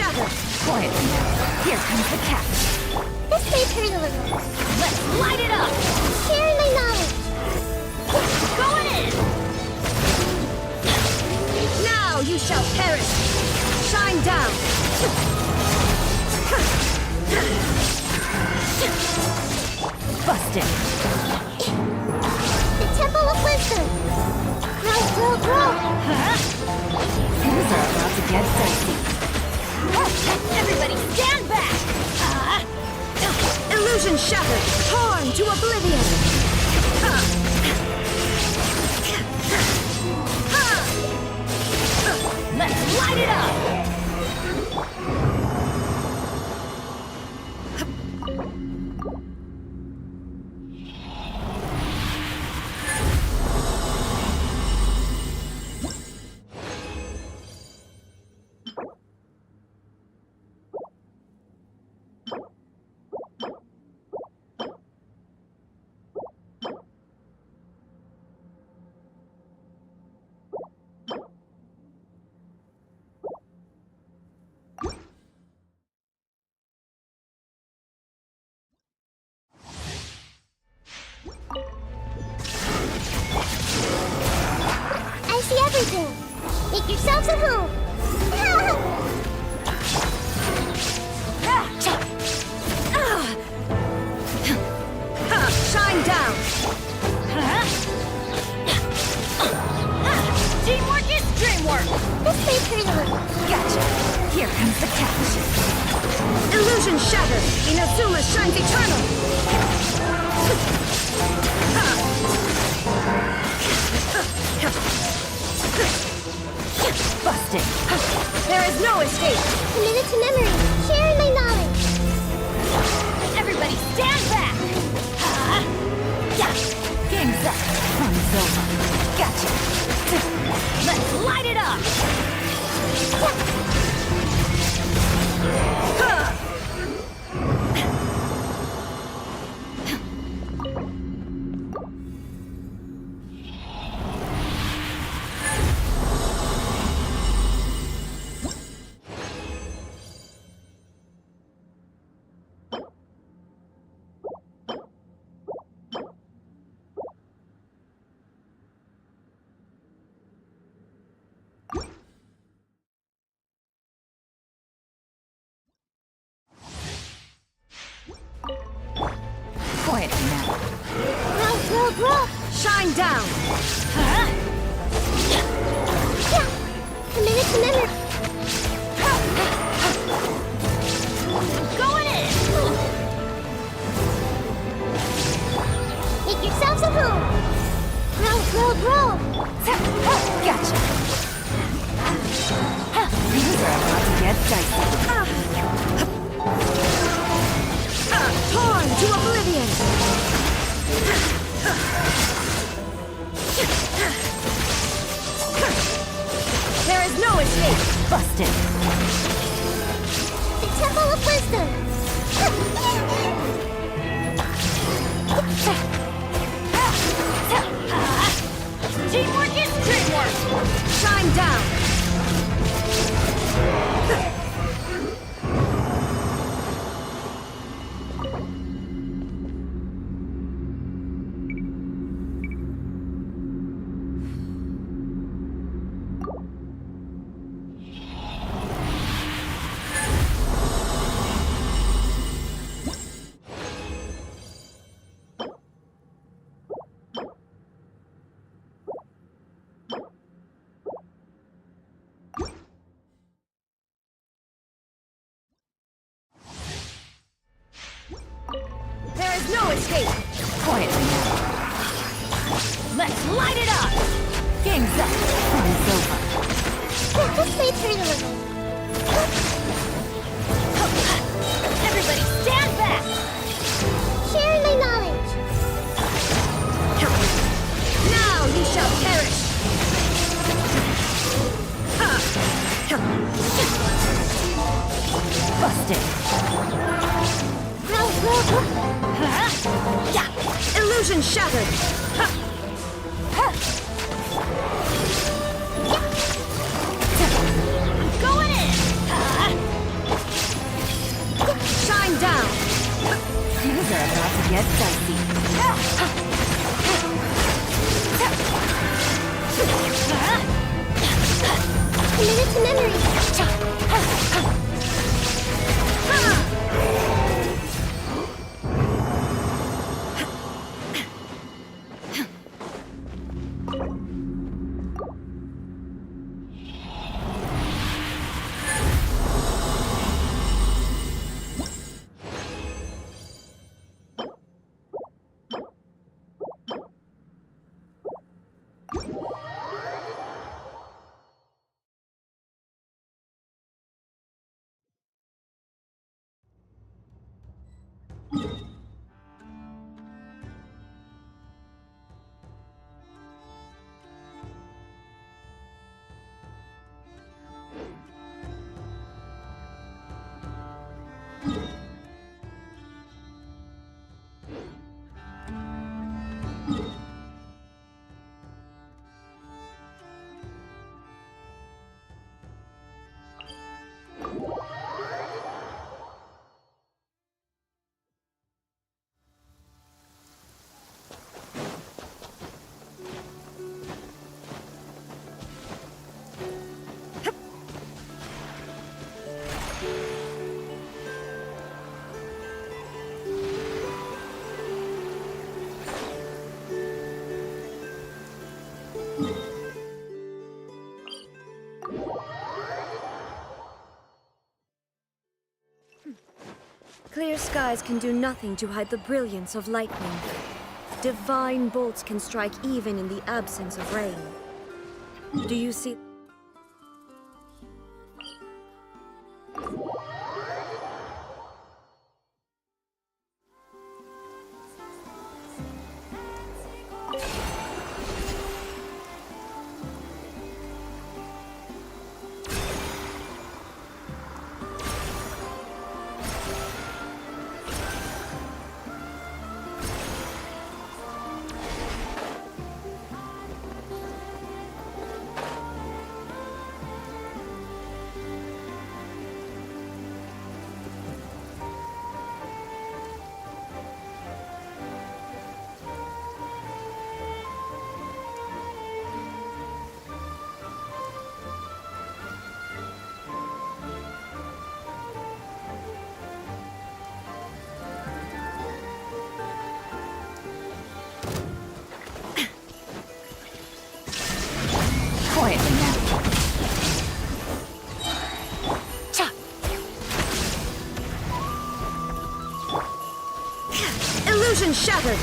shattered. Quietly now. Here comes the catch. This may hurt a little. Let's light it up! Sharing my knowledge. Going in! Now you shall perish. Shine down. Busted. The Temple of Wisdom. Grow. Huh? Things are about to get dicey. Everybody stand back! Illusion shattered. Torn to oblivion. Let's light it up! I see everything. Make yourselves at home. Shine down. Teamwork is dreamwork! This may hurt a little. Gotcha! Here comes the catch. Illusion shattered. Inazuma shines eternal. Busted! There is no escape. Committed to memory. Sharing my knowledge. Everybody stand back! Game's up. Fun's over. Gotcha! Let's light it up! Quietly now. Grow. Shine down. Committed to memory. Going in! Make yourselves at home. Grow. Gotcha! Things are about to get dicey. Torn to oblivion. There is no escape. Busted! The Temple of Wisdom. Teamwork is dreamwork! Shine down. There is no escape. Quietly now. Let's light it up! Game's up. Fun's over. This may hurt a little. Everybody stand back! Sharing my knowledge. Now you shall perish. Busted! Grow. Illusion shattered. Going in! Things are about to get dicey. Committed to memory. Clear skies can do nothing to hide the brilliance of lightning. Divine bolts can strike even in the absence of rain. Do you see? Quietly now. Illusion shattered!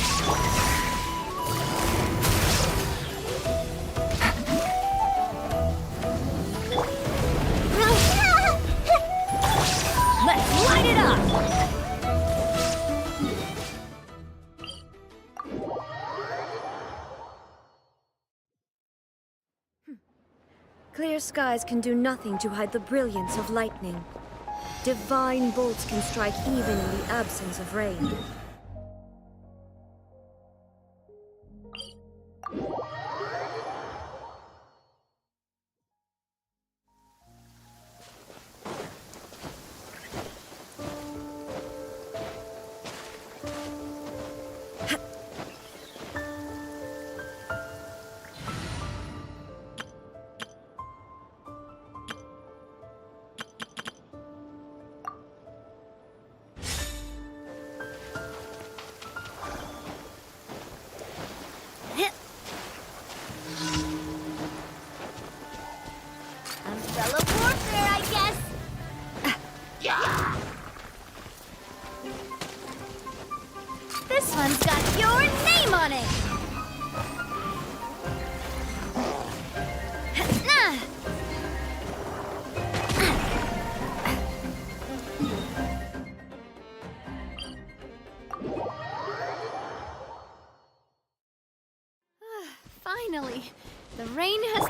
Let's light it up! Clear skies can do nothing to hide the brilliance of lightning. Divine bolts can strike even in the absence of rain. Umbrella warfare, I guess. This one's got your name on it. Finally, the rain has...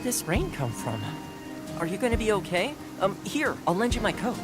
this rain come from? Are you gonna be okay? Here, I'll lend you my coat.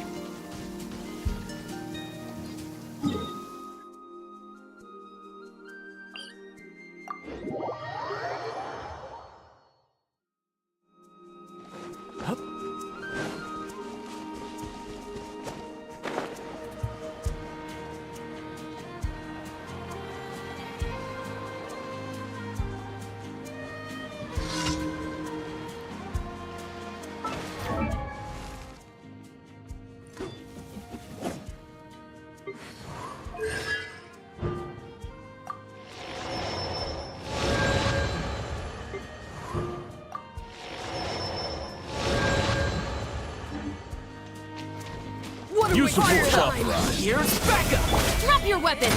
You support authorized. Here's backup! Drop your weapons!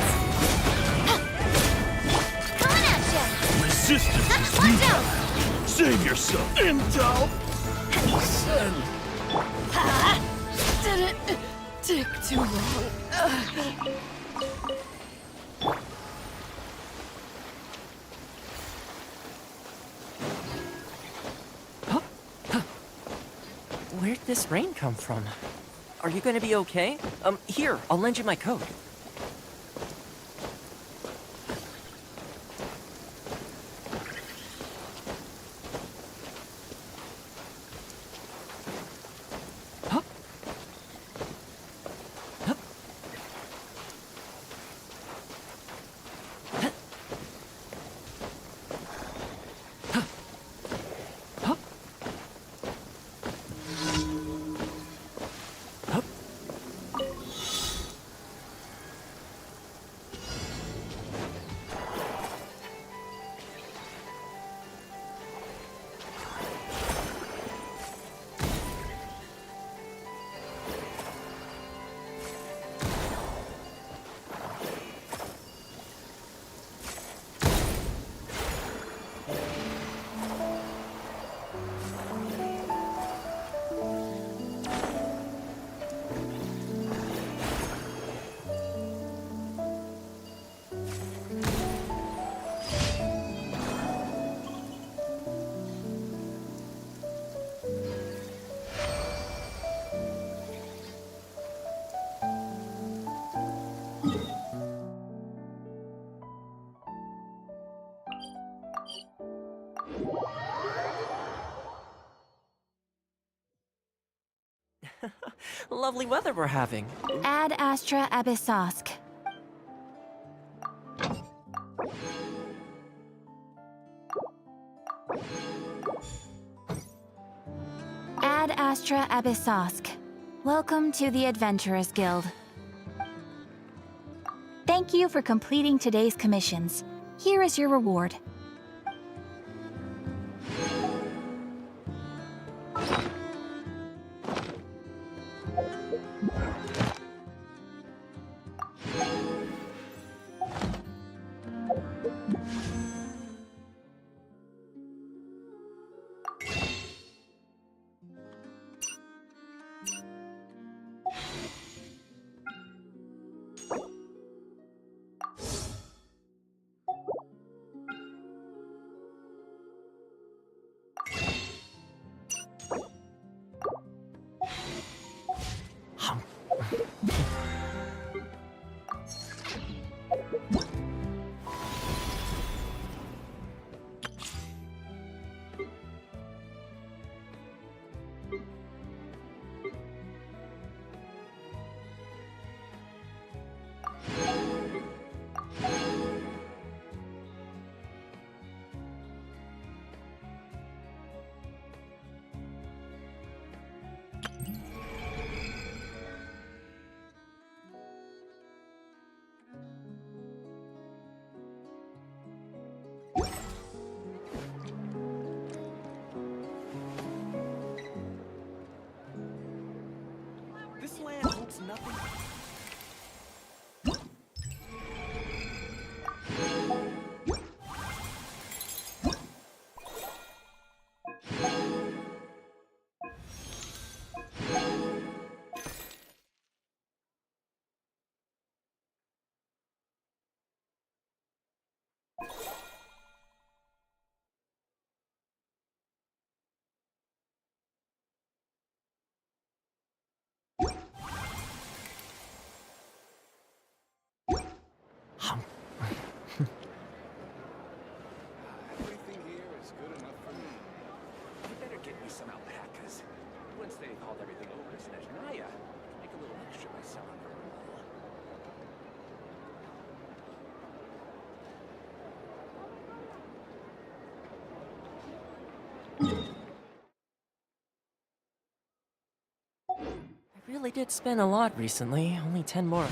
Coming at ya! Resistance is Watch futile. out! Save yourself. Intel. Send. Didn't take too long. Where'd this rain come from? Are you gonna be okay? Here, I'll lend you my coat. Lovely weather we're having. Ad Astra Abyssosk. Ad Astra Abyssosk. Welcome to the Adventurers Guild. Thank you for completing today's commissions. Here is your reward. This land holds nothing. Really did spend a lot recently, only 10 more.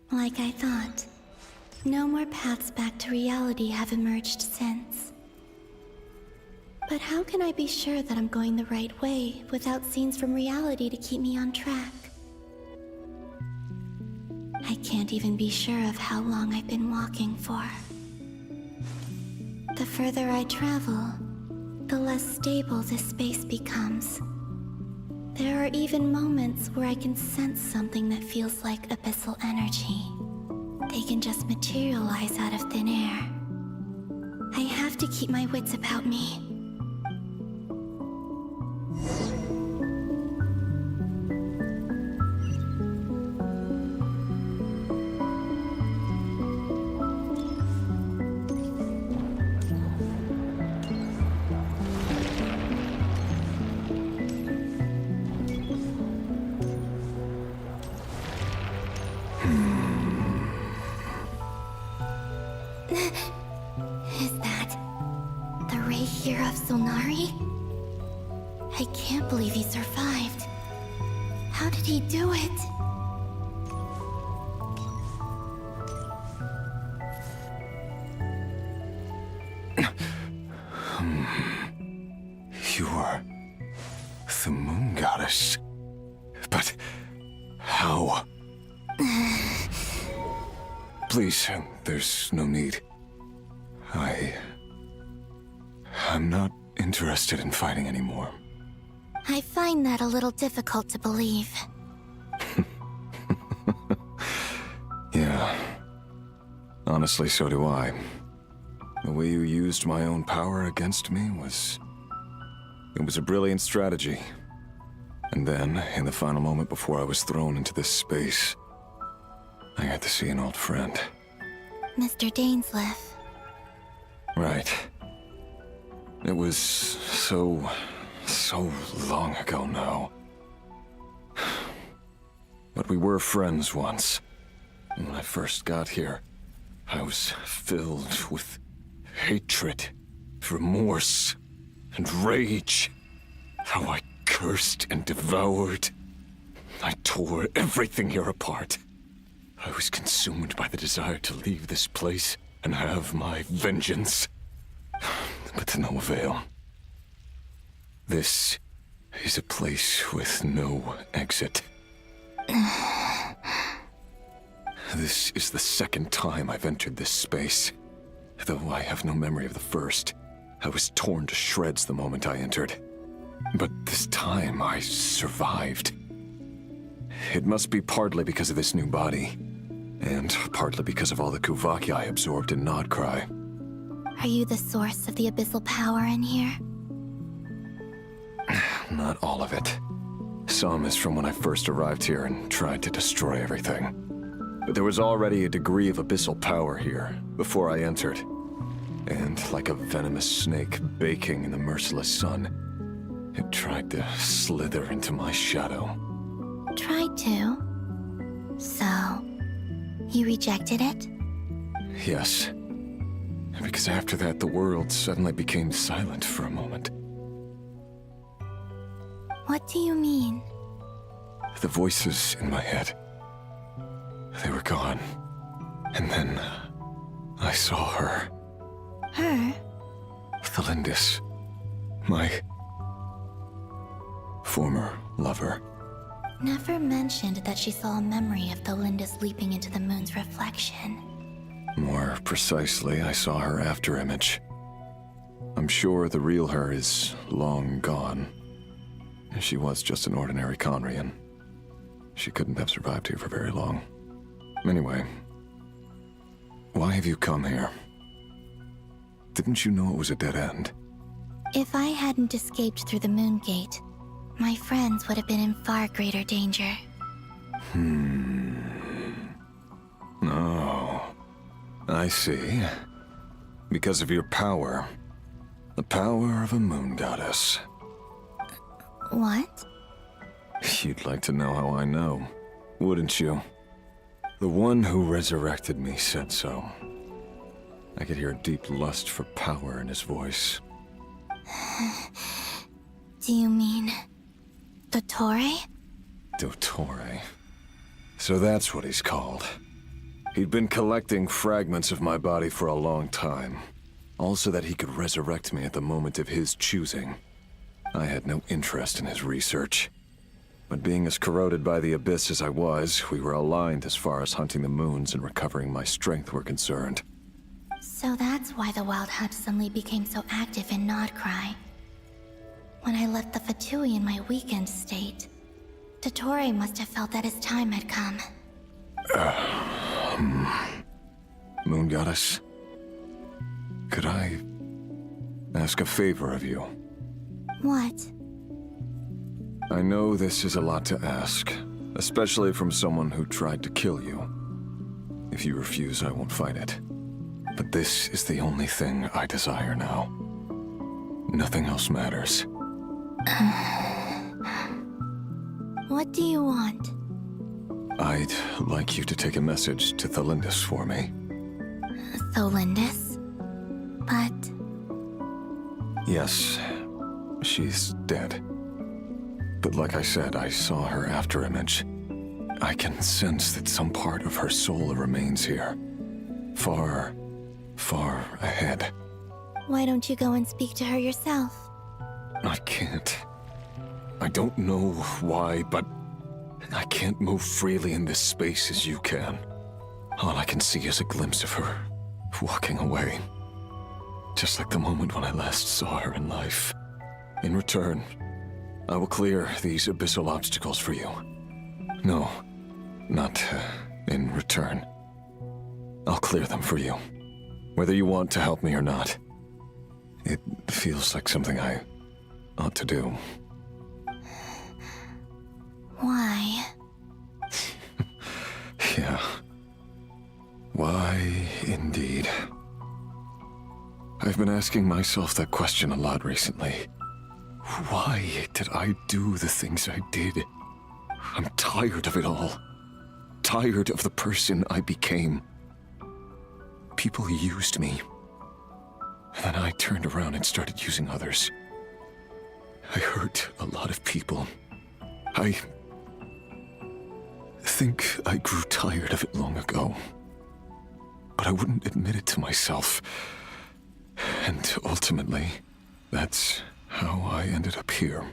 Like I thought, no more paths back to reality have emerged since. But how can I be sure that I'm going the right way without scenes from reality to keep me on track? I can't even be sure of how long I've been walking for. The further I travel, the less stable this space becomes. There are even moments where I can sense something that feels like abyssal energy. They can just materialize out of thin air. I have to keep my wits about me. Is that the Ray here of Solnari? I can't believe he survived. How did he do it? You are the moon goddess. But how? Please, there's no need. I'm not interested in fighting anymore. I find that a little difficult to believe. Yeah. Honestly, so do I. The way you used my own power against me was... It was a brilliant strategy. And then, in the final moment before I was thrown into this space, I got to see an old friend. Mr. Dainsleif. Right. It was so long ago now. But we were friends once. And when I first got here, I was filled with hatred, remorse, and rage. How I cursed and devoured. I tore everything here apart. I was consumed by the desire to leave this place and have my vengeance. But to no avail. This is a place with no exit. This is the second time I've entered this space. Though I have no memory of the first. I was torn to shreds the moment I entered. But this time I survived. It must be partly because of this new body. And partly because of all the Kuvaki I absorbed in Nodcry. Are you the source of the abyssal power in here? Not all of it. Some is from when I first arrived here and tried to destroy everything. But there was already a degree of abyssal power here before I entered. And like a venomous snake baking in the merciless sun, it tried to slither into my shadow. Tried to? So, you rejected it? Yes. Because after that, the world suddenly became silent for a moment. What do you mean? The voices in my head, they were gone. And then, I saw her. Her? Thelindis. My former lover. Never mentioned that she saw a memory of Thelindis leaping into the moon's reflection. More precisely, I saw her afterimage. I'm sure the real her is long gone. She was just an ordinary Conrian. She couldn't have survived here for very long. Anyway, why have you come here? Didn't you know it was a dead end? If I hadn't escaped through the Moon Gate, my friends would have been in far greater danger. Oh, I see. Because of your power. The power of a moon goddess. What? You'd like to know how I know, wouldn't you? The one who resurrected me said so. I could hear a deep lust for power in his voice. Do you mean... Dottore? Dottore. So that's what he's called. He'd been collecting fragments of my body for a long time. All so that he could resurrect me at the moment of his choosing. I had no interest in his research. But being as corroded by the Abyss as I was, we were aligned as far as hunting the moons and recovering my strength were concerned. So that's why the Wild Hunt suddenly became so active in Nodcry. When I left the Fatui in my weakened state, Dottore must have felt that his time had come. Moon Goddess? Could I ask a favor of you? What? I know this is a lot to ask, especially from someone who tried to kill you. If you refuse, I won't fight it. But this is the only thing I desire now. Nothing else matters. What do you want? I'd like you to take a message to Thelindis for me. Thelindis? But... Yes, she's dead. But like I said, I saw her afterimage. I can sense that some part of her soul remains here. Far, far ahead. Why don't you go and speak to her yourself? I can't. I don't know why, but I can't move freely in this space as you can. All I can see is a glimpse of her, walking away. Just like the moment when I last saw her in life. In return, I will clear these abyssal obstacles for you. No, not in return. I'll clear them for you. Whether you want to help me or not. It feels like something I ought to do. Why? Yeah. Why, indeed. I've been asking myself that question a lot recently. Why did I do the things I did? I'm tired of it all. Tired of the person I became. People used me. And then I turned around and started using others. I hurt a lot of people. I think I grew tired of it long ago. But I wouldn't admit it to myself. And ultimately, that's how I ended up here.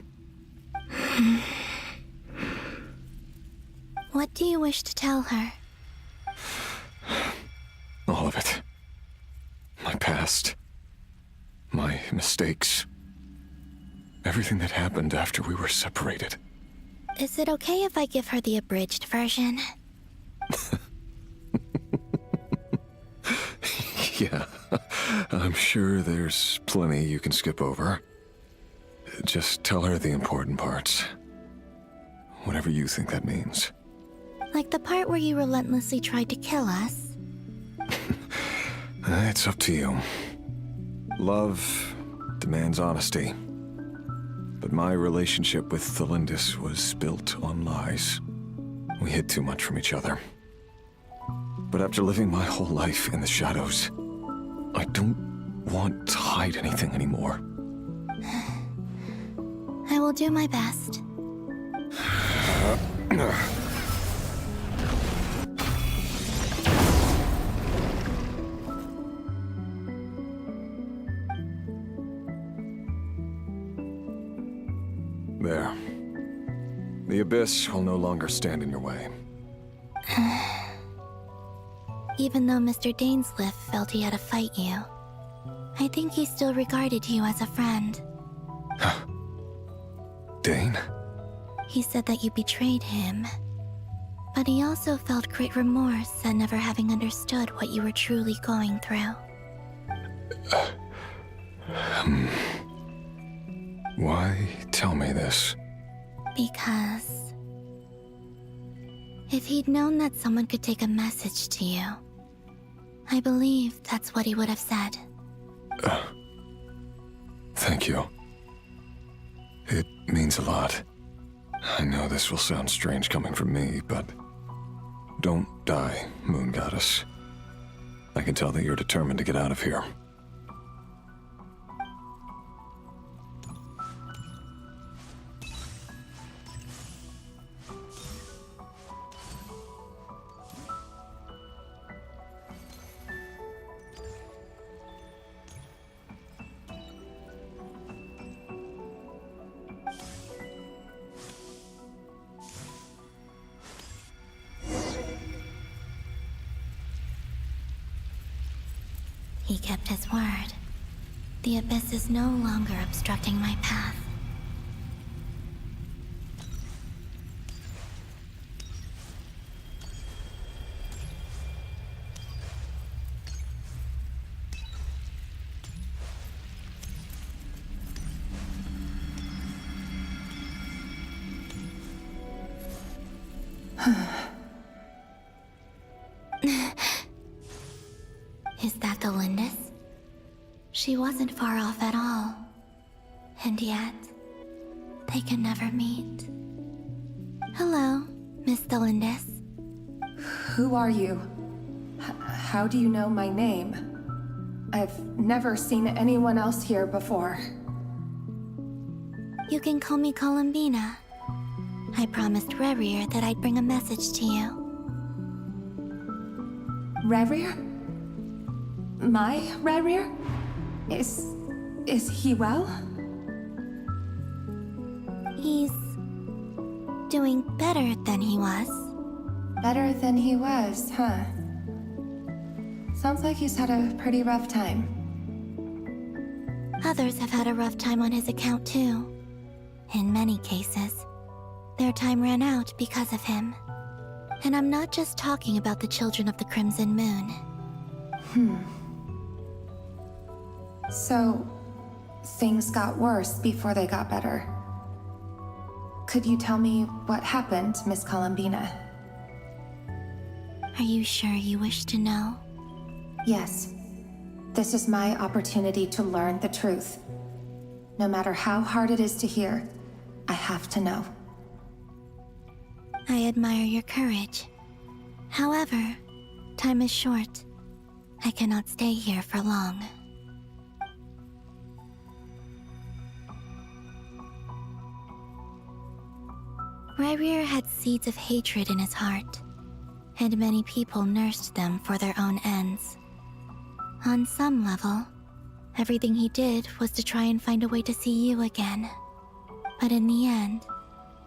What do you wish to tell her? All of it. My past. My mistakes. Everything that happened after we were separated. Is it okay if I give her the abridged version? Yeah, I'm sure there's plenty you can skip over. Just tell her the important parts. Whatever you think that means. Like the part where you relentlessly tried to kill us? It's up to you. Love demands honesty. But my relationship with Thelindis was built on lies. We hid too much from each other. But after living my whole life in the shadows, I don't want to hide anything anymore. I will do my best. There. The Abyss will no longer stand in your way. Even though Mr. Dainsliff felt he had to fight you, I think he still regarded you as a friend. Dane? He said that you betrayed him. But he also felt great remorse at never having understood what you were truly going through. Why tell me this? Because if he'd known that someone could take a message to you, I believe that's what he would have said. Thank you. It means a lot. I know this will sound strange coming from me, but don't die, Moon Goddess. I can tell that you're determined to get out of here. He kept his word. The abyss is no longer obstructing my path. Is that the Lindis? She wasn't far off at all. And yet, they can never meet. Hello, Miss the Lindis. Who are you? How do you know my name? I've never seen anyone else here before. You can call me Columbina. I promised Rerir that I'd bring a message to you. Rerir? My Rerir? Is he well? He's doing better than he was. Better than he was, huh? Sounds like he's had a pretty rough time. Others have had a rough time on his account too. In many cases, their time ran out because of him. And I'm not just talking about the children of the Crimson Moon. So, things got worse before they got better. Could you tell me what happened, Miss Columbina? Are you sure you wish to know? Yes. This is my opportunity to learn the truth. No matter how hard it is to hear, I have to know. I admire your courage. However, time is short. I cannot stay here for long. Rerir had seeds of hatred in his heart, and many people nursed them for their own ends. On some level, everything he did was to try and find a way to see you again. But in the end,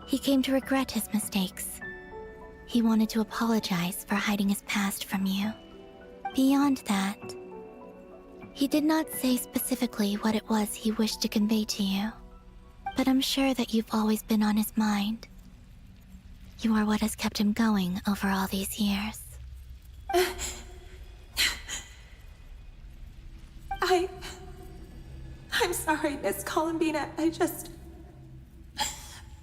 he came to regret his mistakes. He wanted to apologize for hiding his past from you. Beyond that, he did not say specifically what it was he wished to convey to you, but I'm sure that you've always been on his mind. You are what has kept him going over all these years. I'm sorry, Miss Columbina. This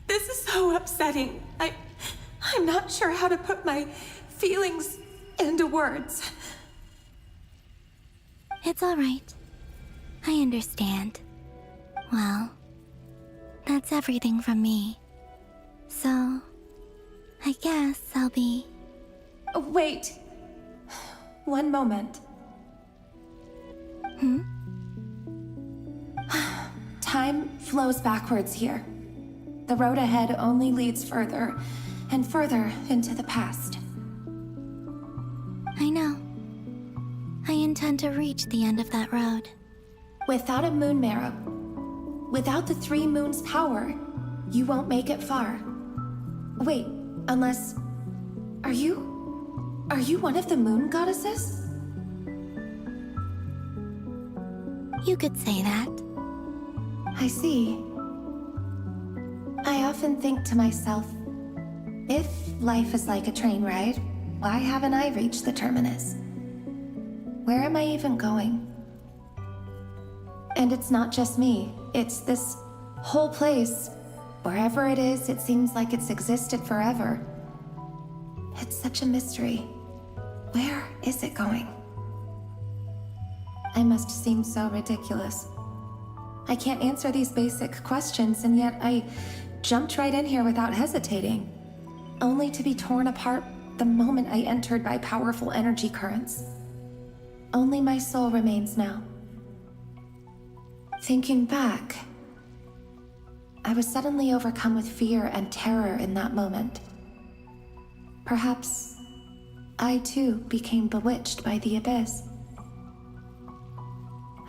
is so upsetting. I'm not sure how to put my feelings into words. It's all right. I understand. Well, that's everything from me. So, I guess I'll be... Wait. One moment. Time flows backwards here. The road ahead only leads further and further into the past. I know. I intend to reach the end of that road. Without a moon marrow, without the 3 moons' power, you won't make it far. Wait, unless... Are you one of the moon goddesses? You could say that. I see. I often think to myself, if life is like a train ride, why haven't I reached the terminus? Where am I even going? And it's not just me, it's this whole place, wherever it is, it seems like it's existed forever. It's such a mystery. Where is it going? I must seem so ridiculous. I can't answer these basic questions, and yet I jumped right in here without hesitating, only to be torn apart the moment I entered by powerful energy currents. Only my soul remains now. Thinking back, I was suddenly overcome with fear and terror in that moment. Perhaps I too became bewitched by the abyss.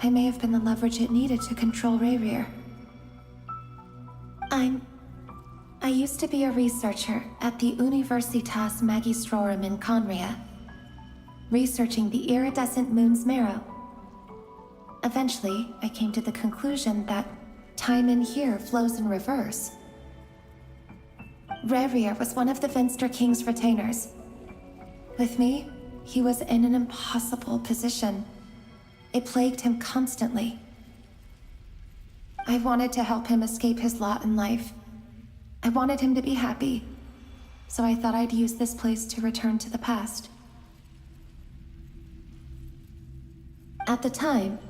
I may have been the leverage it needed to control Rayrir. I used to be a researcher at the Universitas Magistrorum in Conria, researching the iridescent moon's marrow. Eventually, I came to the conclusion that time in here flows in reverse. Rayrir was one of the Vinster King's retainers. With me, he was in an impossible position. It plagued him constantly. I wanted to help him escape his lot in life. I wanted him to be happy, so I thought I'd use this place to return to the past. At the time,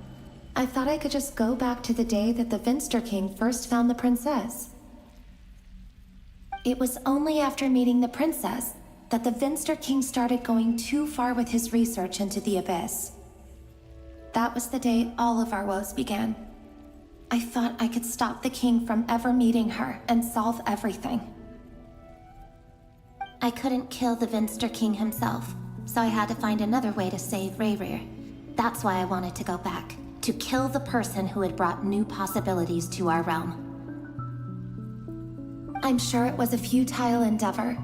I thought I could just go back to the day that the Vinster King first found the princess. It was only after meeting the princess that the Vinster King started going too far with his research into the abyss. That was the day all of our woes began. I thought I could stop the king from ever meeting her and solve everything. I couldn't kill the Vinster King himself, so I had to find another way to save Rayrir. That's why I wanted to go back, to kill the person who had brought new possibilities to our realm. I'm sure it was a futile endeavor,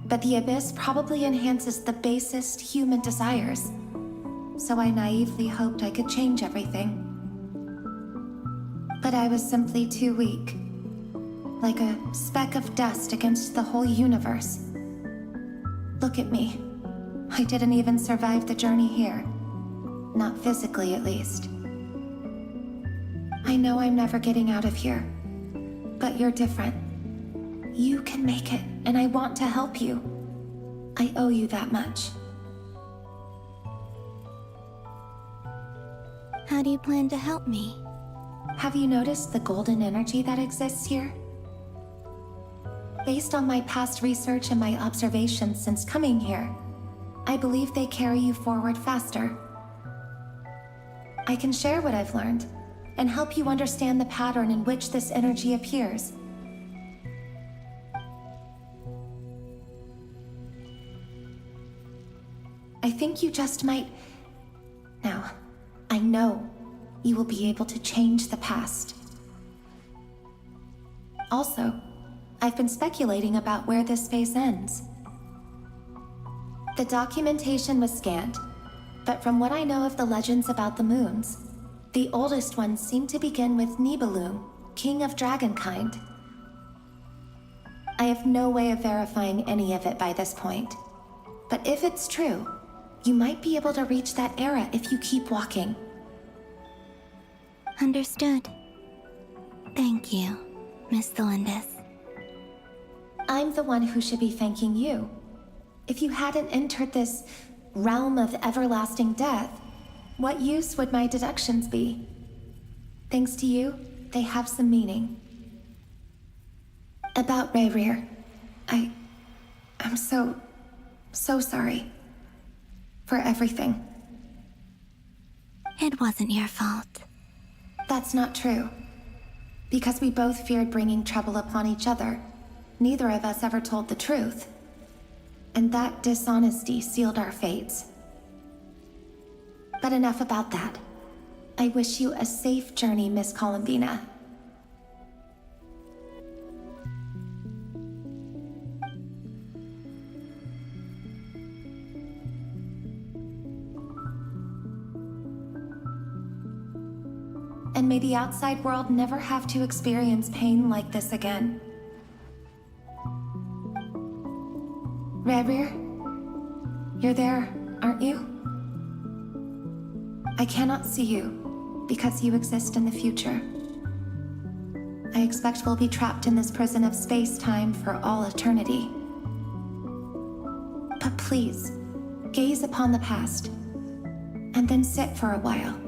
but the abyss probably enhances the basest human desires. So I naively hoped I could change everything. But I was simply too weak. Like a speck of dust against the whole universe. Look at me. I didn't even survive the journey here. Not physically, at least. I know I'm never getting out of here. But you're different. You can make it, and I want to help you. I owe you that much. How do you plan to help me? Have you noticed the golden energy that exists here? Based on my past research and my observations since coming here, I believe they carry you forward faster. I can share what I've learned and help you understand the pattern in which this energy appears. I think you just might... Now, I know you will be able to change the past. Also, I've been speculating about where this phase ends. The documentation was scanned, but from what I know of the legends about the moons, the oldest ones seem to begin with Nibelung, king of dragonkind. I have no way of verifying any of it by this point, but if it's true, you might be able to reach that era if you keep walking. Understood. Thank you, Miss Thelindis. I'm the one who should be thanking you. If you hadn't entered this realm of everlasting death, what use would my deductions be? Thanks to you, they have some meaning. About Rayrir, I'm so sorry. For everything. It wasn't your fault. That's not true. Because we both feared bringing trouble upon each other, neither of us ever told the truth. And that dishonesty sealed our fates. But enough about that. I wish you a safe journey, Miss Columbina. And may the outside world never have to experience pain like this again. Rayrir, you're there, aren't you? I cannot see you, because you exist in the future. I expect we'll be trapped in this prison of space-time for all eternity. But please, gaze upon the past, and then sit for a while.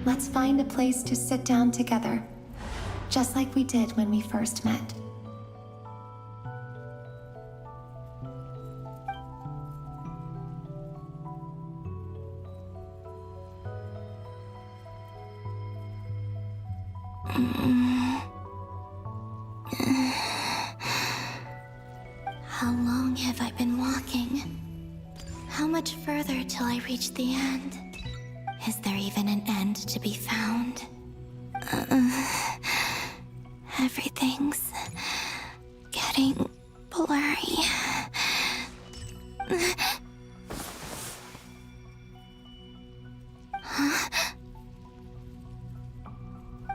Let's find a place to sit down together, just like we did when we first met. How long have I been walking? How much further till I reach the end? Is there even an end to be found? Everything's getting blurry.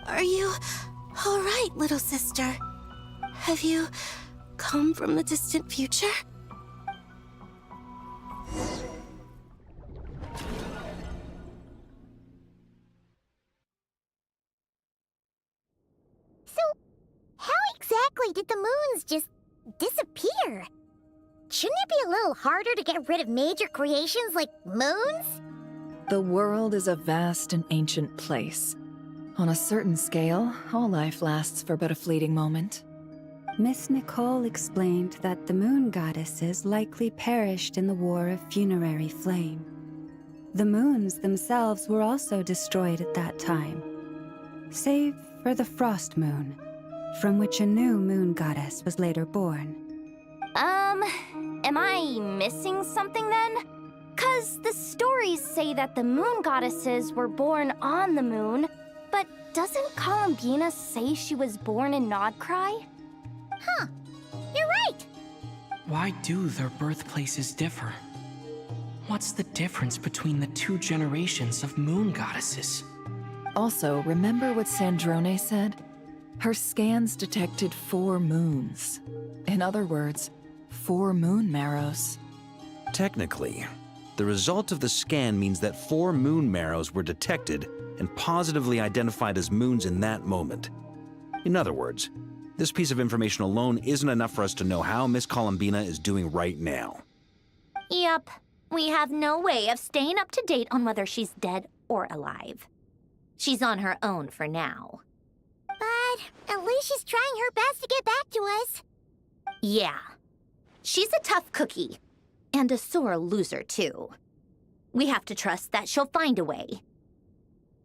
Are you all right, little sister? Have you come from the distant future? So, how exactly did the moons just disappear? Shouldn't it be a little harder to get rid of major creations like moons? The world is a vast and ancient place. On a certain scale, all life lasts for but a fleeting moment. Miss Nicole explained that the moon goddesses likely perished in the War of Funerary Flame. The moons themselves were also destroyed at that time, save for the Frost Moon, from which a new moon goddess was later born. Am I missing something then? 'Cause the stories say that the moon goddesses were born on the moon, but doesn't Columbina say she was born in Nodcry? Huh, you're right! Why do their birthplaces differ? What's the difference between the two generations of moon goddesses? Also, remember what Sandrone said? Her scans detected 4 moons. In other words, 4 moon marrows. Technically, the result of the scan means that 4 moon marrows were detected and positively identified as moons in that moment. In other words, this piece of information alone isn't enough for us to know how Miss Columbina is doing right now. Yep, we have no way of staying up to date on whether she's dead or alive. She's on her own for now. But at least she's trying her best to get back to us. Yeah. She's a tough cookie. And a sore loser, too. We have to trust that she'll find a way.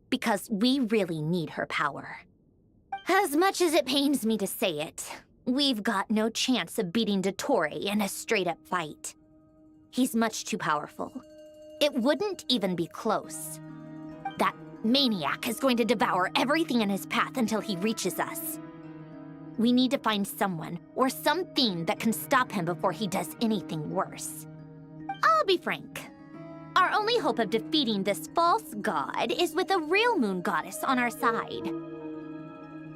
Because we really need her power. As much as it pains me to say it, we've got no chance of beating Dottore in a straight-up fight. He's much too powerful. It wouldn't even be close. That maniac is going to devour everything in his path until he reaches us. We need to find someone or something that can stop him before he does anything worse. I'll be frank. Our only hope of defeating this false god is with a real moon goddess on our side.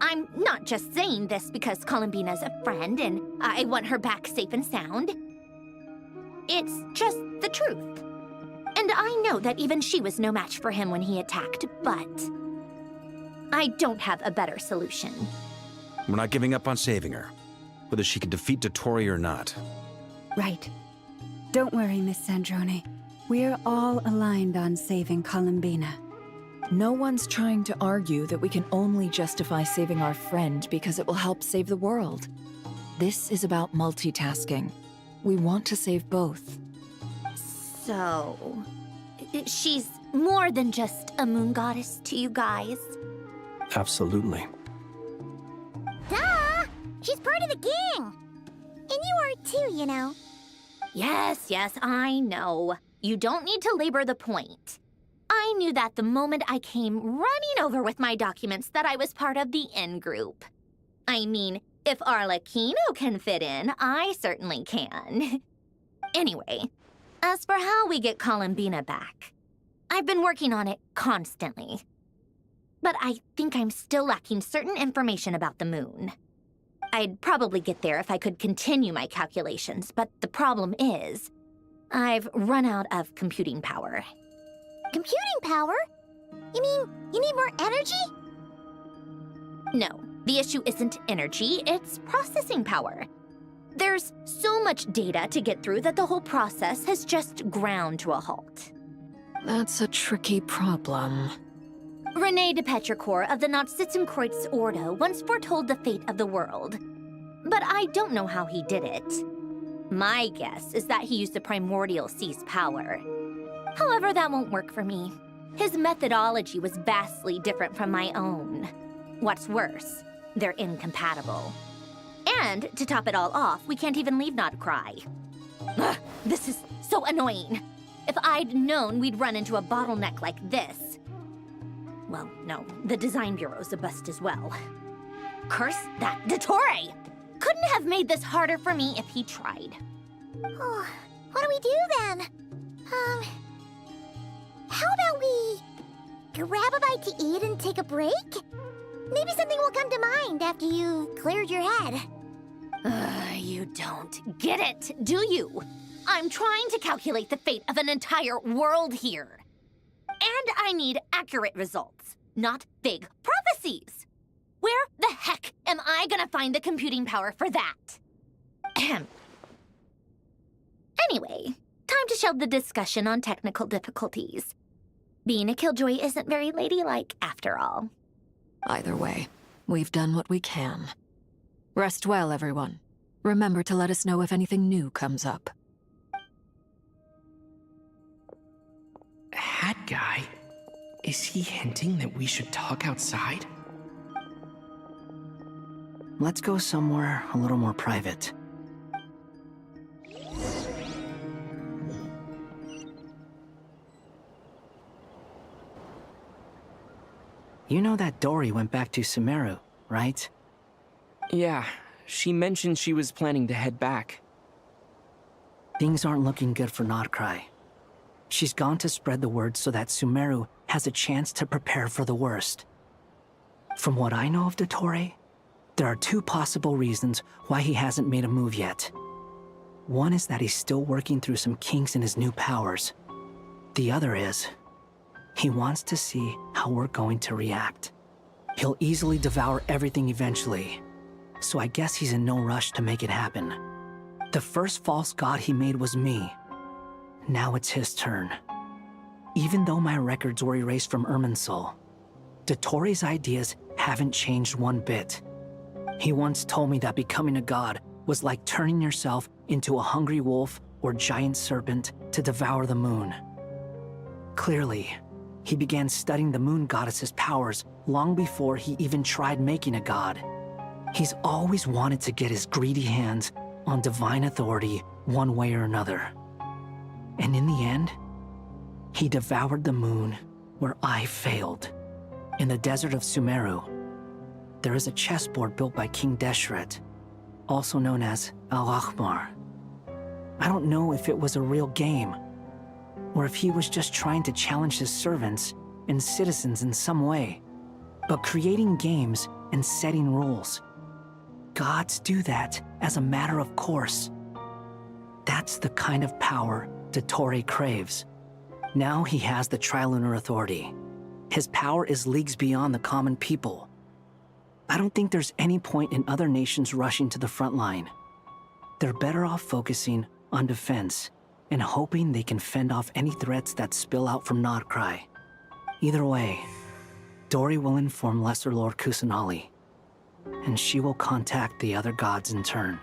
I'm not just saying this because Columbina's a friend and I want her back safe and sound. It's just the truth. And I know that even she was no match for him when he attacked, but I don't have a better solution. We're not giving up on saving her, whether she can defeat Dottore or not. Right. Don't worry, Miss Sandrone. We're all aligned on saving Columbina. No one's trying to argue that we can only justify saving our friend because it will help save the world. This is about multitasking. We want to save both. So, she's more than just a moon goddess to you guys? Absolutely. Duh! She's part of the gang! And you are too, you know. Yes, I know. You don't need to labor the point. I knew that the moment I came running over with my documents that I was part of the ENG group. I mean, if Arlecchino can fit in, I certainly can. Anyway, as for how we get Columbina back, I've been working on it constantly. But I think I'm still lacking certain information about the moon. I'd probably get there if I could continue my calculations, but the problem is, I've run out of computing power. Computing power? You mean you need more energy? No, the issue isn't energy, it's processing power. There's so much data to get through that the whole process has just ground to a halt. That's a tricky problem. René de Petrichor of the Nazissenkreuz Ordo once foretold the fate of the world. But I don't know how he did it. My guess is that he used the primordial sea's power. However, that won't work for me. His methodology was vastly different from my own. What's worse, they're incompatible. And, to top it all off, we can't even leave Nodcry. Ugh, this is so annoying. If I'd known we'd run into a bottleneck like this... Well, no, the design bureau's a bust as well. Curse that Dottore! Couldn't have made this harder for me if he tried. Oh, what do we do then? How about we grab a bite to eat and take a break? Maybe something will come to mind after you've cleared your head. You don't get it, do you? I'm trying to calculate the fate of an entire world here. And I need accurate results, not big prophecies. Where the heck am I gonna find the computing power for that? Ahem. Anyway, time to shelve the discussion on technical difficulties. Being a killjoy isn't very ladylike, after all. Either way, we've done what we can. Rest well, everyone. Remember to let us know if anything new comes up. Hat guy? Is he hinting that we should talk outside? Let's go somewhere a little more private. You know that Dory went back to Sumeru, right? Yeah, she mentioned she was planning to head back. Things aren't looking good for Nodcry. She's gone to spread the word so that Sumeru has a chance to prepare for the worst. From what I know of Dottore, there are two possible reasons why he hasn't made a move yet. One is that he's still working through some kinks in his new powers. The other is, he wants to see how we're going to react. He'll easily devour everything eventually, so I guess he's in no rush to make it happen. The first false god he made was me. Now it's his turn. Even though my records were erased from Irminsul, Dottore's ideas haven't changed one bit. He once told me that becoming a god was like turning yourself into a hungry wolf or giant serpent to devour the moon. Clearly, he began studying the moon goddess's powers long before he even tried making a god. He's always wanted to get his greedy hands on divine authority one way or another. And in the end, he devoured the moon where I failed. In the desert of Sumeru, there is a chessboard built by King Deshret, also known as Al-Ahmar. I don't know if it was a real game, or if he was just trying to challenge his servants and citizens in some way. But creating games and setting rules, gods do that as a matter of course. That's the kind of power Dottore craves. Now he has the Trilunar Authority. His power is leagues beyond the common people. I don't think there's any point in other nations rushing to the front line. They're better off focusing on defense and hoping they can fend off any threats that spill out from Nodcry. Either way, Dory will inform Lesser Lord Kusanali, and she will contact the other gods in turn.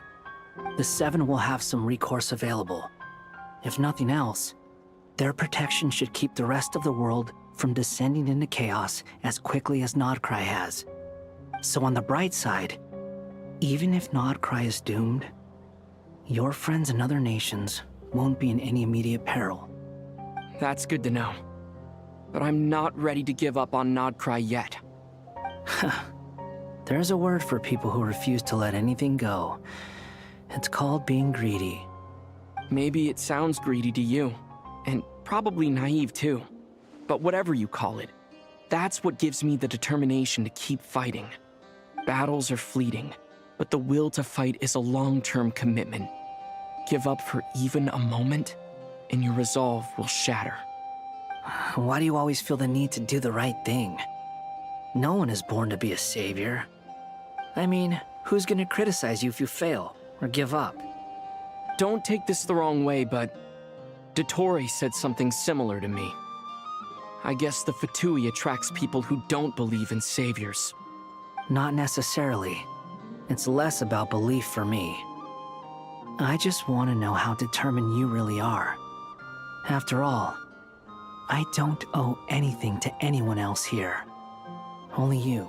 The Seven will have some recourse available. If nothing else, their protection should keep the rest of the world from descending into chaos as quickly as Nodcry has. So on the bright side, even if Nodcry is doomed, your friends in other nations won't be in any immediate peril. That's good to know. But I'm not ready to give up on Nodcry yet. There's a word for people who refuse to let anything go. It's called being greedy. Maybe it sounds greedy to you, and probably naive too. But whatever you call it, that's what gives me the determination to keep fighting. Battles are fleeting, but the will to fight is a long-term commitment. Give up for even a moment, and your resolve will shatter. Why do you always feel the need to do the right thing? No one is born to be a savior. I mean, who's gonna criticize you if you fail or give up? Don't take this the wrong way, but Dottore said something similar to me. I guess the Fatui attracts people who don't believe in saviors. Not necessarily. It's less about belief for me. I just want to know how determined you really are. After all, I don't owe anything to anyone else here. Only you.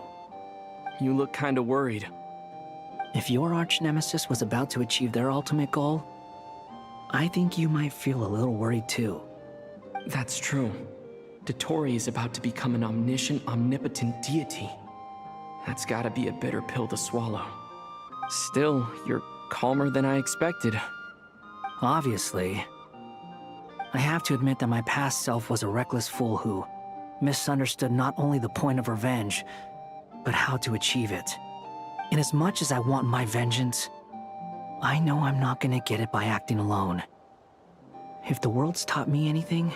You look kinda worried. If your arch-nemesis was about to achieve their ultimate goal, I think you might feel a little worried too. That's true. Dottore is about to become an omniscient, omnipotent deity. That's gotta be a bitter pill to swallow. Still, you're calmer than I expected. Obviously. I have to admit that my past self was a reckless fool who misunderstood not only the point of revenge, but how to achieve it. And as much as I want my vengeance, I know I'm not gonna get it by acting alone. If the world's taught me anything,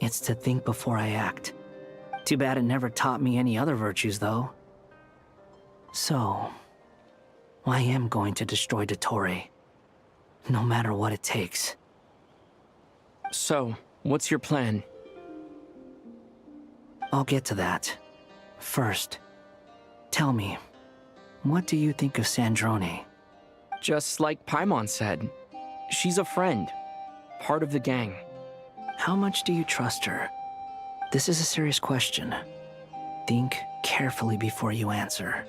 it's to think before I act. Too bad it never taught me any other virtues, though. So, I am going to destroy Dottore, no matter what it takes. So, what's your plan? I'll get to that. First, tell me, what do you think of Sandrone? Just like Paimon said, she's a friend, part of the gang. How much do you trust her? This is a serious question. Think carefully before you answer.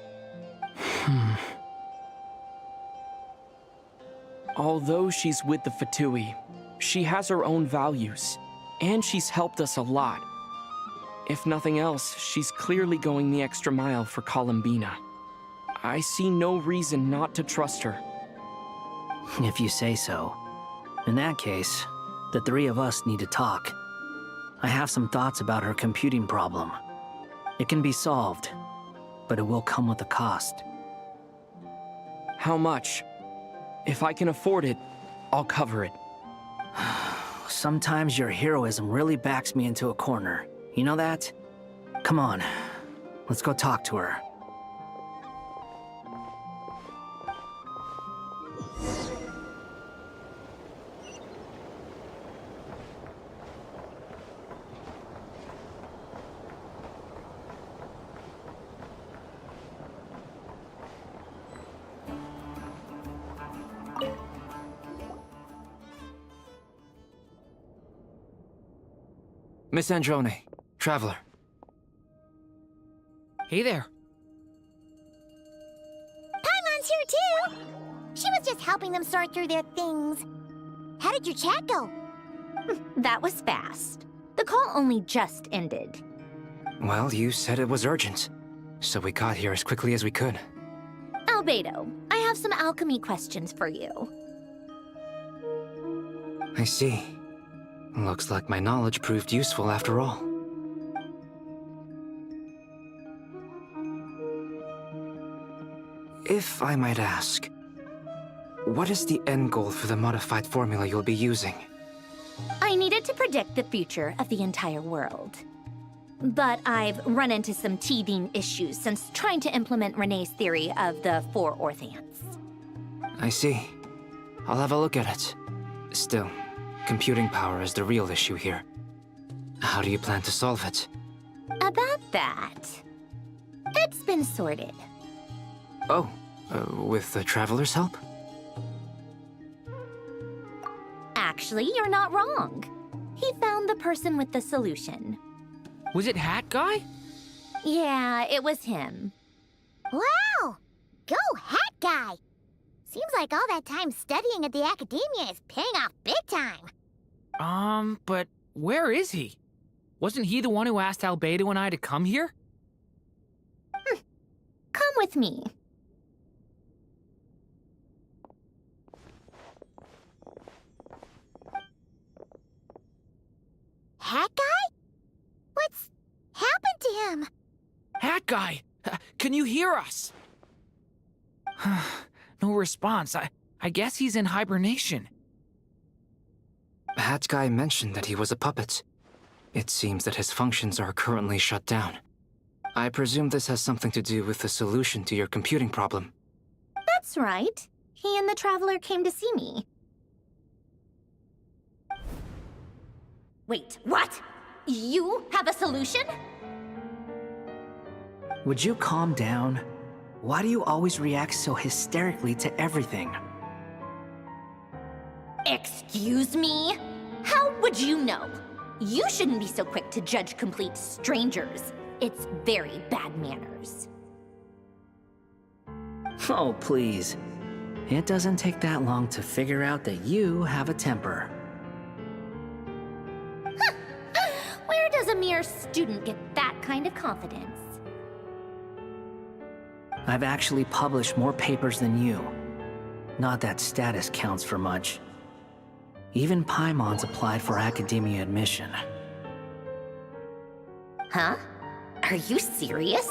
Although she's with the Fatui, she has her own values, and she's helped us a lot. If nothing else, she's clearly going the extra mile for Columbina. I see no reason not to trust her. If you say so. In that case, the three of us need to talk. I have some thoughts about her computing problem. It can be solved, but it will come with a cost. How much? If I can afford it, I'll cover it. Sometimes your heroism really backs me into a corner. You know that? Come on, let's go talk to her. Miss Androne, Traveler. Hey there. Paimon's here too! She was just helping them sort through their things. How did your chat go? That was fast. The call only just ended. Well, you said it was urgent, so we got here as quickly as we could. Albedo, I have some alchemy questions for you. I see. Looks like my knowledge proved useful after all. If I might ask, what is the end goal for the modified formula you'll be using? I needed to predict the future of the entire world. But I've run into some teething issues since trying to implement Renee's theory of the 4 Orthants. I see. I'll have a look at it. Still, computing power is the real issue here. How do you plan to solve it? About that, it's been sorted. Oh, with the Traveler's help? Actually, you're not wrong. He found the person with the solution. Was it Hat Guy? Yeah, it was him. Wow! Go Hat Guy! Seems like all that time studying at the academia is paying off big time. But where is he? Wasn't he the one who asked Albedo and I to come here? Come with me. Hat Guy? What's happened to him? Hat Guy! Can you hear us? No response. I guess he's in hibernation. Hat Guy mentioned that he was a puppet. It seems that his functions are currently shut down. I presume this has something to do with the solution to your computing problem. That's right. He and the Traveler came to see me. Wait, what? You have a solution? Would you calm down? Why do you always react so hysterically to everything? Excuse me? How would you know? You shouldn't be so quick to judge complete strangers. It's very bad manners. Oh, please. It doesn't take that long to figure out that you have a temper. Where does a mere student get that kind of confidence? I've actually published more papers than you. Not that status counts for much. Even Paimon's applied for academia admission. Huh? Are you serious?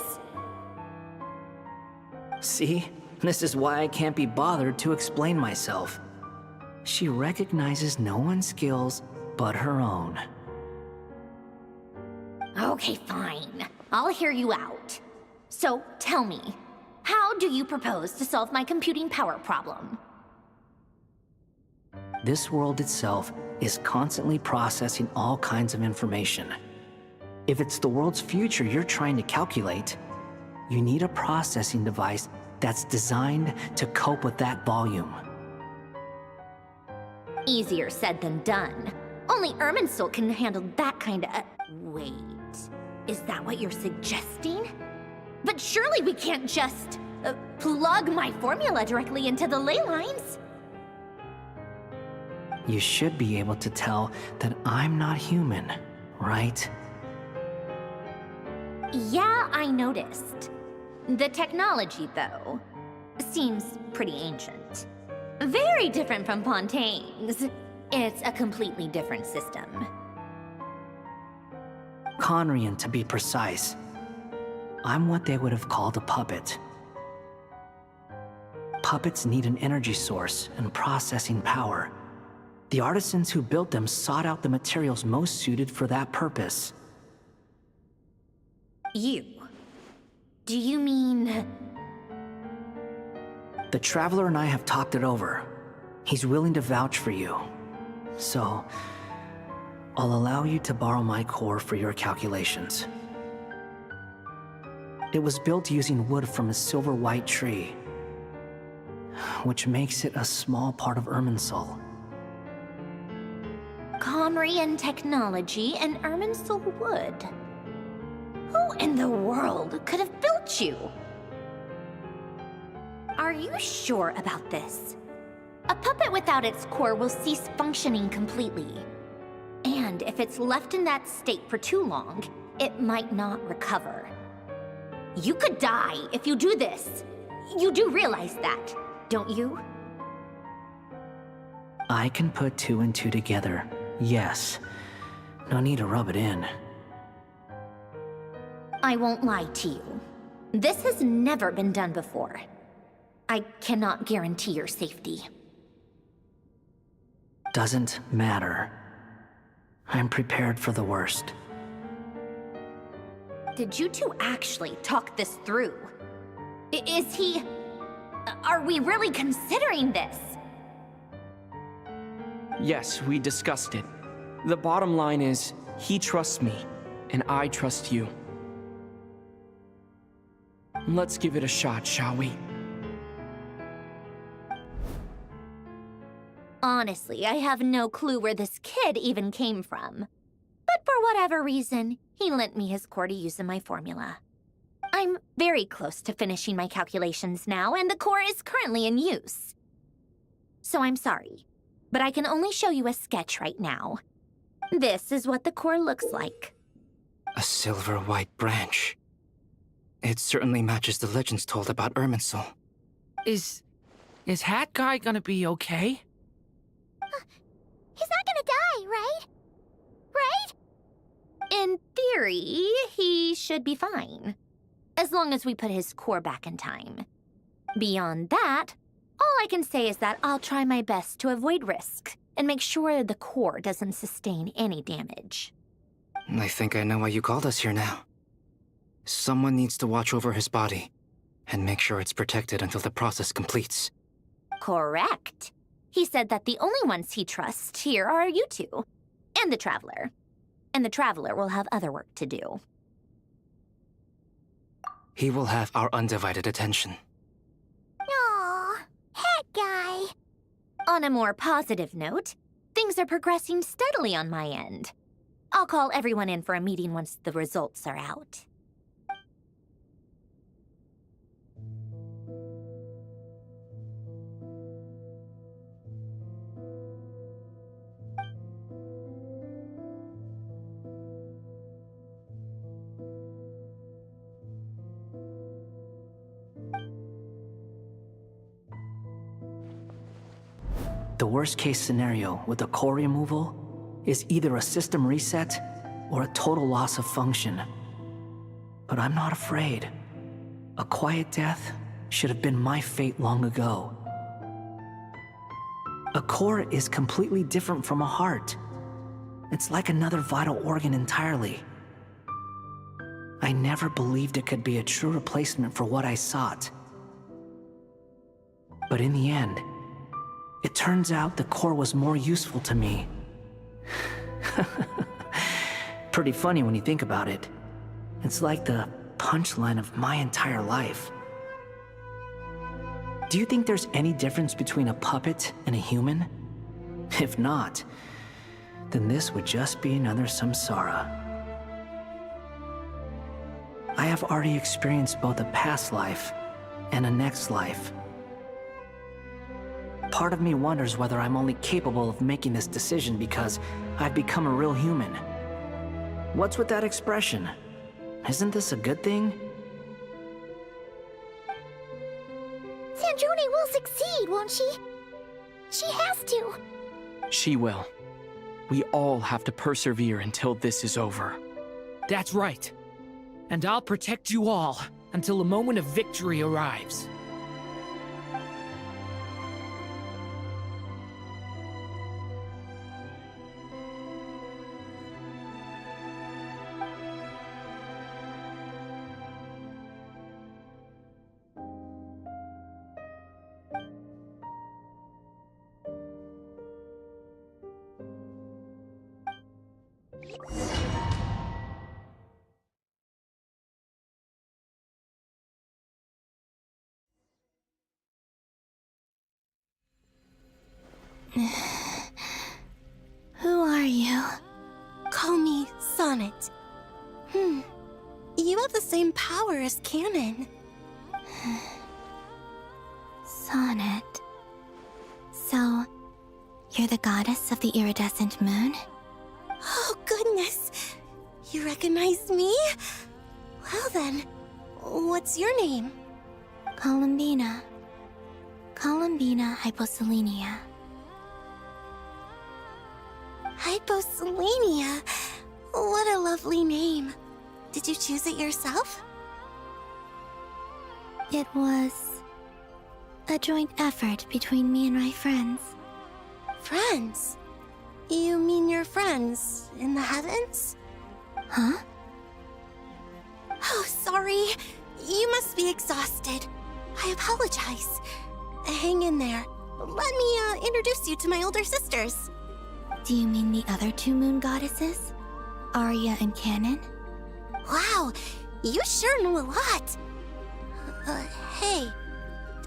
See? This is why I can't be bothered to explain myself. She recognizes no one's skills but her own. Okay, fine. I'll hear you out. So, tell me, how do you propose to solve my computing power problem? This world itself is constantly processing all kinds of information. If it's the world's future you're trying to calculate, you need a processing device that's designed to cope with that volume. Easier said than done. Only Irminsul can handle that kind of... Wait, is that what you're suggesting? But surely we can't just... plug my formula directly into the ley lines. You should be able to tell that I'm not human, right? Yeah, I noticed. The technology, though, seems pretty ancient. Very different from Fontaine's. It's a completely different system. Conrian, to be precise. I'm what they would have called a puppet. Puppets need an energy source and processing power. The artisans who built them sought out the materials most suited for that purpose. You? Do you mean... The Traveler and I have talked it over. He's willing to vouch for you. So, I'll allow you to borrow my core for your calculations. It was built using wood from a silver-white tree, which makes it a small part of Irminsul. Conrian technology and Irminsul wood. Who in the world could have built you? Are you sure about this? A puppet without its core will cease functioning completely. And if it's left in that state for too long, it might not recover. You could die if you do this. You do realize that, don't you? I can put two and two together, yes. No need to rub it in. I won't lie to you. This has never been done before. I cannot guarantee your safety. Doesn't matter. I'm prepared for the worst. Did you two actually talk this through? Is he... Are we really considering this? Yes, we discussed it. The bottom line is, he trusts me, and I trust you. Let's give it a shot, shall we? Honestly, I have no clue where this kid even came from. But for whatever reason, he lent me his core to use in my formula. I'm very close to finishing my calculations now, and the core is currently in use. So I'm sorry, but I can only show you a sketch right now. This is what the core looks like. A silver-white branch. It certainly matches the legends told about Irminsul. Is Hat Guy gonna be okay? He's not gonna die, right? Right? In theory, he should be fine. As long as we put his core back in time. Beyond that, all I can say is that I'll try my best to avoid risk and make sure the core doesn't sustain any damage. I think I know why you called us here now. Someone needs to watch over his body and make sure it's protected until the process completes. Correct. He said that the only ones he trusts here are you two, and the Traveler. And the Traveler will have other work to do. He will have our undivided attention. Aww, hat guy. On a more positive note, things are progressing steadily on my end. I'll call everyone in for a meeting once the results are out. The worst-case scenario with the core removal is either a system reset or a total loss of function. But I'm not afraid. A quiet death should have been my fate long ago. A core is completely different from a heart. It's like another vital organ entirely. I never believed it could be a true replacement for what I sought. But in the end, it turns out the core was more useful to me. Pretty funny when you think about it. It's like the punchline of my entire life. Do you think there's any difference between a puppet and a human? If not, then this would just be another samsara. I have already experienced both a past life and a next life. Part of me wonders whether I'm only capable of making this decision because I've become a real human. What's with that expression? Isn't this a good thing? Sandrone will succeed, won't she? She has to. She will. We all have to persevere until this is over. That's right. And I'll protect you all until a moment of victory arrives. Who are you? Call me Sonnet. You have the same power as Canon. Sonnet. So, you're the goddess of the iridescent moon? Oh, goodness. You recognize me? Well then, what's your name? Columbina. Columbina Hyposelenia. Hyposelenia. What a lovely name. Did you choose it yourself? It was a joint effort between me and my friends. Friends? You mean your friends in the heavens? Huh? Oh, sorry. You must be exhausted. I apologize. Hang in there. Let me introduce you to my older sisters. Do you mean the other two moon goddesses? Arya and Canon? Wow, you sure know a lot. Hey,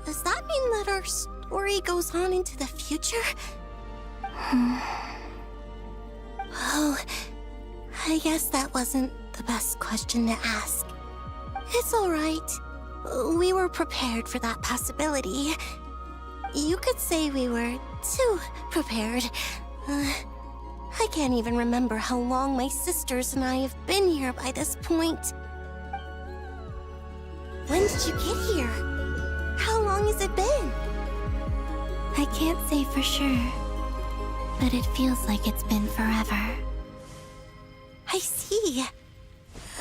does that mean that our story goes on into the future? Oh, I guess that wasn't the best question to ask. It's all right. We were prepared for that possibility. You could say we were too prepared. I can't even remember how long my sisters and I have been here by this point. When did you get here? How long has it been? I can't say for sure, but it feels like it's been forever. I see.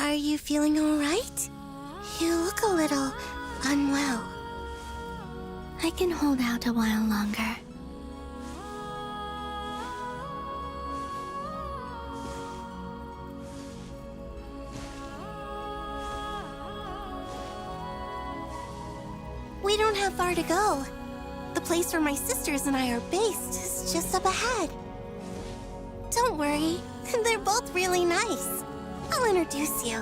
Are you feeling all right? You look a little unwell. I can hold out a while longer. We don't have far to go. The place where my sisters and I are based is just up ahead. Don't worry, they're both really nice. I'll introduce you.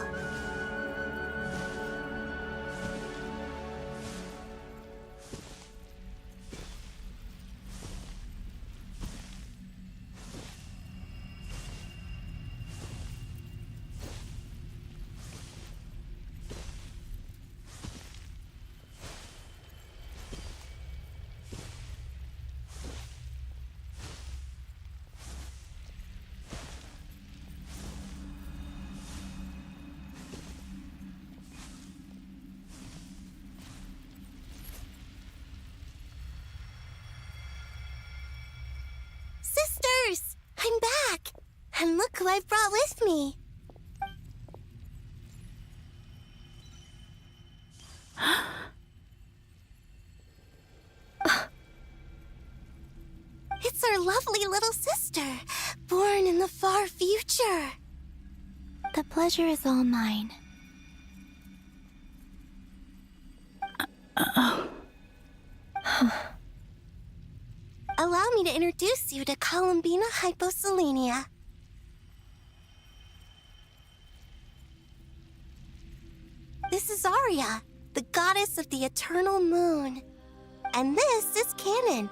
Sisters! I'm back! And look who I've brought with me! It's our lovely little sister, born in the far future. The pleasure is all mine. Allow me to introduce you to Columbina Hyposelenia. This is Arya, the goddess of the eternal moon. And this is Canon,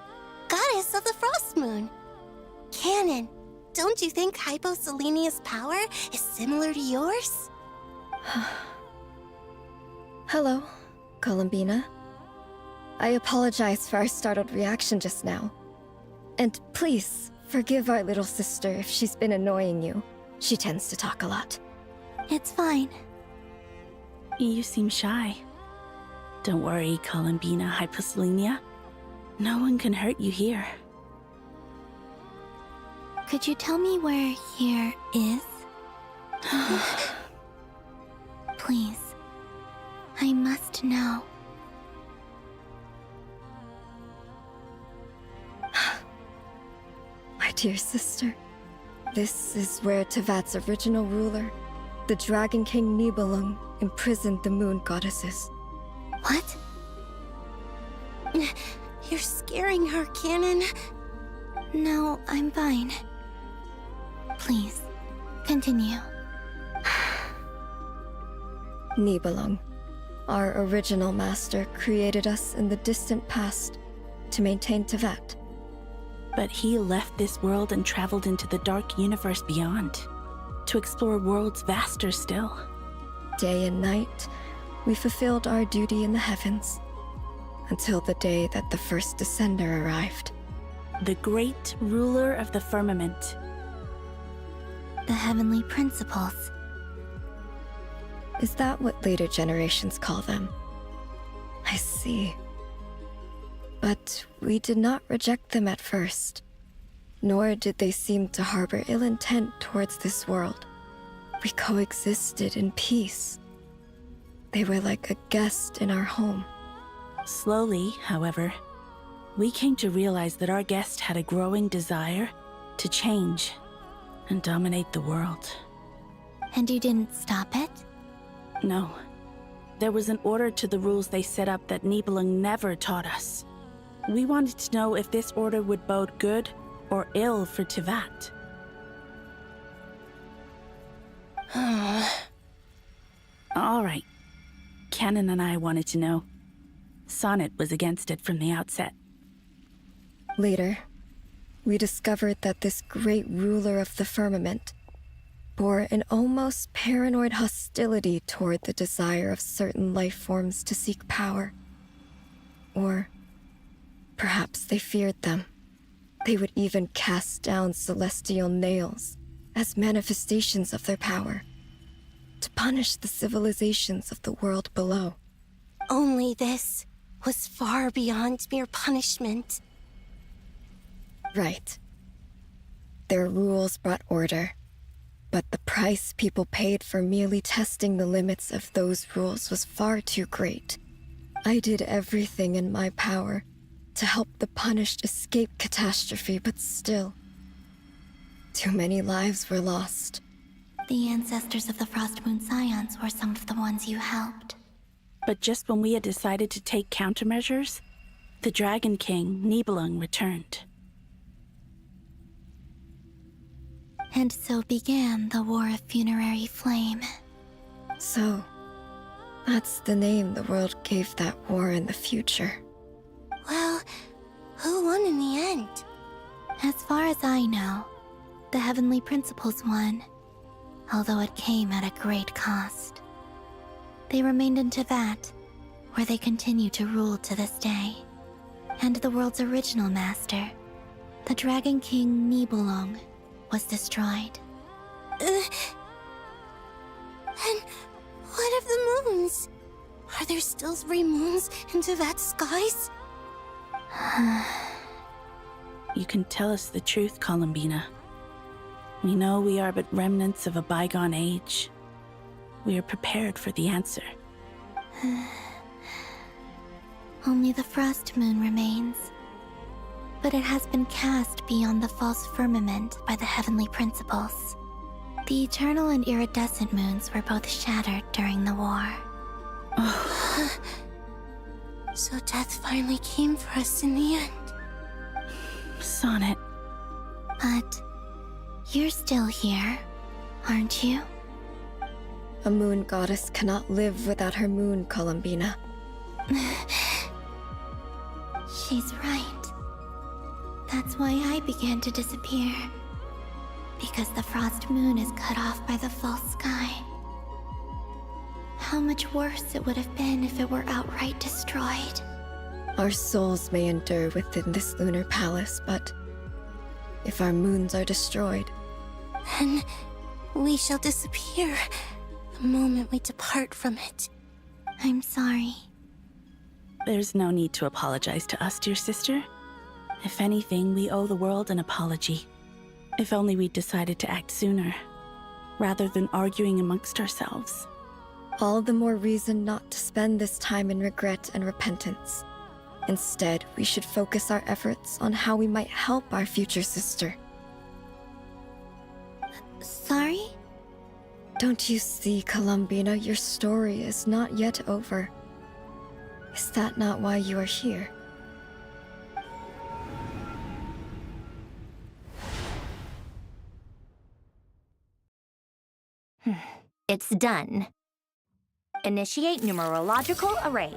goddess of the frost moon. Canon, don't you think Hyposelenia's power is similar to yours? Hello, Columbina. I apologize for our startled reaction just now. And please, forgive our little sister if she's been annoying you. She tends to talk a lot. It's fine. You seem shy. Don't worry, Columbina Hyposelenia. No one can hurt you here. Could you tell me where here is? Please. I must know. My dear sister, this is where Teyvat's original ruler, the Dragon King Nibelung, imprisoned the moon goddesses. What? You're scaring her, Canon. No, I'm fine. Please, continue. Nibelung, our original master, created us in the distant past to maintain Teyvat. But he left this world and traveled into the dark universe beyond, to explore worlds vaster still. Day and night, we fulfilled our duty in the heavens, until the day that the first Descender arrived. The great ruler of the firmament. The heavenly principles. Is that what later generations call them? I see. But we did not reject them at first, nor did they seem to harbor ill intent towards this world. We coexisted in peace. They were like a guest in our home. Slowly, however, we came to realize that our guest had a growing desire to change and dominate the world. And you didn't stop it? No. There was an order to the rules they set up that Nibelung never taught us. We wanted to know if this order would bode good or ill for Teyvat. All right. Canon and I wanted to know. Sonnet was against it from the outset. Later, we discovered that this great ruler of the firmament bore an almost paranoid hostility toward the desire of certain life forms to seek power. Or perhaps they feared them. They would even cast down celestial nails as manifestations of their power, to punish the civilizations of the world below. Only this was far beyond mere punishment. Right. Their rules brought order, but the price people paid for merely testing the limits of those rules was far too great. I did everything in my power to help the punished escape catastrophe, but still, too many lives were lost. The ancestors of the Frost Moon Scions were some of the ones you helped. But just when we had decided to take countermeasures, the Dragon King, Nibelung, returned. And so began the War of Funerary Flame. So, that's the name the world gave that war in the future. Well, who won in the end? As far as I know, the Heavenly Principles won, although it came at a great cost. They remained in Teyvat, where they continue to rule to this day. And the world's original master, the Dragon King Nibelung, was destroyed. And what of the moons? Are there still 3 moons in Teyvat's skies? You can tell us the truth, Columbina. We know we are but remnants of a bygone age. We are prepared for the answer. Only the frost moon remains. But it has been cast beyond the false firmament by the Heavenly Principles. The eternal and iridescent moons were both shattered during the war. So death finally came for us in the end. Sonnet. But you're still here, aren't you? A moon goddess cannot live without her moon, Columbina. She's right. That's why I began to disappear. Because the frost moon is cut off by the false sky. How much worse it would have been if it were outright destroyed. Our souls may endure within this lunar palace, but if our moons are destroyed, then we shall disappear the moment we depart from it. I'm sorry. There's no need to apologize to us, dear sister. If anything, we owe the world an apology. If only we'd decided to act sooner, rather than arguing amongst ourselves. all the more reason not to spend this time in regret and repentance. Instead, we should focus our efforts on how we might help our future sister. Sorry? Don't you see, Columbina, your story is not yet over. Is that not why you are here? It's done. Initiate numerological array.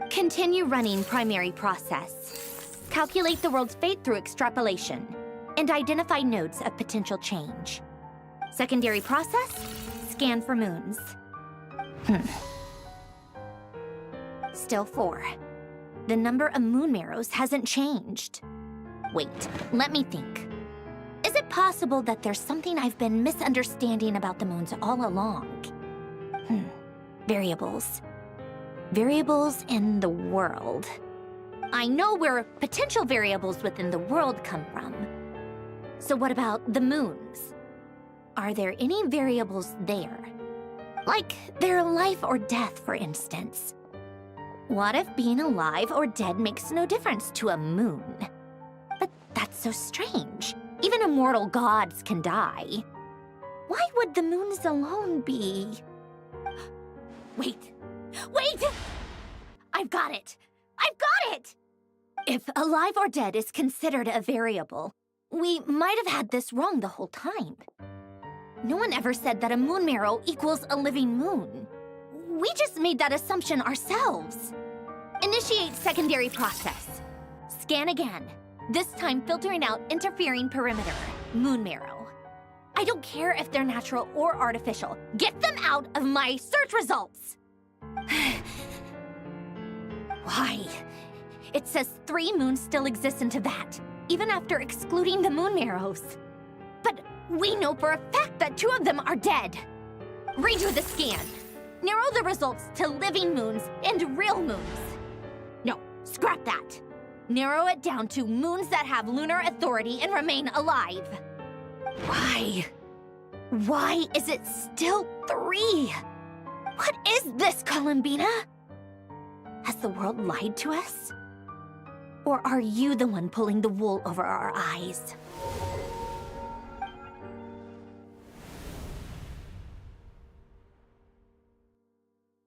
Continue running primary process. Calculate the world's fate through extrapolation. And identify nodes of potential change. Secondary process, scan for moons. Still 4. The number of moon marrows hasn't changed. Wait, let me think. Is it possible that there's something I've been misunderstanding about the moons all along? Variables. Variables in the world. I know where potential variables within the world come from. So what about the moons? Are there any variables there? Like their life or death, for instance. What if being alive or dead makes no difference to a moon? But that's so strange. Even immortal gods can die. Why would the moons alone be? Wait! Wait! I've got it! I've got it! If alive or dead is considered a variable, we might have had this wrong the whole time. No one ever said that a moon marrow equals a living moon. We just made that assumption ourselves. Initiate secondary process. Scan again. This time filtering out interfering perimeter, moon marrow. I don't care if they're natural or artificial. Get them out of my search results! Why? It says 3 moons still exist in Teyvat, even after excluding the moon marrows. But we know for a fact that 2 of them are dead. Redo the scan. Narrow the results to living moons and real moons. No, scrap that. Narrow it down to moons that have lunar authority and remain alive. Why? Why is it still 3? What is this, Columbina? Has the world lied to us? Or are you the one pulling the wool over our eyes?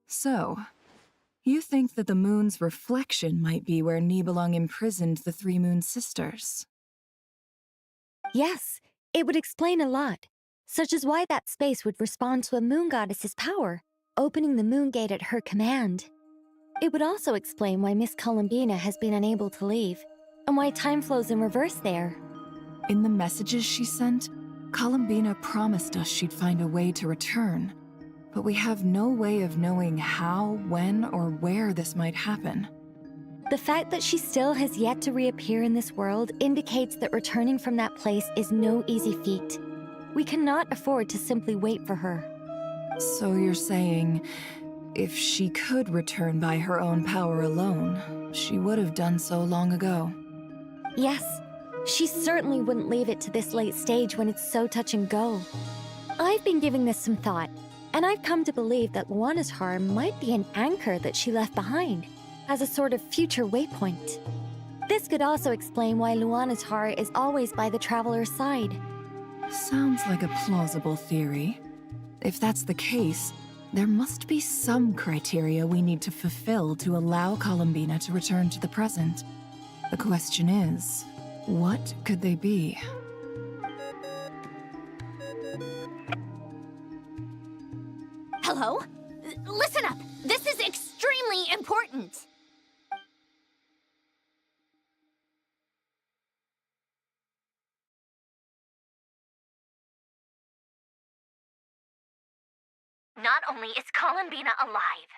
So, You think that the moon's reflection might be where Nibelung imprisoned the three moon sisters? Yes, it would explain a lot, such as why that space would respond to a moon goddess's power, opening the moon gate at her command. It would also explain why Miss Columbina has been unable to leave, and why time flows in reverse there. In the messages she sent, Columbina promised us she'd find a way to return, but we have no way of knowing how, when, or where this might happen. The fact that she still has yet to reappear in this world indicates that returning from that place is no easy feat. We cannot afford to simply wait for her. So you're saying, if she could return by her own power alone, she would have done so long ago? Yes, she certainly wouldn't leave it to this late stage when it's so touch and go. I've been giving this some thought, and I've come to believe that Luanatar might be an anchor that she left behind, as a sort of future waypoint. This could also explain why Luanatar is always by the traveler's side. Sounds like a plausible theory. If that's the case, there must be some criteria we need to fulfill to allow Columbina to return to the present. The question is, what could they be? Hello? Listen up! This is extremely important! Not only is Columbina alive,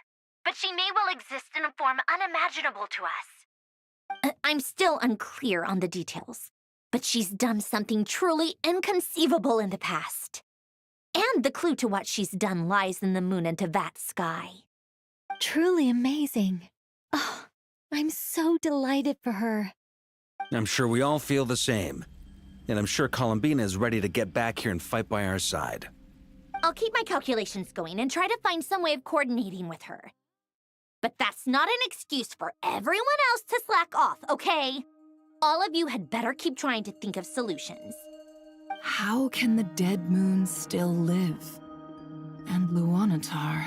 but she may well exist in a form unimaginable to us. I'm still unclear on the details, but she's done something truly inconceivable in the past. And the clue to what she's done lies in the moon and Teyvat sky. Truly amazing. Oh, I'm so delighted for her. I'm sure we all feel the same. And I'm sure Columbina is ready to get back here and fight by our side. I'll keep my calculations going and try to find some way of coordinating with her. But that's not an excuse for everyone else to slack off, okay? All of you had better keep trying to think of solutions. How can the dead moon still live? And Luanatar...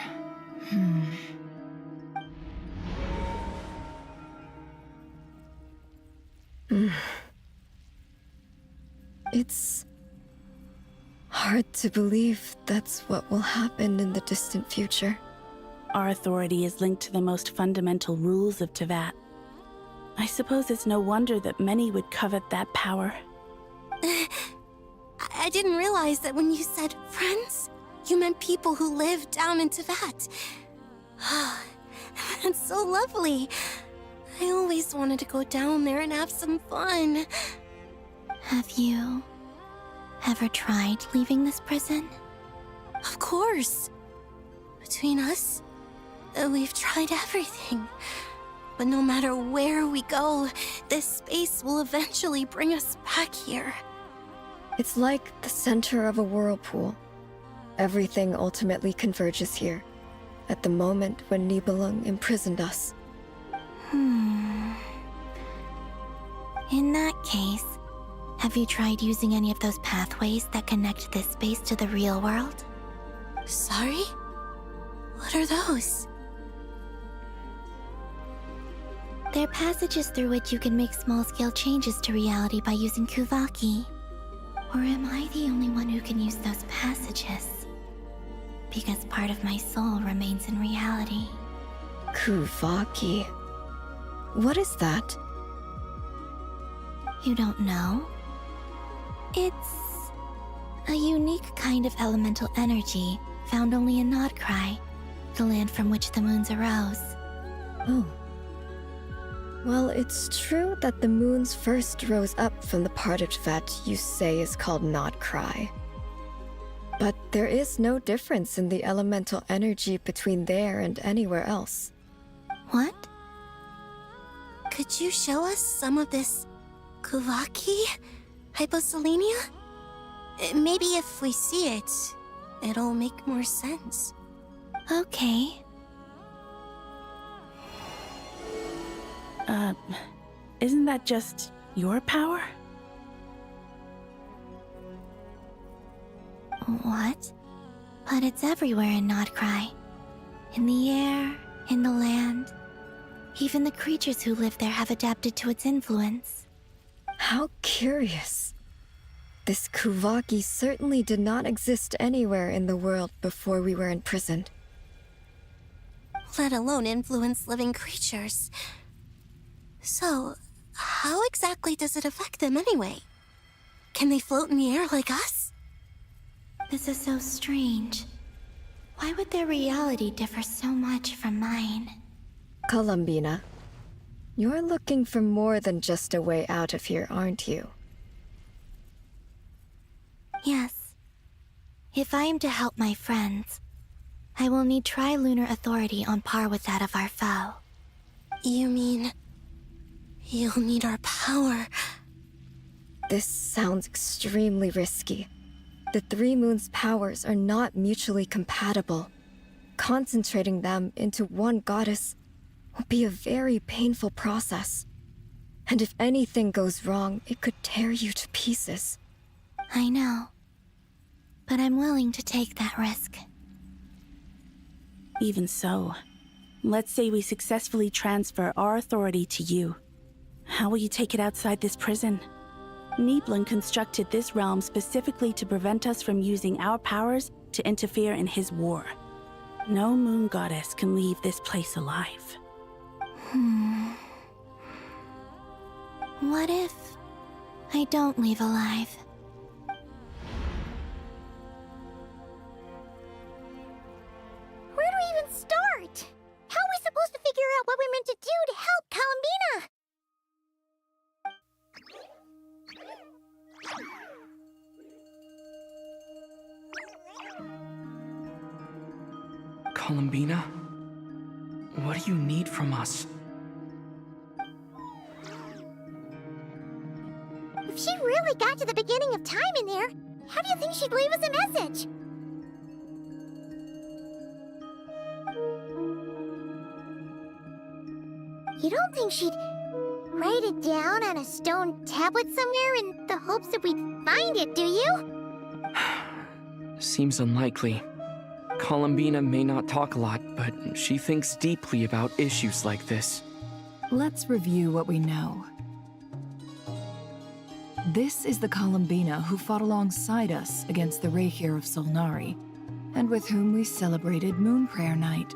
It's hard to believe that's what will happen in the distant future. Our authority is linked to the most fundamental rules of Teyvat. I suppose it's no wonder that many would covet that power. I didn't realize that when you said friends, you meant people who live down in Teyvat. That's so lovely. I always wanted to go down there and have some fun. Have you ever tried leaving this prison? Of course. Between us, we've tried everything. But no matter where we go, this space will eventually bring us back here. It's like the center of a whirlpool. Everything ultimately converges here, at the moment when Nibelung imprisoned us. In that case, have you tried using any of those pathways that connect this space to the real world? Sorry? What are those? They're passages through which you can make small-scale changes to reality by using Kuvaki. Or am I the only one who can use those passages? Because part of my soul remains in reality. Kuvaki. What is that? You don't know? It's a unique kind of elemental energy found only in Nodcry, the land from which the moons arose. Oh. Well, it's true that the moons first rose up from the part of Teyvat you say is called Nodcry. But there is no difference in the elemental energy between there and anywhere else. What? Could you show us some of this Kuvaki? Hyposelenia? Maybe if we see it, it'll make more sense. Okay. Isn't that just your power? What? But it's everywhere in Nodcry. In the air, in the land. Even the creatures who live there have adapted to its influence. How curious. This Kuvaki certainly did not exist anywhere in the world before we were imprisoned. Let alone influence living creatures. So, how exactly does it affect them anyway? Can they float in the air like us? This is so strange. Why would their reality differ so much from mine? Columbina, you're looking for more than just a way out of here, aren't you? Yes. If I am to help my friends, I will need trilunar authority on par with that of our foe. You mean... you'll need our power? This sounds extremely risky. The Three Moons' powers are not mutually compatible. Concentrating them into one goddess will be a very painful process. And if anything goes wrong, it could tear you to pieces. I know. But I'm willing to take that risk. Even so, let's say we successfully transfer our authority to you. How will you take it outside this prison? Niblin constructed this realm specifically to prevent us from using our powers to interfere in his war. No moon goddess can leave this place alive. What if I don't leave alive? Where do we even start? How are we supposed to figure out what we're meant to do to help Columbina? Columbina? What do you need from us? If she really got to the beginning of time in there, how do you think she'd leave us a message? You don't think she'd write it down on a stone tablet somewhere in the hopes that we'd find it, do you? Seems unlikely. Columbina may not talk a lot, but she thinks deeply about issues like this. Let's review what we know. This is the Columbina who fought alongside us against the Rahir of Solnari, and with whom we celebrated Moon Prayer Night.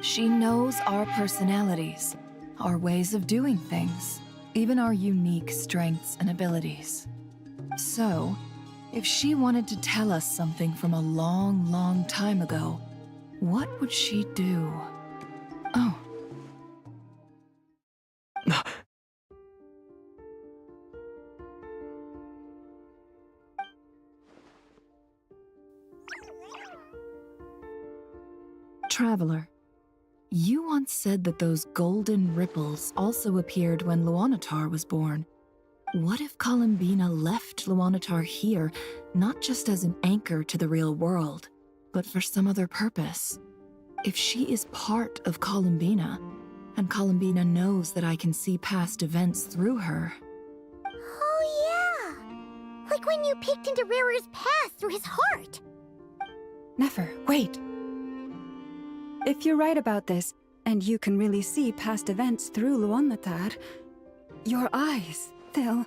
She knows our personalities, our ways of doing things, even our unique strengths and abilities. So, if she wanted to tell us something from a long, long time ago, what would she do? Oh. Traveler, you once said that those golden ripples also appeared when Luanatar was born. What if Columbina left Luanatar here, not just as an anchor to the real world, but for some other purpose? If she is part of Columbina, and Columbina knows that I can see past events through her... Oh yeah! Like when you peeked into Rarir's past through his heart! Nefer, wait! If you're right about this, and you can really see past events through Luanatar, your eyes, they'll...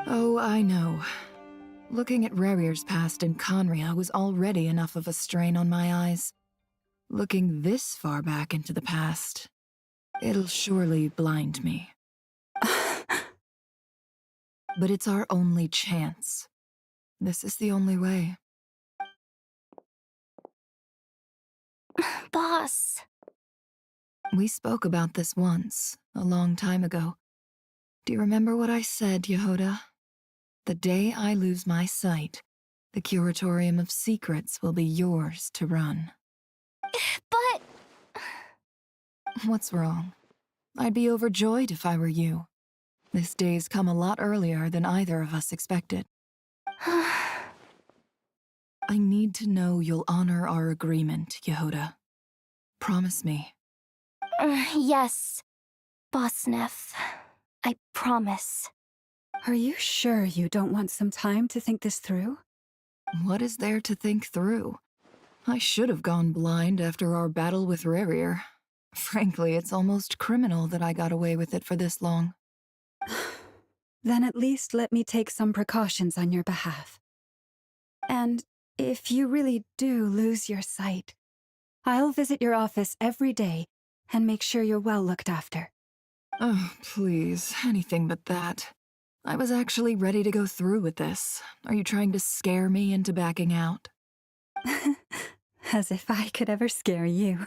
Oh, I know. Looking at Rarir's past in Conria was already enough of a strain on my eyes. Looking this far back into the past, it'll surely blind me. But it's our only chance. This is the only way. Boss. We spoke about this once, a long time ago. Do you remember what I said, Yehoda? The day I lose my sight, the Curatorium of Secrets will be yours to run. But... What's wrong? I'd be overjoyed if I were you. This day's come a lot earlier than either of us expected. I need to know you'll honor our agreement, Yehoda. Promise me. Yes, Boss Neff. I promise. Are you sure you don't want some time to think this through? What is there to think through? I should have gone blind after our battle with Rarir. Frankly, it's almost criminal that I got away with it for this long. Then at least let me take some precautions on your behalf. And if you really do lose your sight, I'll visit your office every day and make sure you're well looked after. Oh, please, anything but that. I was actually ready to go through with this. Are you trying to scare me into backing out? As if I could ever scare you.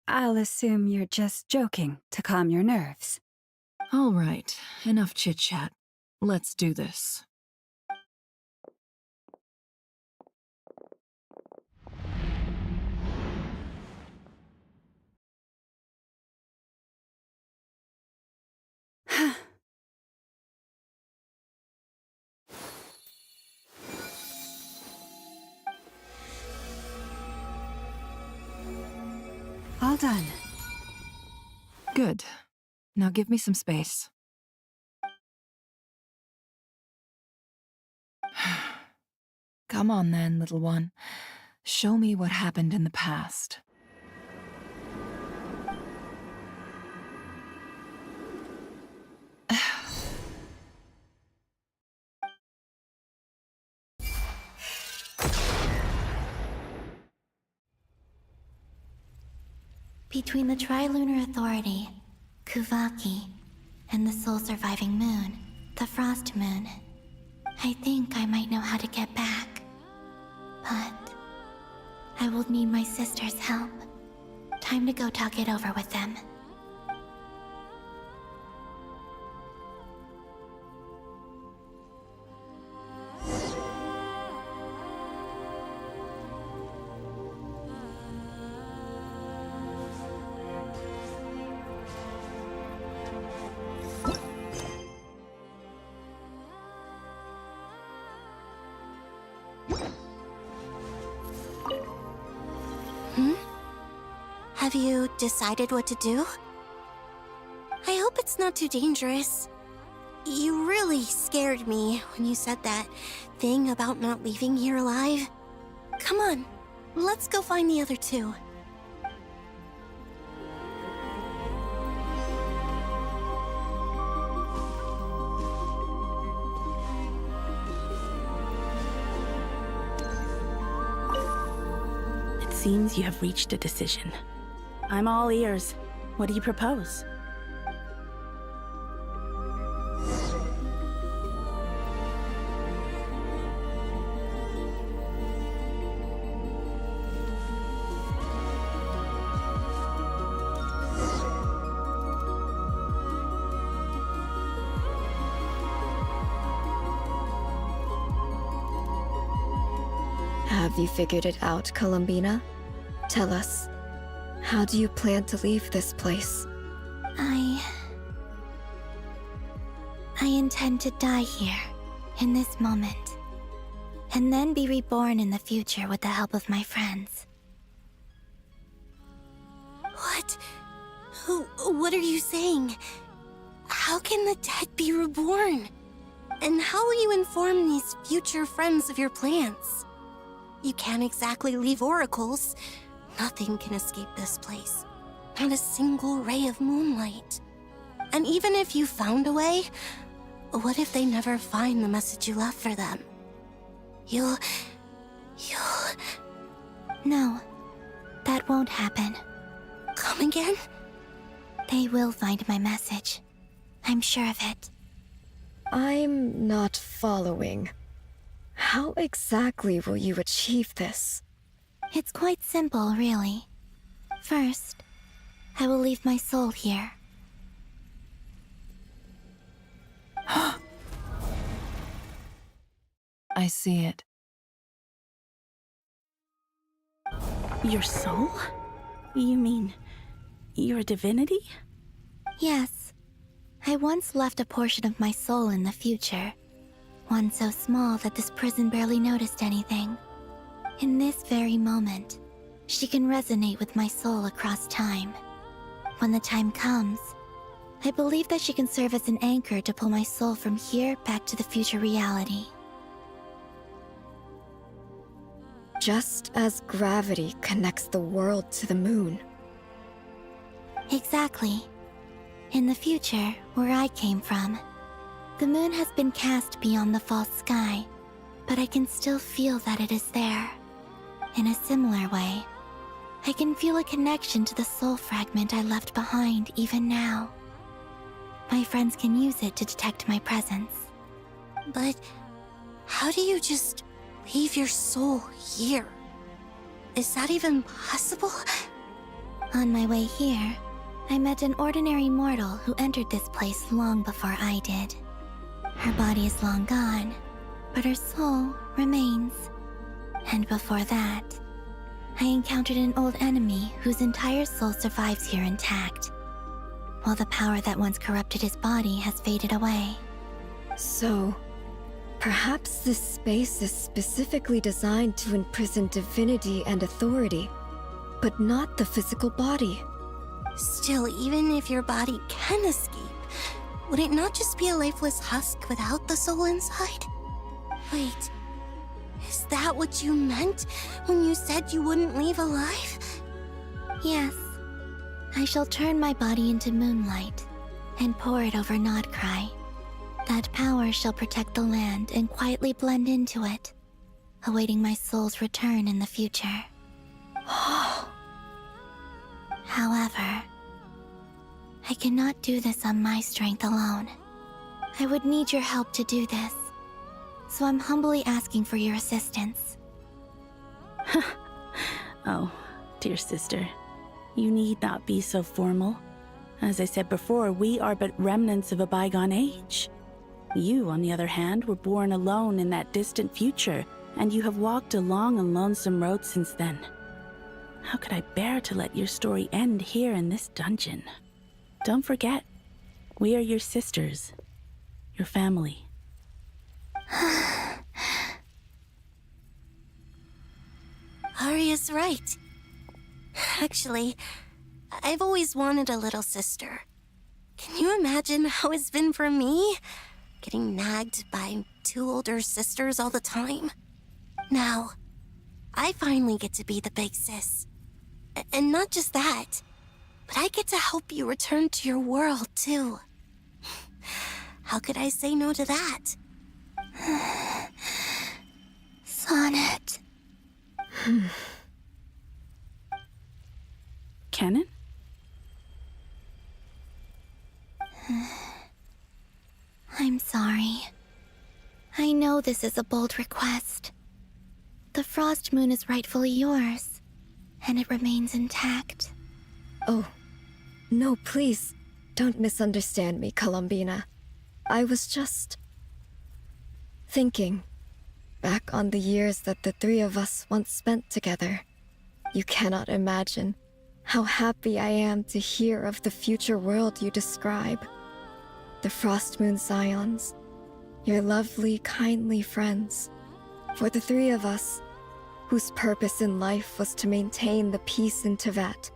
I'll assume you're just joking to calm your nerves. All right, enough chit-chat. Let's do this. All done. Good. Now give me some space. Come on then, little one. Show me what happened in the past. Between the Trilunar Authority, Kuvaki, and the sole-surviving moon, the Frost Moon, I think I might know how to get back. But I will need my sister's help. Time to go talk it over with them. Have you decided what to do? I hope it's not too dangerous. You really scared me when you said that thing about not leaving here alive. Come on, let's go find the other two. It seems you have reached a decision. I'm all ears. What do you propose? Have you figured it out, Columbina? Tell us. How do you plan to leave this place? I intend to die here, in this moment. And then be reborn in the future with the help of my friends. What? What are you saying? How can the dead be reborn? And how will you inform these future friends of your plans? You can't exactly leave oracles. Nothing can escape this place. Not a single ray of moonlight. And even if you found a way, what if they never find the message you left for them? You'll... No, that won't happen. Come again? They will find my message. I'm sure of it. I'm not following. How exactly will you achieve this? It's quite simple, really. First, I will leave my soul here. I see it. Your soul? You mean your divinity? Yes. I once left a portion of my soul in the future. One so small that this prison barely noticed anything. In this very moment, she can resonate with my soul across time. When the time comes, I believe that she can serve as an anchor to pull my soul from here back to the future reality. Just as gravity connects the world to the moon, Exactly. In the future, where I came from, the moon has been cast beyond the false sky, but I can still feel that it is there. In a similar way, I can feel a connection to the soul fragment I left behind even now. My friends can use it to detect my presence. But how do you just leave your soul here? Is that even possible? On my way here, I met an ordinary mortal who entered this place long before I did. Her body is long gone, but her soul remains. And before that, I encountered an old enemy whose entire soul survives here intact, while the power that once corrupted his body has faded away. So, perhaps this space is specifically designed to imprison divinity and authority, but not the physical body. Still, even if your body can escape, would it not just be a lifeless husk without the soul inside? Wait, is that what you meant when you said you wouldn't leave alive? Yes. I shall turn my body into moonlight and pour it over Nodcry. That power shall protect the land and quietly blend into it, awaiting my soul's return in the future. However, I cannot do this on my strength alone. I would need your help to do this, so I'm humbly asking for your assistance. Oh, dear sister, you need not be so formal. As I said before, we are but remnants of a bygone age. You, on the other hand, were born alone in that distant future, and you have walked a long and lonesome road since then. How could I bear to let your story end here in this dungeon? Don't forget, we are your sisters, your family. Arya's right. Actually, I've always wanted a little sister. Can you imagine how it's been for me? Getting nagged by two older sisters all the time. Now, I finally get to be the big sis. And not just that, but I get to help you return to your world, too. How could I say no to that? Sonnet. Canon? I'm sorry. I know this is a bold request. The Frost Moon is rightfully yours, and it remains intact. Oh, no, please, don't misunderstand me, Columbina. I was just thinking back on the years that the three of us once spent together. You cannot imagine how happy I am to hear of the future world you describe. The Frost Moon Scions, your lovely, kindly friends. For the three of us, whose purpose in life was to maintain the peace in Teyvat,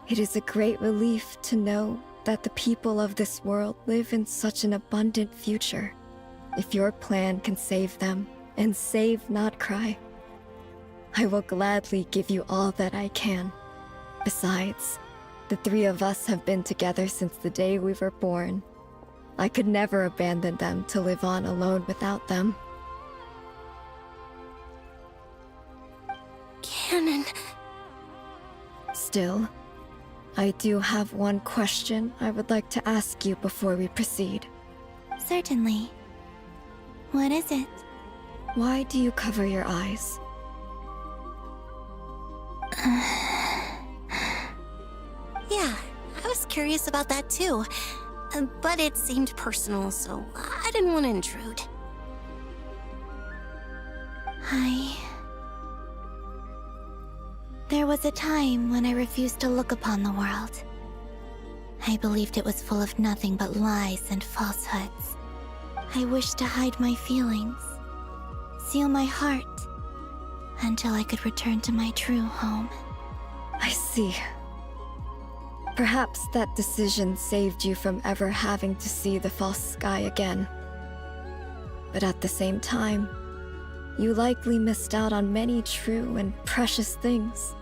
it is a great relief to know that the people of this world live in such an abundant future. If your plan can save them and save Nodcry, I will gladly give you all that I can. Besides, the three of us have been together since the day we were born. I could never abandon them to live on alone without them. Canon. Still, I do have one question I would like to ask you before we proceed. Certainly. What is it? Why do you cover your eyes? Yeah, I was curious about that too. But it seemed personal, so I didn't want to intrude. There was a time when I refused to look upon the world. I believed it was full of nothing but lies and falsehoods. I wished to hide my feelings, seal my heart, until I could return to my true home. I see. Perhaps that decision saved you from ever having to see the false sky again. But at the same time, you likely missed out on many true and precious things,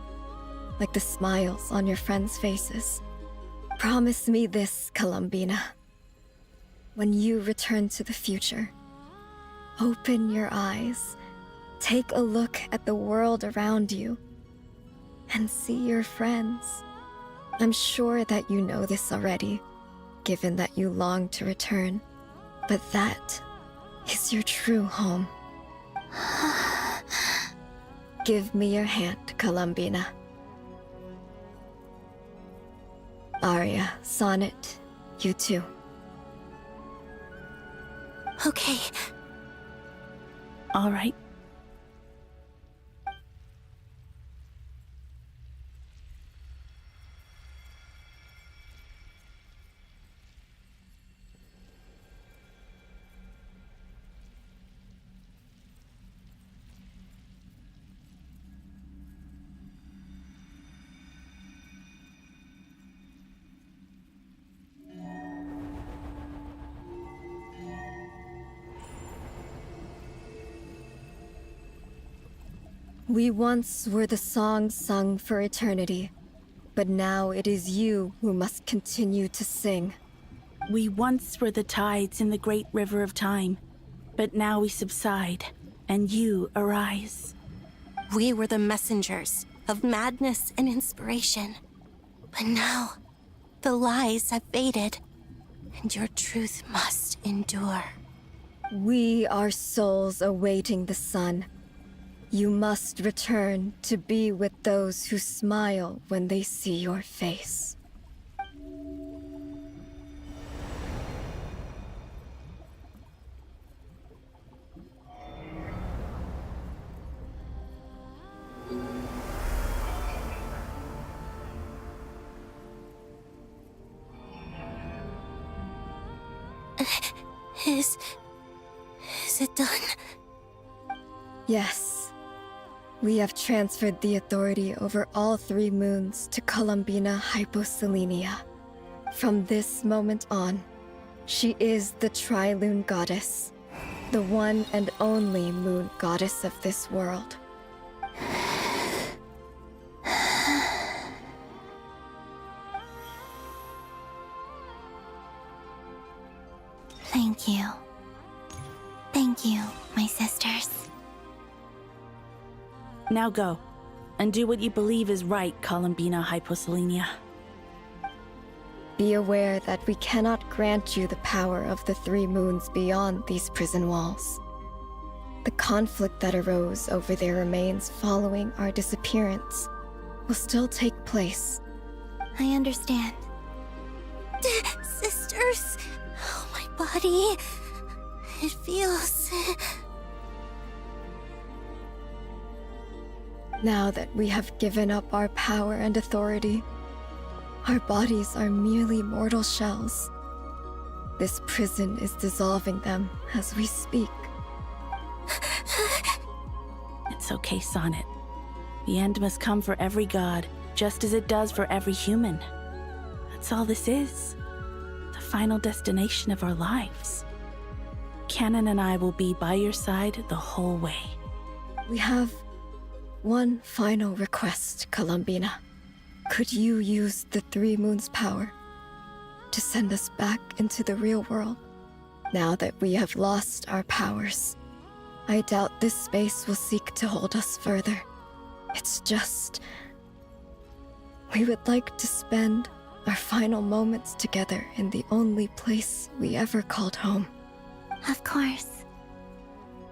like the smiles on your friends' faces. Promise me this, Columbina. When you return to the future, open your eyes, take a look at the world around you, and see your friends. I'm sure that you know this already, given that you long to return, but that is your true home. Give me your hand, Columbina. Aria, Sonnet, you too. Okay. All right. We once were the songs sung for eternity, but now it is you who must continue to sing. We once were the tides in the great river of time, but now we subside, and you arise. We were the messengers of madness and inspiration, but now the lies have faded, and your truth must endure. We are souls awaiting the sun. You must return to be with those who smile when they see your face. Is it done? Yes. We have transferred the authority over all 3 moons to Columbina Hyposelenia. From this moment on, she is the Tri-Lune Goddess, the one and only moon goddess of this world. Thank you. Thank you, my sisters. Now go, and do what you believe is right, Columbina Hyposelenia. Be aware that we cannot grant you the power of the 3 moons beyond these prison walls. The conflict that arose over their remains following our disappearance will still take place. I understand. Sisters, oh, my body. It feels... Now that we have given up our power and authority, our bodies are merely mortal shells. This prison is dissolving them as we speak. It's okay, Sonnet. The end must come for every god, just as it does for every human. That's all this is. The final destination of our lives. Canon and I will be by your side the whole way. We have one final request, Columbina. Could you use the 3 moons' power to send us back into the real world? Now that we have lost our powers, I doubt this space will seek to hold us further. It's just... we would like to spend our final moments together in the only place we ever called home. Of course.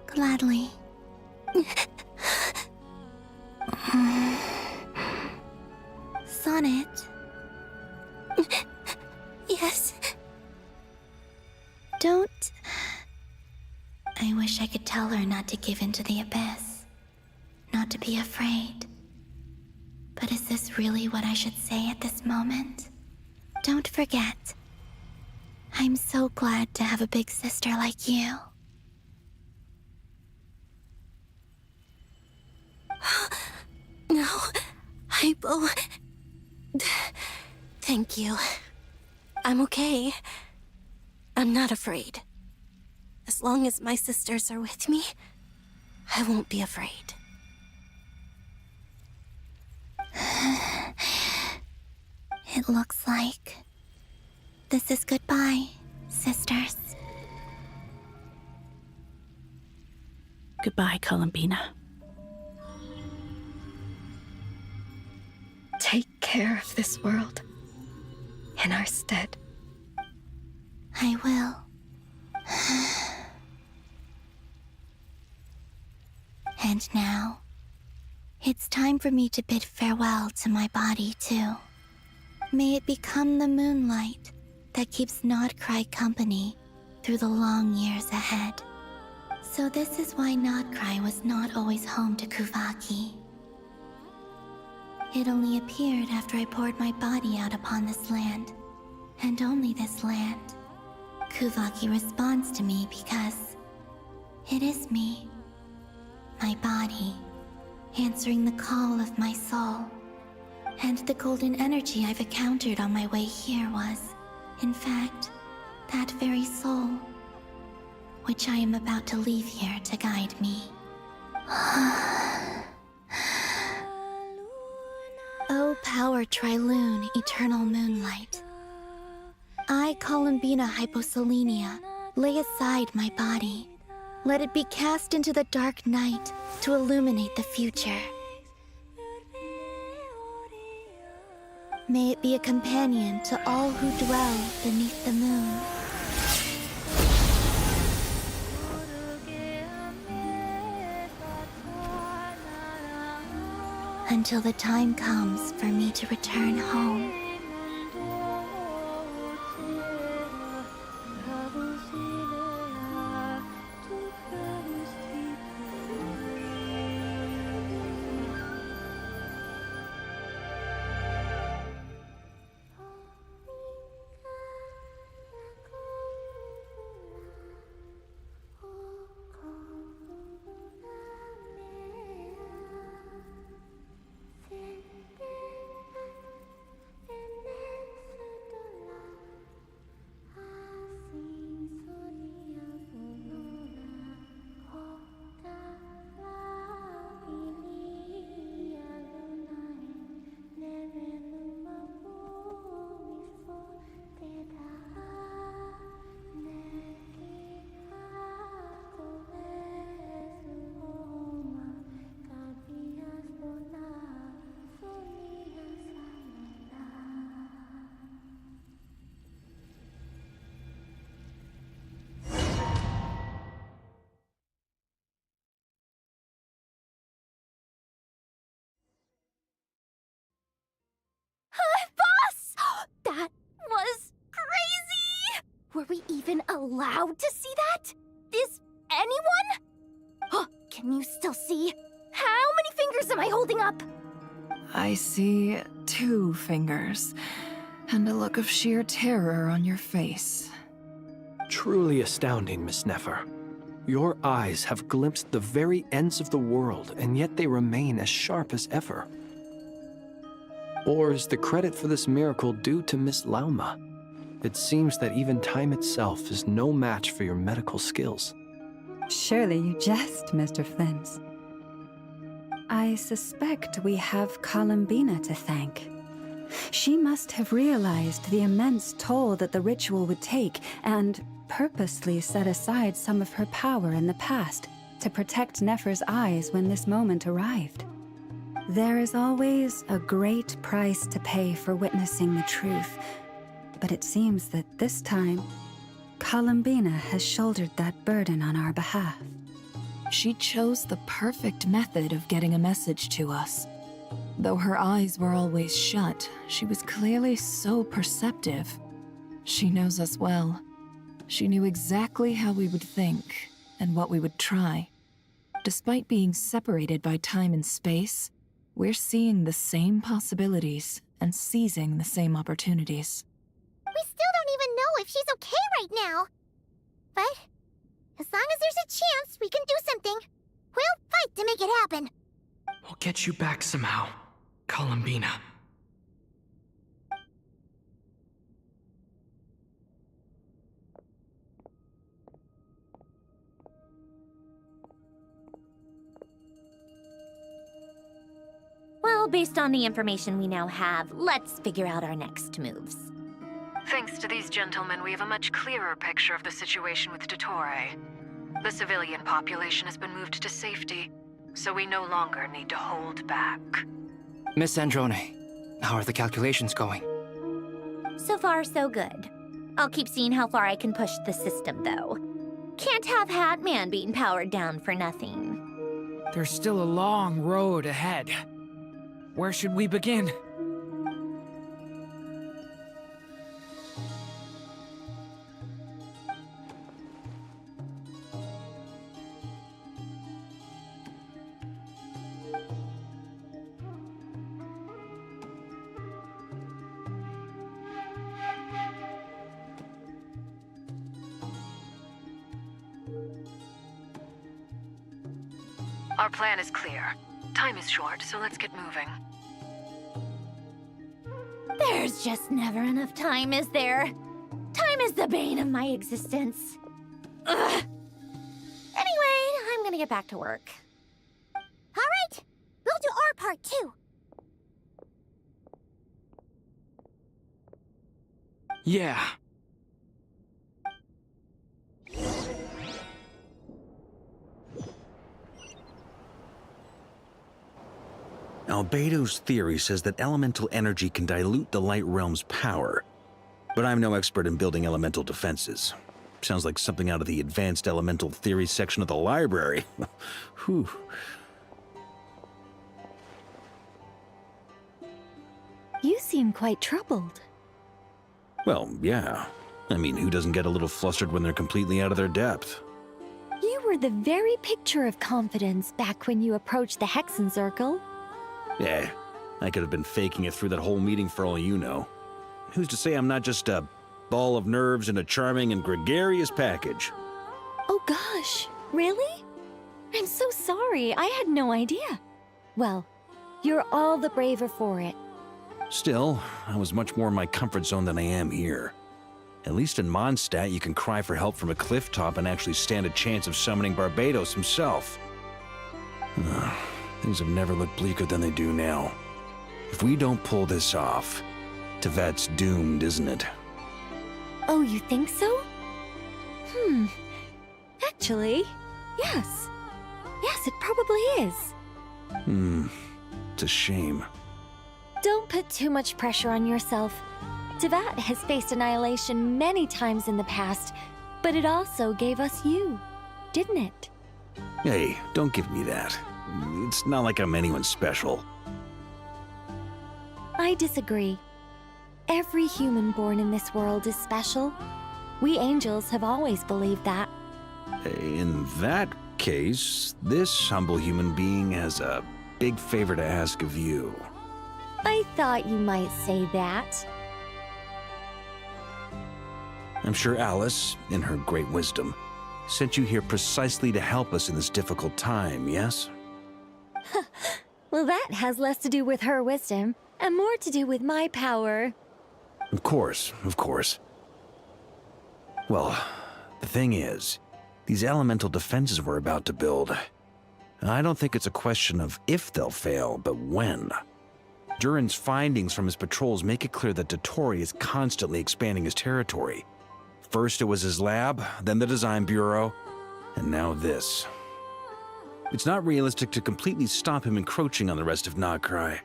Gladly. Sonnet? Yes? Don't... I wish I could tell her not to give in to the abyss. Not to be afraid. But is this really what I should say at this moment? Don't forget. I'm so glad to have a big sister like you. No, Hypo. Thank you. I'm okay. I'm not afraid. As long as my sisters are with me, I won't be afraid. It looks like This is goodbye, sisters. Goodbye, Columbina. Take care of this world in our stead. I will. And now, it's time for me to bid farewell to my body, too. May it become the moonlight that keeps Nodcry company through the long years ahead. So this is why Nodcry was not always home to Kuvaki. It only appeared after I poured my body out upon this land, and only this land. Kuvaki responds to me because it is me, my body, answering the call of my soul. And the golden energy I've encountered on my way here was, in fact, that very soul, which I am about to leave here to guide me. O power Trilune, eternal moonlight. I, Columbina Hyposelenia, lay aside my body. Let it be cast into the dark night to illuminate the future. May it be a companion to all who dwell beneath the moon. Until the time comes for me to return home. That was crazy! Were we even allowed to see that? Is anyone? Oh, can you still see? How many fingers am I holding up? I see 2 fingers, and a look of sheer terror on your face. Truly astounding, Miss Nefer. Your eyes have glimpsed the very ends of the world, and yet they remain as sharp as ever. Or is the credit for this miracle due to Miss Lauma? It seems that even time itself is no match for your medical skills. Surely you jest, Mr. Flint. I suspect we have Columbina to thank. She must have realized the immense toll that the ritual would take and purposely set aside some of her power in the past to protect Nefer's eyes when this moment arrived. There is always a great price to pay for witnessing the truth, but it seems that this time, Columbina has shouldered that burden on our behalf. She chose the perfect method of getting a message to us. Though her eyes were always shut, she was clearly so perceptive. She knows us well. She knew exactly how we would think and what we would try. Despite being separated by time and space, we're seeing the same possibilities and seizing the same opportunities. We still don't even know if she's okay right now. But as long as there's a chance we can do something, we'll fight to make it happen. We'll get you back somehow, Columbina. Well, based on the information we now have, let's figure out our next moves. Thanks to these gentlemen, we have a much clearer picture of the situation with Dottore. The civilian population has been moved to safety, so we no longer need to hold back. Miss Androne, how are the calculations going? So far, so good. I'll keep seeing how far I can push the system, though. Can't have Hatman being powered down for nothing. There's still a long road ahead. Where should we begin? Our plan is clear. Time is short, so let's get moving. There's just never enough time, is there? Time is the bane of my existence. Ugh. Anyway, I'm gonna get back to work. All right, we'll do our part too. Yeah. Albedo's theory says that elemental energy can dilute the light realm's power, but I'm no expert in building elemental defenses. Sounds like something out of the advanced elemental theory section of the library. Whew. You seem quite troubled. Well, yeah. I mean, who doesn't get a little flustered when they're completely out of their depth? You were the very picture of confidence back when you approached the Hexen Circle. Yeah, I could have been faking it through that whole meeting for all you know. Who's to say I'm not just a ball of nerves in a charming and gregarious package? Oh gosh, really? I'm so sorry, I had no idea. Well, you're all the braver for it. Still, I was much more in my comfort zone than I am here. At least in Mondstadt, you can cry for help from a cliff top and actually stand a chance of summoning Barbados himself. Things have never looked bleaker than they do now. If we don't pull this off, Teyvat's doomed, isn't it? Oh, you think so? Actually, yes. Yes, it probably is. It's a shame. Don't put too much pressure on yourself. Teyvat has faced annihilation many times in the past, but it also gave us you, didn't it? Hey, don't give me that. It's not like I'm anyone special. I disagree. Every human born in this world is special. We angels have always believed that. In that case, this humble human being has a big favor to ask of you. I thought you might say that. I'm sure Alice, in her great wisdom, sent you here precisely to help us in this difficult time, yes? Well, that has less to do with her wisdom, and more to do with my power. Of course, of course. Well, the thing is, these elemental defenses we're about to build, I don't think it's a question of if they'll fail, but when. Durin's findings from his patrols make it clear that Dottore is constantly expanding his territory. First it was his lab, then the design bureau, and now this. It's not realistic to completely stop him encroaching on the rest of Nagcry.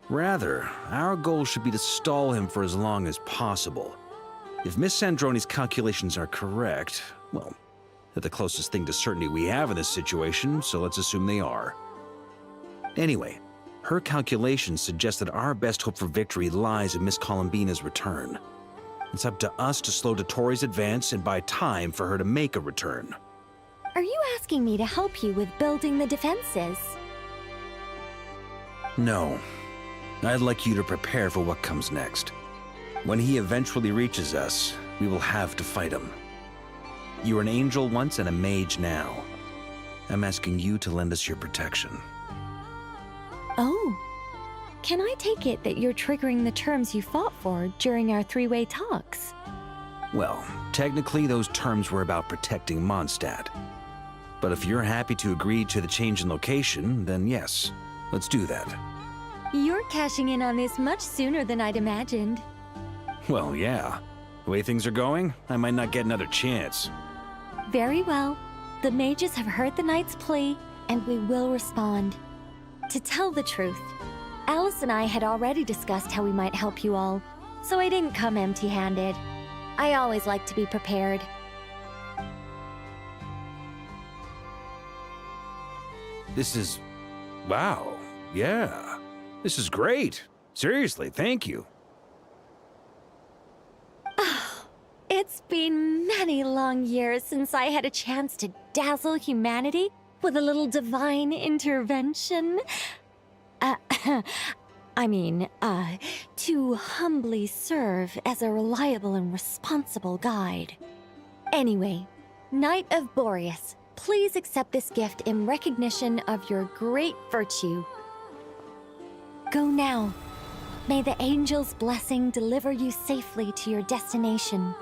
Rather, our goal should be to stall him for as long as possible. If Miss Androne's calculations are correct, well, they're the closest thing to certainty we have in this situation, so let's assume they are. Anyway, her calculations suggest that our best hope for victory lies in Miss Columbina's return. It's up to us to slow Dottore's advance and buy time for her to make a return. Are you asking me to help you with building the defenses? No. I'd like you to prepare for what comes next. When he eventually reaches us, we will have to fight him. You were an angel once and a mage now. I'm asking you to lend us your protection. Oh. Can I take it that you're triggering the terms you fought for during our three-way talks? Well, technically those terms were about protecting Mondstadt. But if you're happy to agree to the change in location, then yes, let's do that. You're cashing in on this much sooner than I'd imagined. Well, yeah. The way things are going, I might not get another chance. Very well. The mages have heard the knight's plea, and we will respond. To tell the truth, Alice and I had already discussed how we might help you all, so I didn't come empty-handed. I always like to be prepared. This is... wow. Yeah. This is great. Seriously, thank you. It's been many long years since I had a chance to dazzle humanity with a little divine intervention. To humbly serve as a reliable and responsible guide. Anyway, Knight of Boreas, please accept this gift in recognition of your great virtue. Go now. May the angel's blessing deliver you safely to your destination.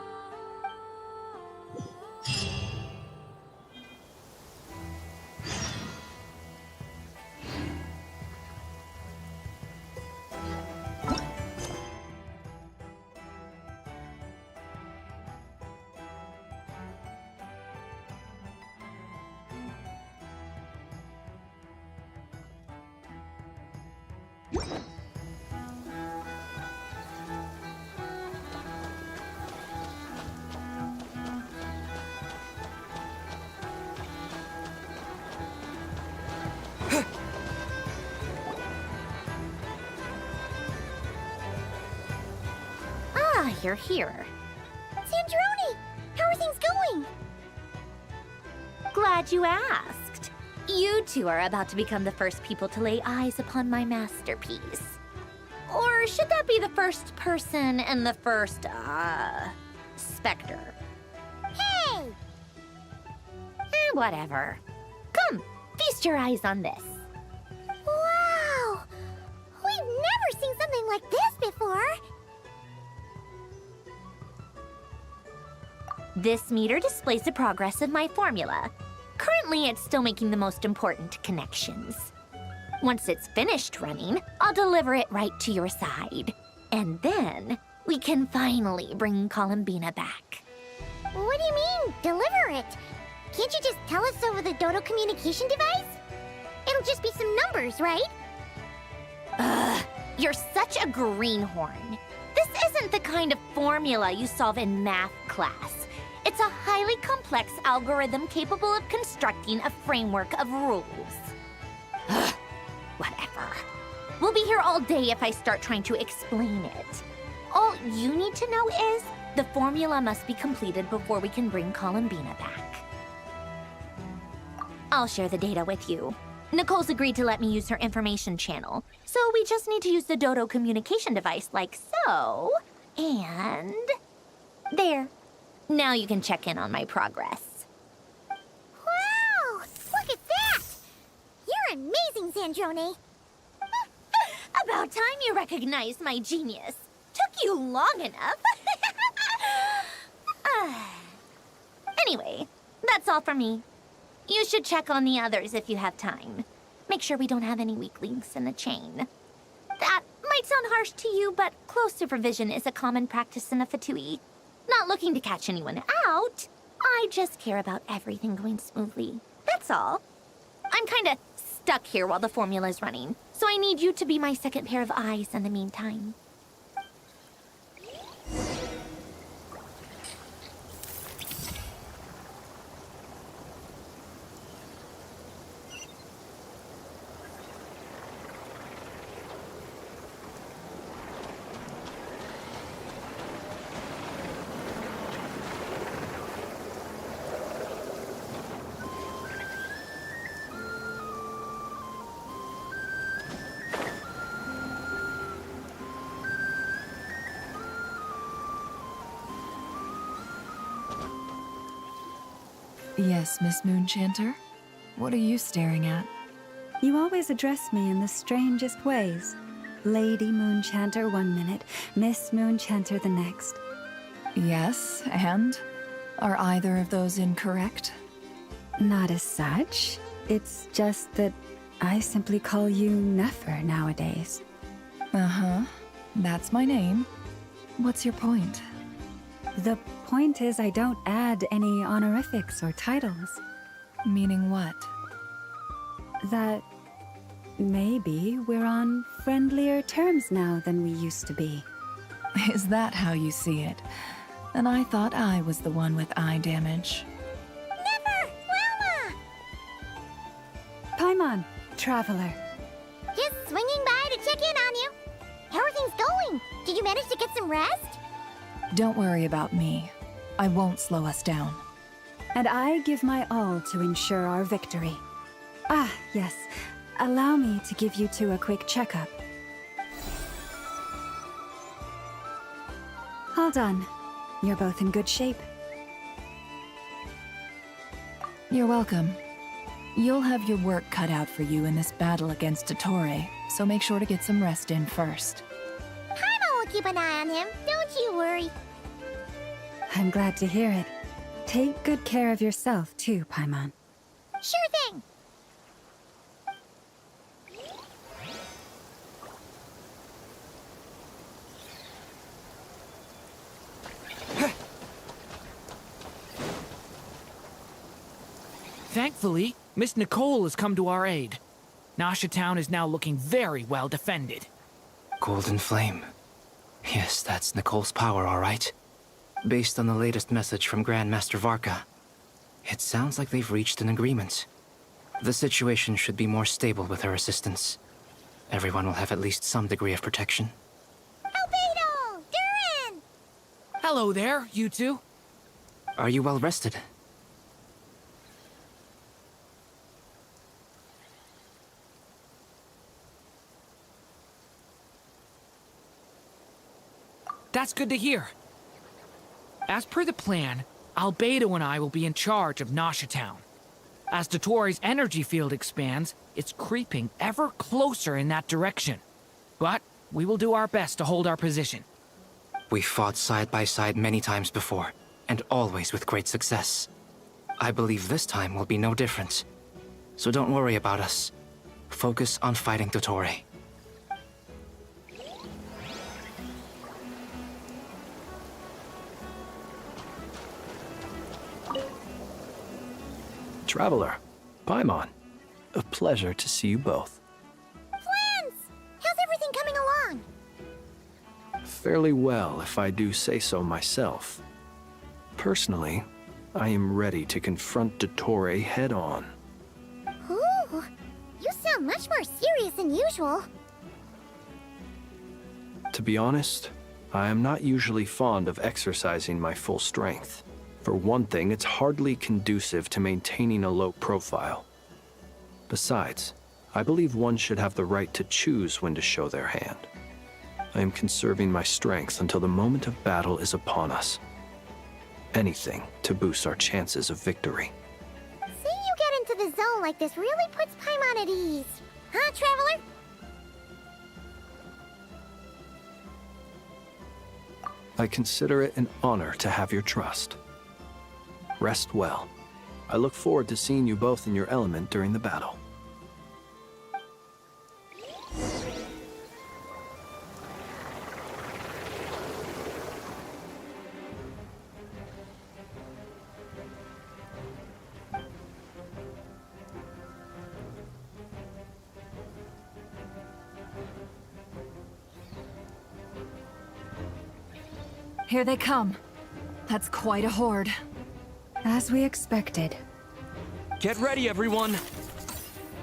You're here. Sandrone! How are things going? Glad you asked. You two are about to become the first people to lay eyes upon my masterpiece. Or should that be the first person and the first, specter? Hey! Whatever. Come, feast your eyes on this. Wow! We've never seen something like this before! This meter displays the progress of my formula. Currently, it's still making the most important connections. Once it's finished running, I'll deliver it right to your side. And then, we can finally bring Columbina back. What do you mean, deliver it? Can't you just tell us over the Dodo communication device? It'll just be some numbers, right? Ugh, you're such a greenhorn. This isn't the kind of formula you solve in math class. It's a highly complex algorithm capable of constructing a framework of rules. Ugh, whatever. We'll be here all day if I start trying to explain it. All you need to know is the formula must be completed before we can bring Columbina back. I'll share the data with you. Nicole's agreed to let me use her information channel, so we just need to use the Dodo communication device like so, and... there. Now you can check in on my progress. Wow! Look at that! You're amazing, Sandrone! About time you recognized my genius. Took you long enough. Anyway, that's all for me. You should check on the others if you have time. Make sure we don't have any weak links in the chain. That might sound harsh to you, but close supervision is a common practice in the Fatui. Not looking to catch anyone out. I just care about everything going smoothly. That's all. I'm kinda stuck here while the formula's running, so I need you to be my second pair of eyes in the meantime. Yes, Miss Moonchanter? What are you staring at? You always address me in the strangest ways. Lady Moonchanter 1 minute, Miss Moonchanter the next. Yes, and? Are either of those incorrect? Not as such. It's just that I simply call you Nefer nowadays. Uh-huh. That's my name. What's your point? The point is, I don't add any honorifics or titles. Meaning what? That maybe we're on friendlier terms now than we used to be. Is that how you see it? And I thought I was the one with eye damage. Never! Wilma! Paimon, traveler. Just swinging by to check in on you. How are things going? Did you manage to get some rest? Don't worry about me. I won't slow us down. And I give my all to ensure our victory. Ah, yes. Allow me to give you two a quick checkup. All done. You're both in good shape. You're welcome. You'll have your work cut out for you in this battle against Dottore, so make sure to get some rest in first. Paimon will keep an eye on him, don't you worry. I'm glad to hear it. Take good care of yourself, too, Paimon. Sure thing. Thankfully, Miss Nicole has come to our aid. Nasha Town is now looking very well defended. Golden Flame. Yes, that's Nicole's power, all right. Based on the latest message from Grandmaster Varka, it sounds like they've reached an agreement. The situation should be more stable with her assistance. Everyone will have at least some degree of protection. Albedo! Durin! Hello there, you two. Are you well rested? That's good to hear. As per the plan, Albedo and I will be in charge of Nasha Town. As Dottore's energy field expands, it's creeping ever closer in that direction. But we will do our best to hold our position. We fought side by side many times before, and always with great success. I believe this time will be no different. So don't worry about us. Focus on fighting Dottore. Traveler, Paimon, a pleasure to see you both. Flans! How's everything coming along? Fairly well, if I do say so myself. Personally, I am ready to confront Dottore head-on. Ooh, you sound much more serious than usual. To be honest, I am not usually fond of exercising my full strength. For one thing, it's hardly conducive to maintaining a low profile. Besides, I believe one should have the right to choose when to show their hand. I am conserving my strength until the moment of battle is upon us. Anything to boost our chances of victory. Seeing you get into the zone like this really puts Paimon at ease. Huh, Traveler? I consider it an honor to have your trust. Rest well. I look forward to seeing you both in your element during the battle. Here they come. That's quite a horde. As we expected. Get ready, everyone!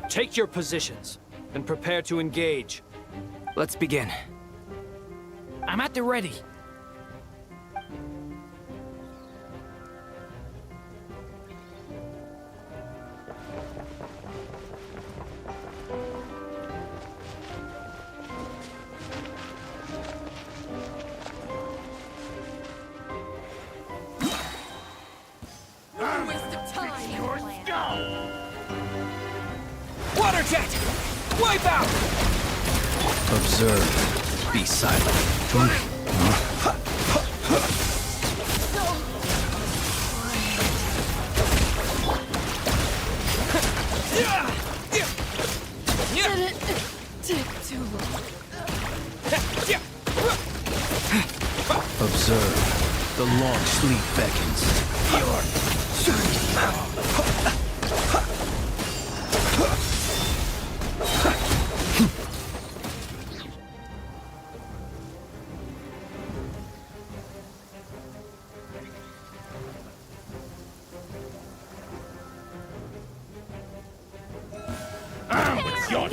Take your positions and prepare to engage. Let's begin. I'm at the ready. Water jet! Wipe out! Observe. Be silent. Did it take too long? Observe. The long sleep beckons.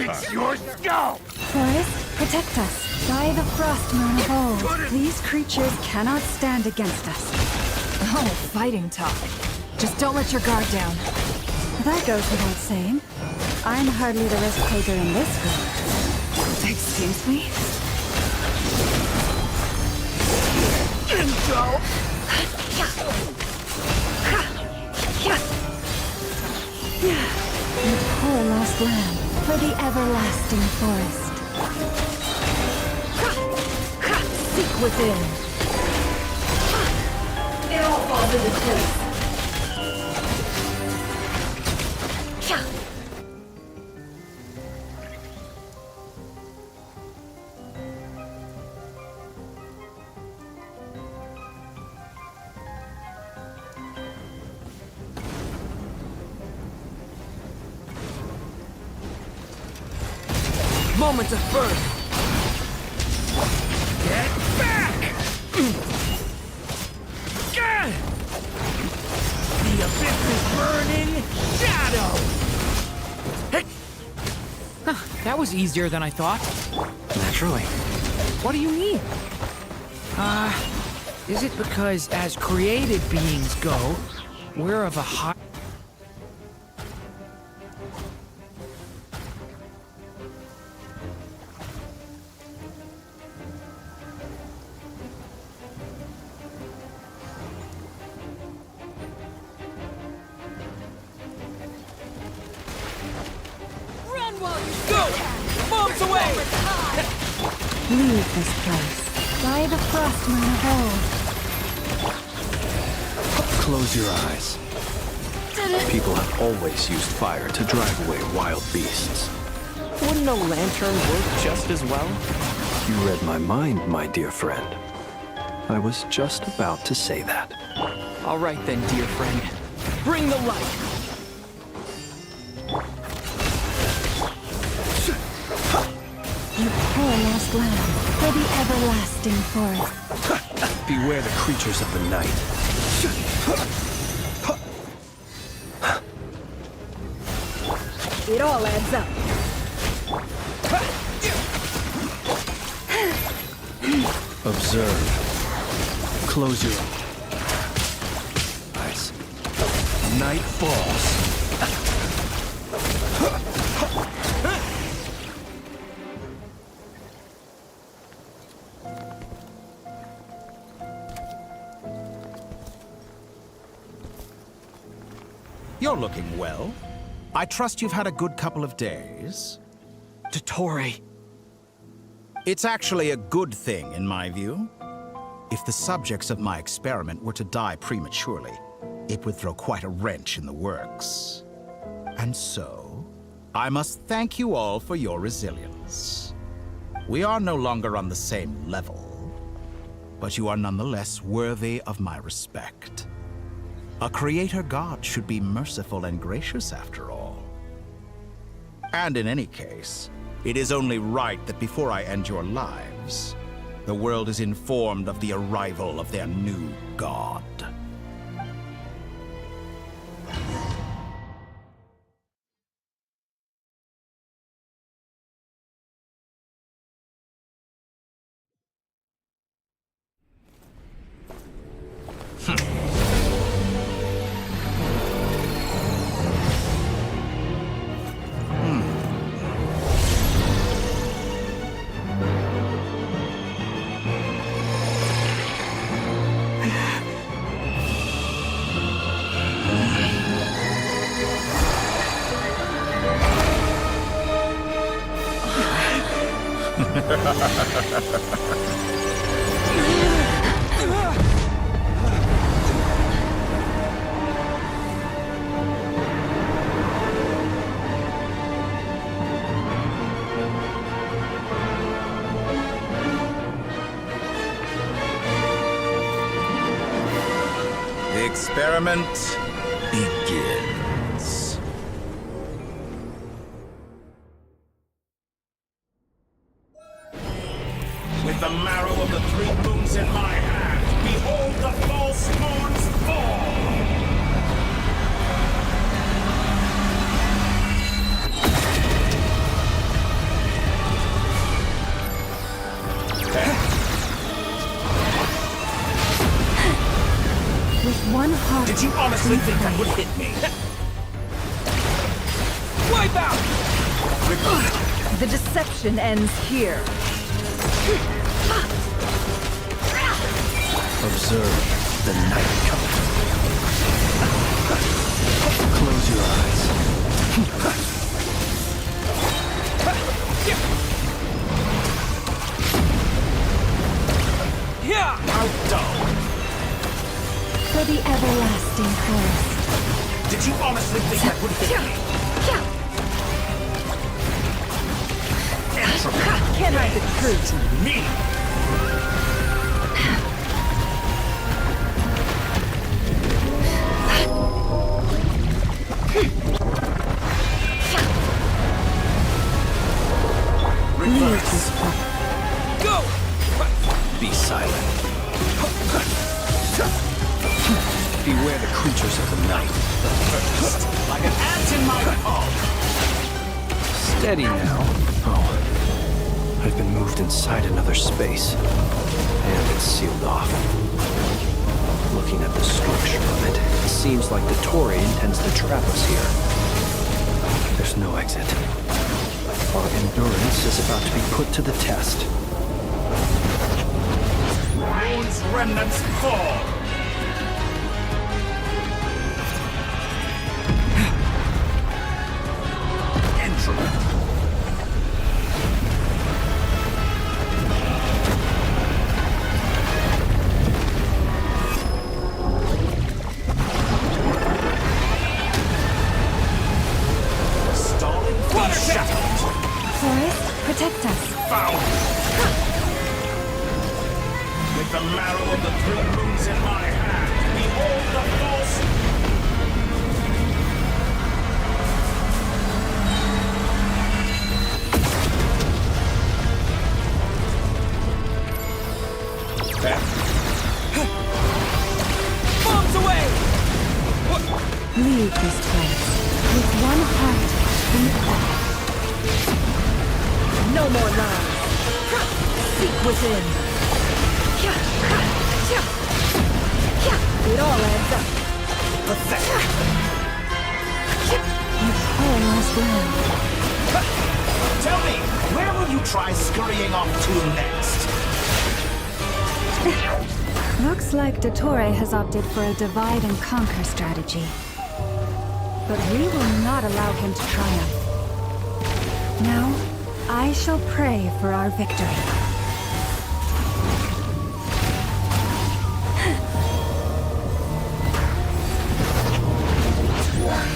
It's your skull! Forest, protect us. By the frost moon of old, these creatures cannot stand against us. Oh, fighting talk. Just don't let your guard down. That goes without saying. I'm hardly the risk taker in this group. Excuse me? You poor lost lamb, for the everlasting forest. Seek within. It all falls into place. Moment of birth! Get back! The abyss is burning shadow! Hey! That was easier than I thought. Naturally. What do you mean? Is it because as created beings go, we're of a high... Leave this place. By the frost moon of old. Close your eyes. People have always used fire to drive away wild beasts. Wouldn't a lantern work just as well? You read my mind, my dear friend. I was just about to say that. All right then, dear friend. Bring the light! You poor lost lamb, for the everlasting forest. Beware the creatures of the night. It all adds up. Observe. Close your eyes. Night falls. You're looking well. I trust you've had a good couple of days. Dottore. It's actually a good thing, in my view. If the subjects of my experiment were to die prematurely, it would throw quite a wrench in the works. And so, I must thank you all for your resilience. We are no longer on the same level, but you are nonetheless worthy of my respect. A creator god should be merciful and gracious after all. And in any case, it is only right that before I end your lives, the world is informed of the arrival of their new god. experiment begins. With the marrow of the 3 moons in my hand, behold the false moons fall! With one heart... Did you honestly think that would hit me? Wipe out! The deception ends here. Observe the night coming. Close your eyes. How dull! For the everlasting forest. Did you honestly think that would hit me? Can I the truth? To me! Reverse. Go! Be silent. Beware the creatures of the night. Like an ant in my palm. Steady now. Oh, I've been moved inside another space. And it's sealed off. Looking at the structure of it, it seems like the Tory intends to trap us here. There's no exit. Our endurance is about to be put to the test. Moon's remnants fall! Entropy. Stalling fleet shattered. Forest, protect us. Found! With the marrow of the 3 moons in my hand, behold the false... Bombs away! Leave this place. With one heart, think back. No more lies. Seek within. It all adds up. Pathetic. You poised ground. Tell me, where will you try scurrying off to next? Looks like Dottore has opted for a divide and conquer strategy. But we will not allow him to triumph. Now, I shall pray for our victory.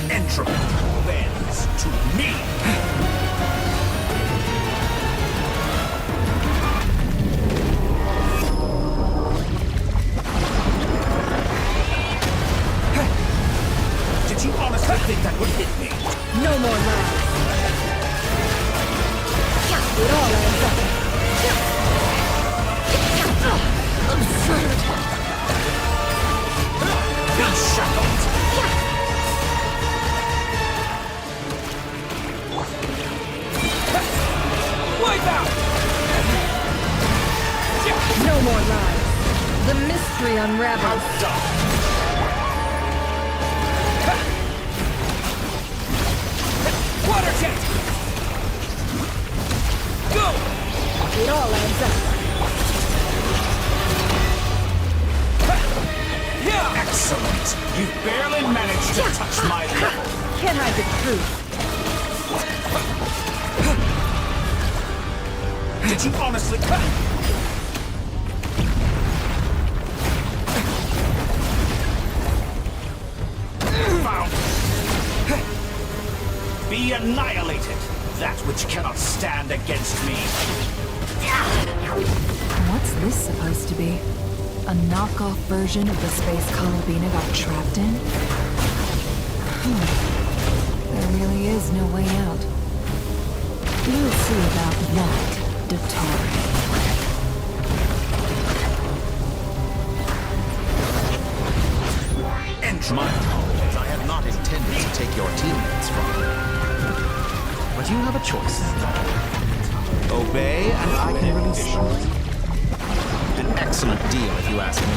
Entropy bends to me. Did you honestly think that would hit me? No more lies. It all adds up. Absurd. Be shackled. Wipe out! No more lies. The mystery unravels. Water jet! Go! It all adds up. Excellent! You barely managed to touch my level. Can I the truth? Did you honestly... Found! Be annihilated, that which cannot stand against me. What's this supposed to be? A knockoff version of the space Columbina got trapped in? There really is no way out. We'll see about that, Dottore. My apologies, I had not intended to take your teammates from you. But you have a choice. Obey, and I can release them. An excellent deal, if you ask me.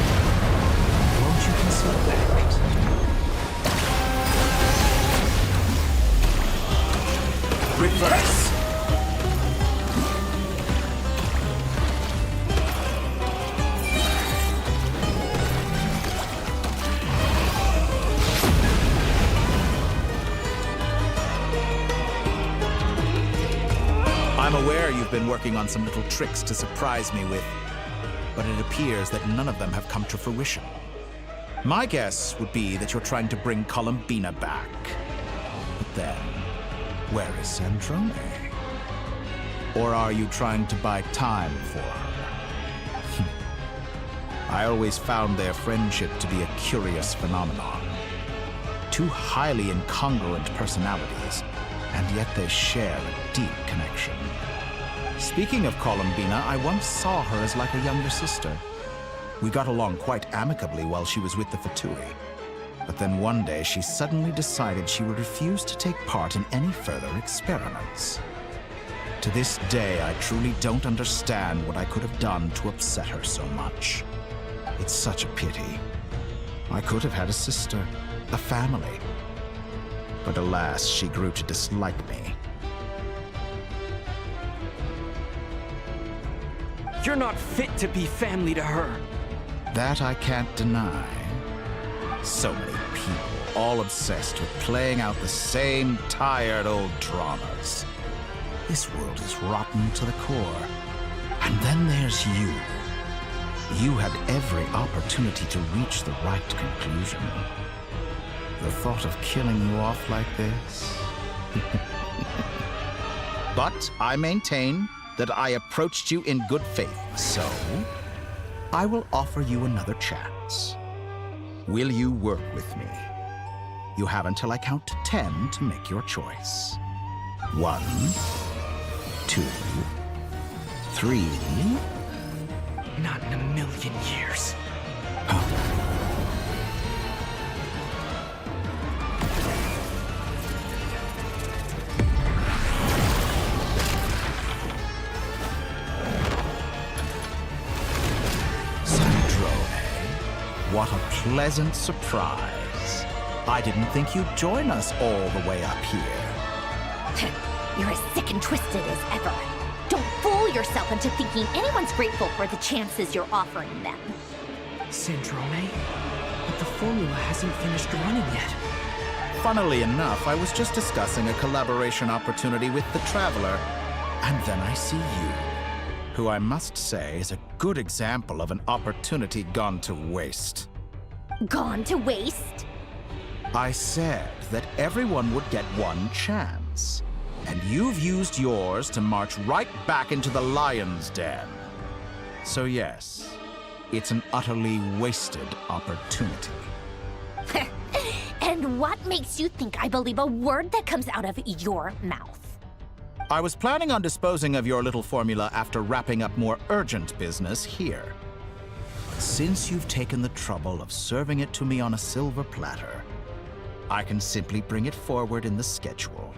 Won't you consider that? Reverse! I'm aware you've been working on some little tricks to surprise me with, but it appears that none of them have come to fruition. My guess would be that you're trying to bring Columbina back. But then, where is Sandrone? Or are you trying to buy time for her? I always found their friendship to be a curious phenomenon. Two highly incongruent personalities, and yet they share a deep connection. Speaking of Columbina, I once saw her as like a younger sister. We got along quite amicably while she was with the VIII. But then one day she suddenly decided she would refuse to take part in any further experiments. To this day, I truly don't understand what I could have done to upset her so much. It's such a pity. I could have had a sister, a family. But alas, she grew to dislike me. You're not fit to be family to her. That I can't deny. So many people, all obsessed with playing out the same tired old dramas. This world is rotten to the core. And then there's you. You had every opportunity to reach the right conclusion. The thought of killing you off like this? But I maintain that I approached you in good faith, so I will offer you another chance. Will you work with me? You have until I count to 10 to make your choice. 1, 2, 3. Not in a million years. What a pleasant surprise. I didn't think you'd join us all the way up here. You're as sick and twisted as ever. Don't fool yourself into thinking anyone's grateful for the chances you're offering them. Sandrone? But the formula hasn't finished running yet. Funnily enough, I was just discussing a collaboration opportunity with the Traveler, and then I see you, who I must say is a good example of an opportunity gone to waste. Gone to waste? I said that everyone would get one chance, and you've used yours to march right back into the lion's den. So yes, it's an utterly wasted opportunity. And what makes you think I believe a word that comes out of your mouth? I was planning on disposing of your little formula after wrapping up more urgent business here. But since you've taken the trouble of serving it to me on a silver platter, I can simply bring it forward in the schedule.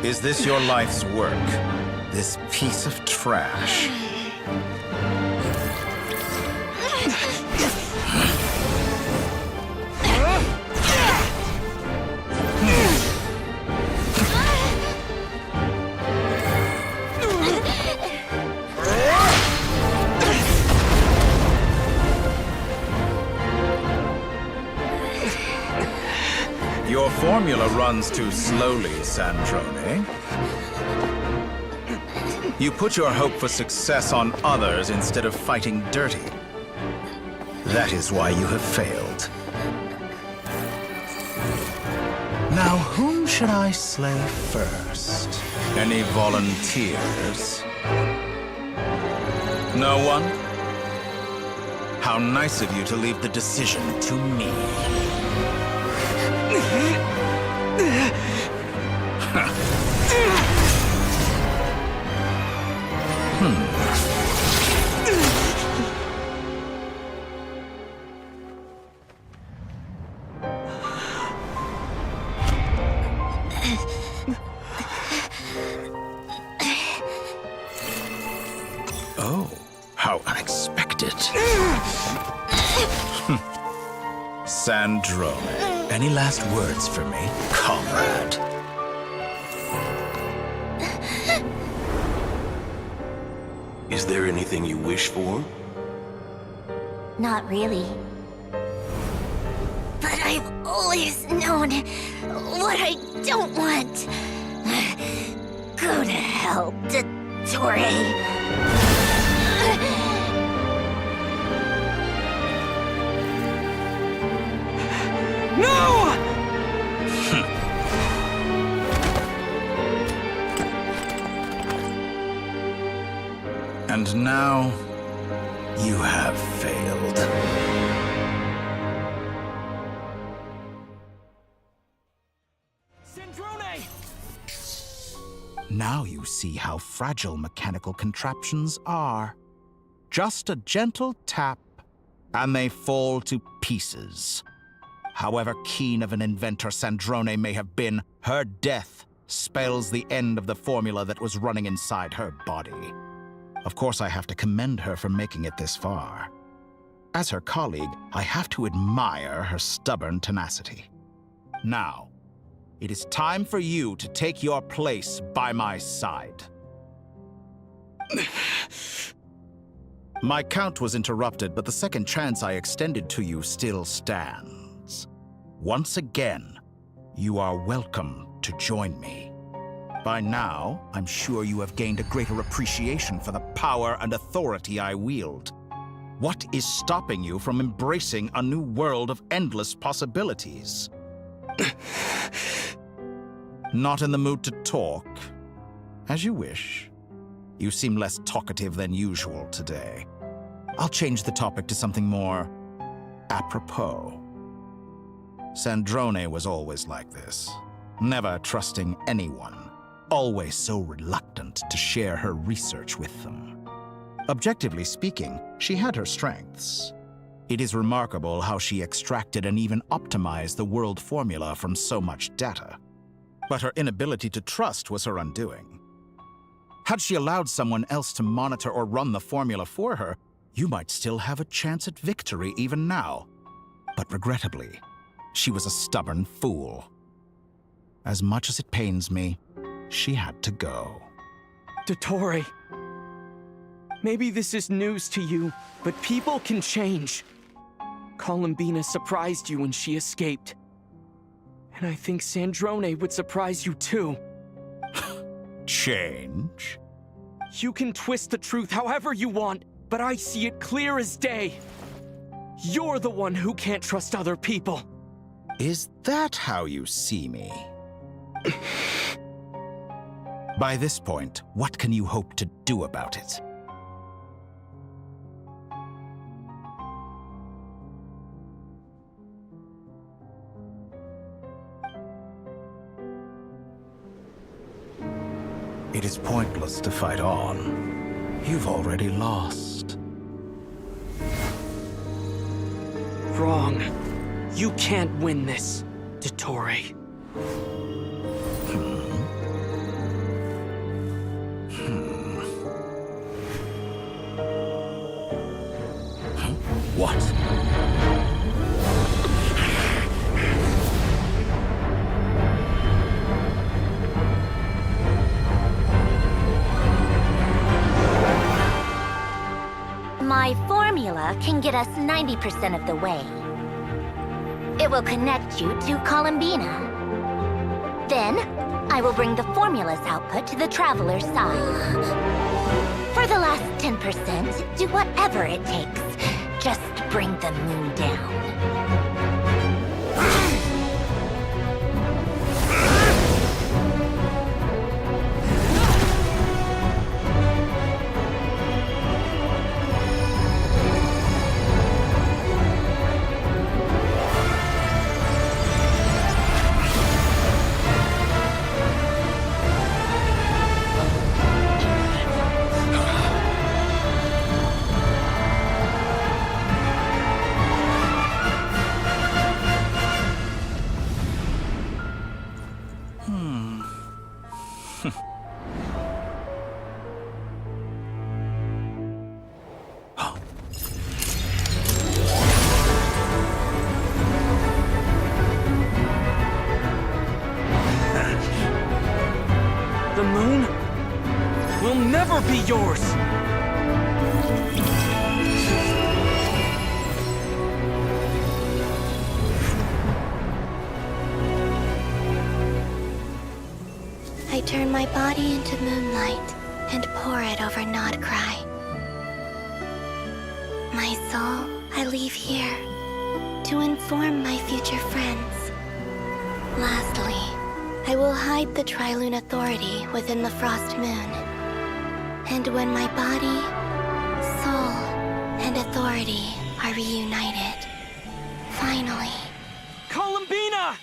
Is this your life's work? This piece of trash? formula runs too slowly, Sandrone. You put your hope for success on others instead of fighting dirty. That is why you have failed. Now, whom should I slay first? Any volunteers? No one? How nice of you to leave the decision to me. Oh, how unexpected. Sandrone, any last words for me, comrade? Is there anything you wish for? Not really. But I've always known what I don't want. Go to hell, Dottore. No! And now, you have failed. Now you see how fragile mechanical contraptions are. Just a gentle tap, and they fall to pieces. However keen of an inventor Sandrone may have been, her death spells the end of the formula that was running inside her body. Of course, I have to commend her for making it this far. As her colleague, I have to admire her stubborn tenacity. Now, it is time for you to take your place by my side. My count was interrupted, but the second chance I extended to you still stands. Once again, you are welcome to join me. By now, I'm sure you have gained a greater appreciation for the power and authority I wield. What is stopping you from embracing a new world of endless possibilities? Not in the mood to talk? As you wish. You seem less talkative than usual today. I'll change the topic to something more apropos. Sandrone was always like this, never trusting anyone, always so reluctant to share her research with them. Objectively speaking, she had her strengths. It is remarkable how she extracted and even optimized the world formula from so much data. But her inability to trust was her undoing. Had she allowed someone else to monitor or run the formula for her, you might still have a chance at victory even now. But regrettably, she was a stubborn fool. As much as it pains me, she had to go. Dottore, maybe this is news to you, but people can change. Columbina surprised you when she escaped. And I think Sandrone would surprise you too. Change? You can twist the truth however you want, but I see it clear as day. You're the one who can't trust other people. Is that how you see me? By this point, what can you hope to do about it? It is pointless to fight on. You've already lost. Wrong. You can't win this, Dottore. What? My formula can get us 90% of the way. It will connect you to Columbina. Then, I will bring the formula's output to the Traveler's side. For the last 10%, do whatever it takes. Just bring the moon down. The moon will never be yours! I turn my body into moonlight and pour it over Nodcry. My soul I leave here to inform my future friends. Lastly, I will hide the Trilune Authority within the Frost Moon. And when my body, soul, and authority are reunited, finally... Columbina!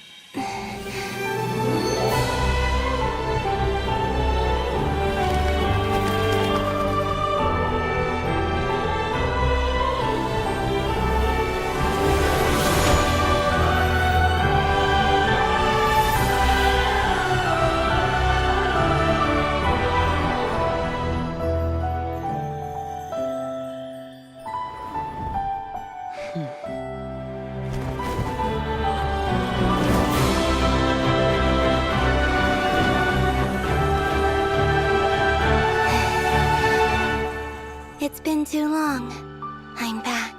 It's been too long. I'm back.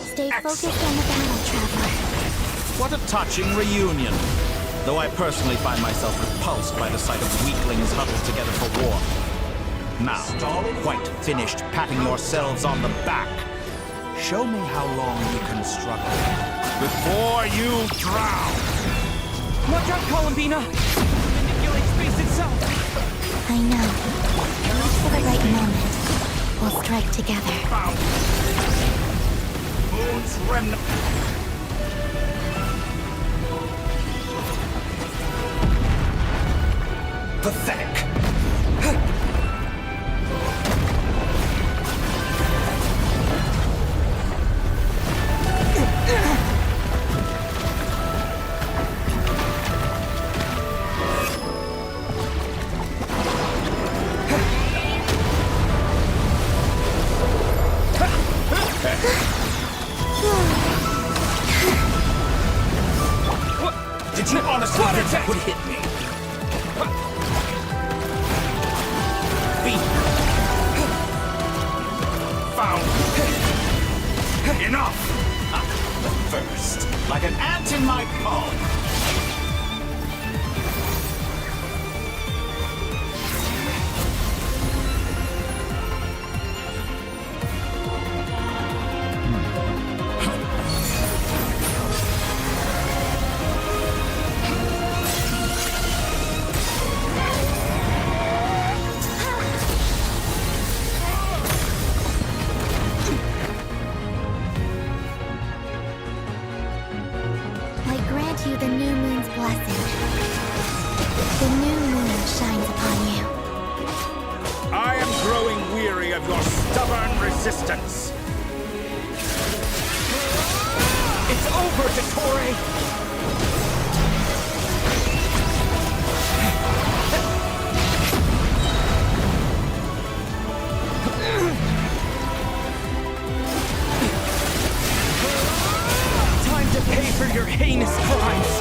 Stay focused on the battle, Traveler. What a touching reunion. Though I personally find myself repulsed by the sight of weaklings huddled together for war. Now, quite finished patting yourselves on the back. Show me how long you can struggle before you drown. Watch out, Columbina! Manipulate space itself! I know. Just for the right moment, we'll strike together. Moon's remnant. Pathetic. Did you honestly think that would hit me? Found. Enough! But first, like an ant in my palm. You the new moon's blessing. The new moon shines upon you. I am growing weary of your stubborn resistance. It's over, Dottore! Time to pay for your heinous crimes!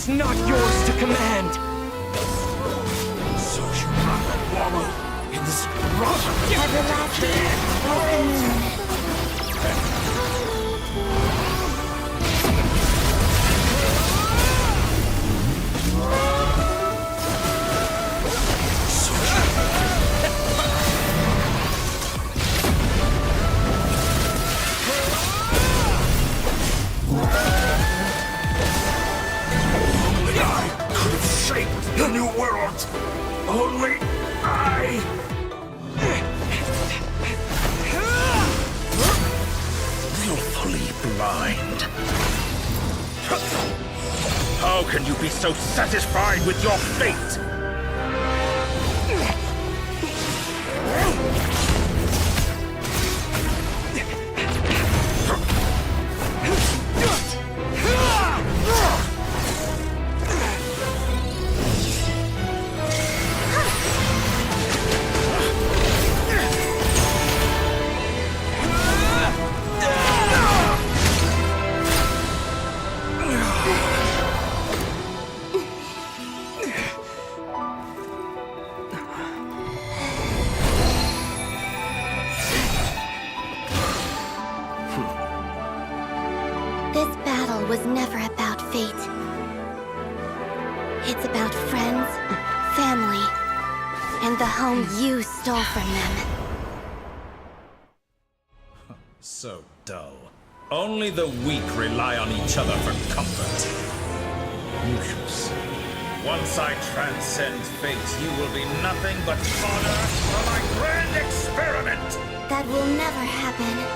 just not yours to command. So you rather wallow in this rot? Everlasting as the moon. The new world! Only I! Willfully blind. How can you be so satisfied with your fate? This battle was never about fate. It's about friends, family, and the home you stole from them. So dull. Only the weak rely on each other for comfort. You shall see. Once I transcend fate, you will be nothing but fodder for my grand experiment! That will never happen.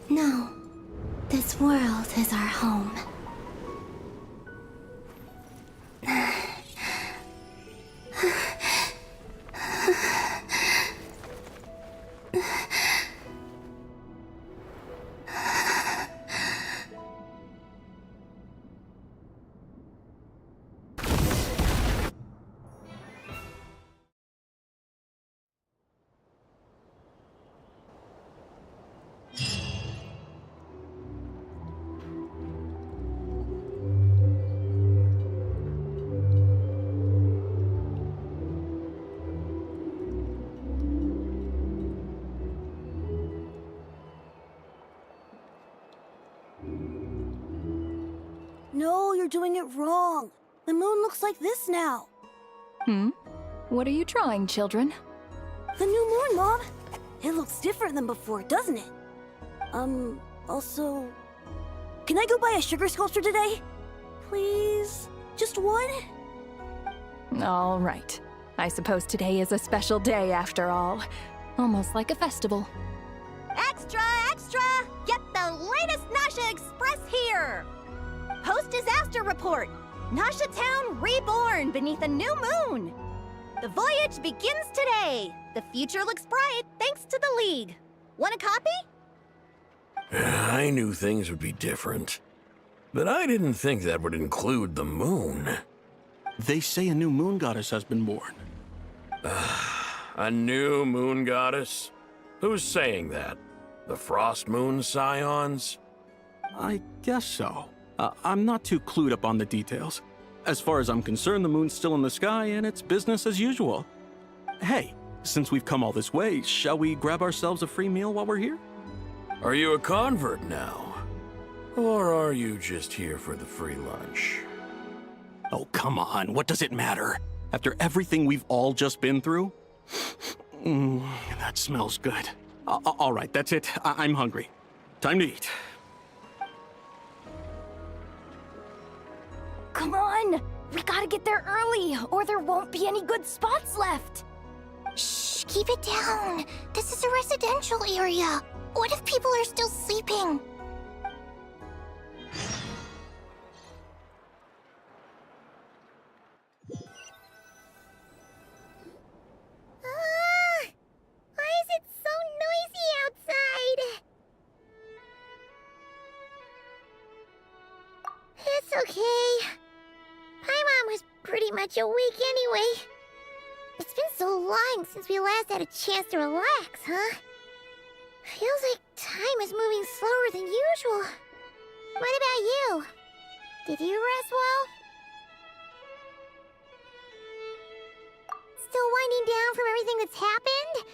No, this world is our home. No, you're doing it wrong. The moon looks like this now. What are you drawing, children? The new moon, Mom. It looks different than before, doesn't it? Also... Can I go buy a sugar sculpture today? Please? Just one? All right. I suppose today is a special day after all. Almost like a festival. Extra, extra! Get the latest Nasha Express here! Post-disaster report! Nasha Town reborn beneath a new moon! The voyage begins today! The future looks bright thanks to the League. Want a copy? I knew things would be different, but I didn't think that would include the moon. They say a new moon goddess has been born. A new moon goddess? Who's saying that? The Frost Moon Scions? I guess so. I'm not too clued up on the details. As far as I'm concerned, the moon's still in the sky and it's business as usual. Hey, since we've come all this way, shall we grab ourselves a free meal while we're here? Are you a convert now? Or are you just here for the free lunch? Oh, come on, what does it matter? After everything we've all just been through? That smells good. All right, that's it. I'm hungry. Time to eat. Come on! We gotta get there early, or there won't be any good spots left! Shh, keep it down. This is a residential area. What if people are still sleeping? Why is it so noisy outside? It's okay. Paimon was pretty much awake anyway. It's been so long since we last had a chance to relax, huh? Feels like time is moving slower than usual. What about you? Did you rest well? Still winding down from everything that's happened?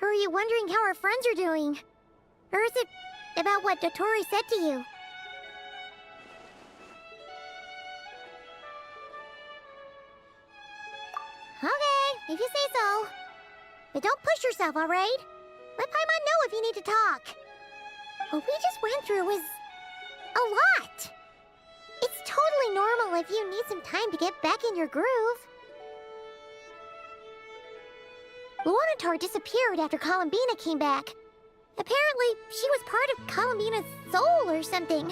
Or are you wondering how our friends are doing? Or is it about what Dotori said to you? Okay, if you say so. But don't push yourself, alright? Let Paimon know if you need to talk. What we just went through was a lot. It's totally normal if you need some time to get back in your groove. Luanatar disappeared after Columbina came back. Apparently, she was part of Columbina's soul or something.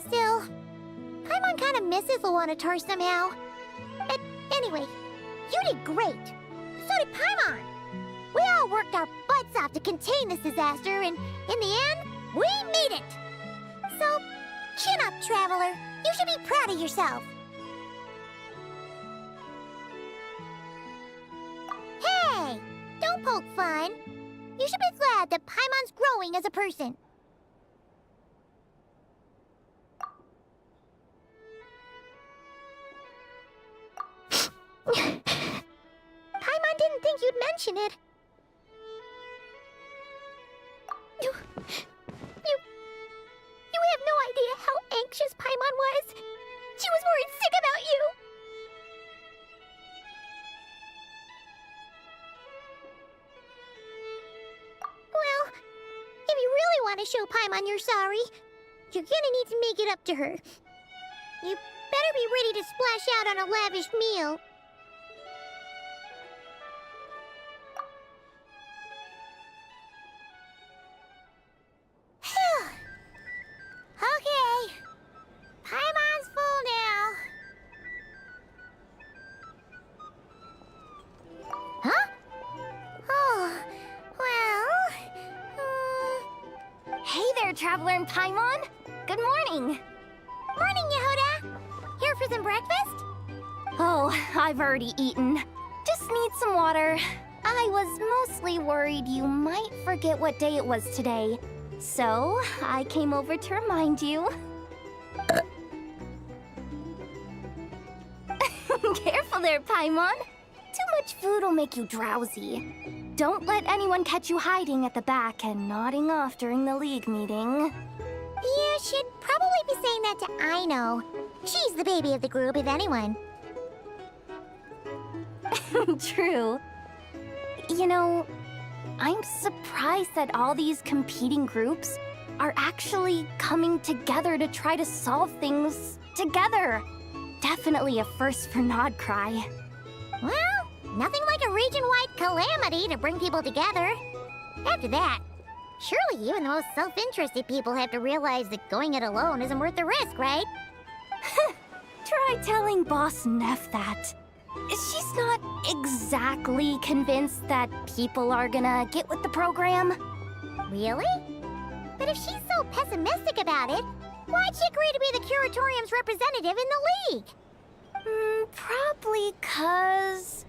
Still, Paimon kind of misses Luanatar somehow. Anyway, you did great. So did Paimon. We all worked our butts off to contain this disaster, and in the end, we made it. So, chin up, Traveler. You should be proud of yourself. Hey, don't poke fun. You should be glad that Paimon's growing as a person. Paimon didn't think you'd mention it. You have no idea how anxious Paimon was. She was worried sick about you. Well, if you really want to show Paimon you're sorry, you're gonna need to make it up to her. You better be ready to splash out on a lavish meal. Okay. Paimon's full now. Huh? Oh, well... Hey there, Traveler and Paimon! Good morning! Morning, Yehuda! Here for some breakfast? Oh, I've already eaten. Just need some water. I was mostly worried you might forget what day it was today. So, I came over to remind you. Careful there, Paimon. Too much food will make you drowsy. Don't let anyone catch you hiding at the back and nodding off during the League meeting. You should probably be saying that to Aino. She's the baby of the group, if anyone. True. You know, I'm surprised that all these competing groups are actually coming together to try to solve things together. Definitely a first for Nodcry. Well, nothing like a region-wide calamity to bring people together. After that, surely even the most self-interested people have to realize that going it alone isn't worth the risk, right? Try telling Boss Neff that. She's not exactly convinced that people are gonna get with the program. Really? But if she's so pessimistic about it, why'd she agree to be the Curatorium's representative in the League? Probably 'cause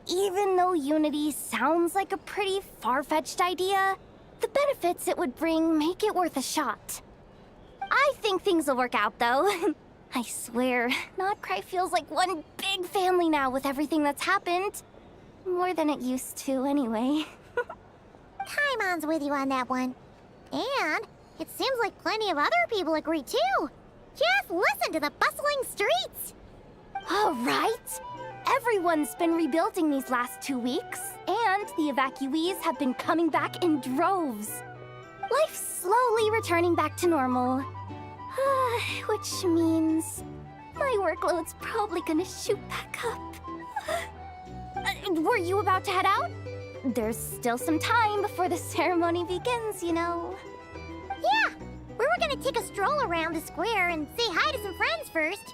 even though Unity sounds like a pretty far-fetched idea, the benefits it would bring make it worth a shot. I think things will work out, though. I swear, Notcry feels like one big family now with everything that's happened. More than it used to, anyway. Paimon's with you on that one. And it seems like plenty of other people agree too. Just listen to the bustling streets. All right. Everyone's been rebuilding these last 2 weeks, and the evacuees have been coming back in droves. Life's slowly returning back to normal. Which means my workload's probably gonna shoot back up. Were you about to head out? There's still some time before the ceremony begins, you know. Yeah, we were gonna take a stroll around the square and say hi to some friends first.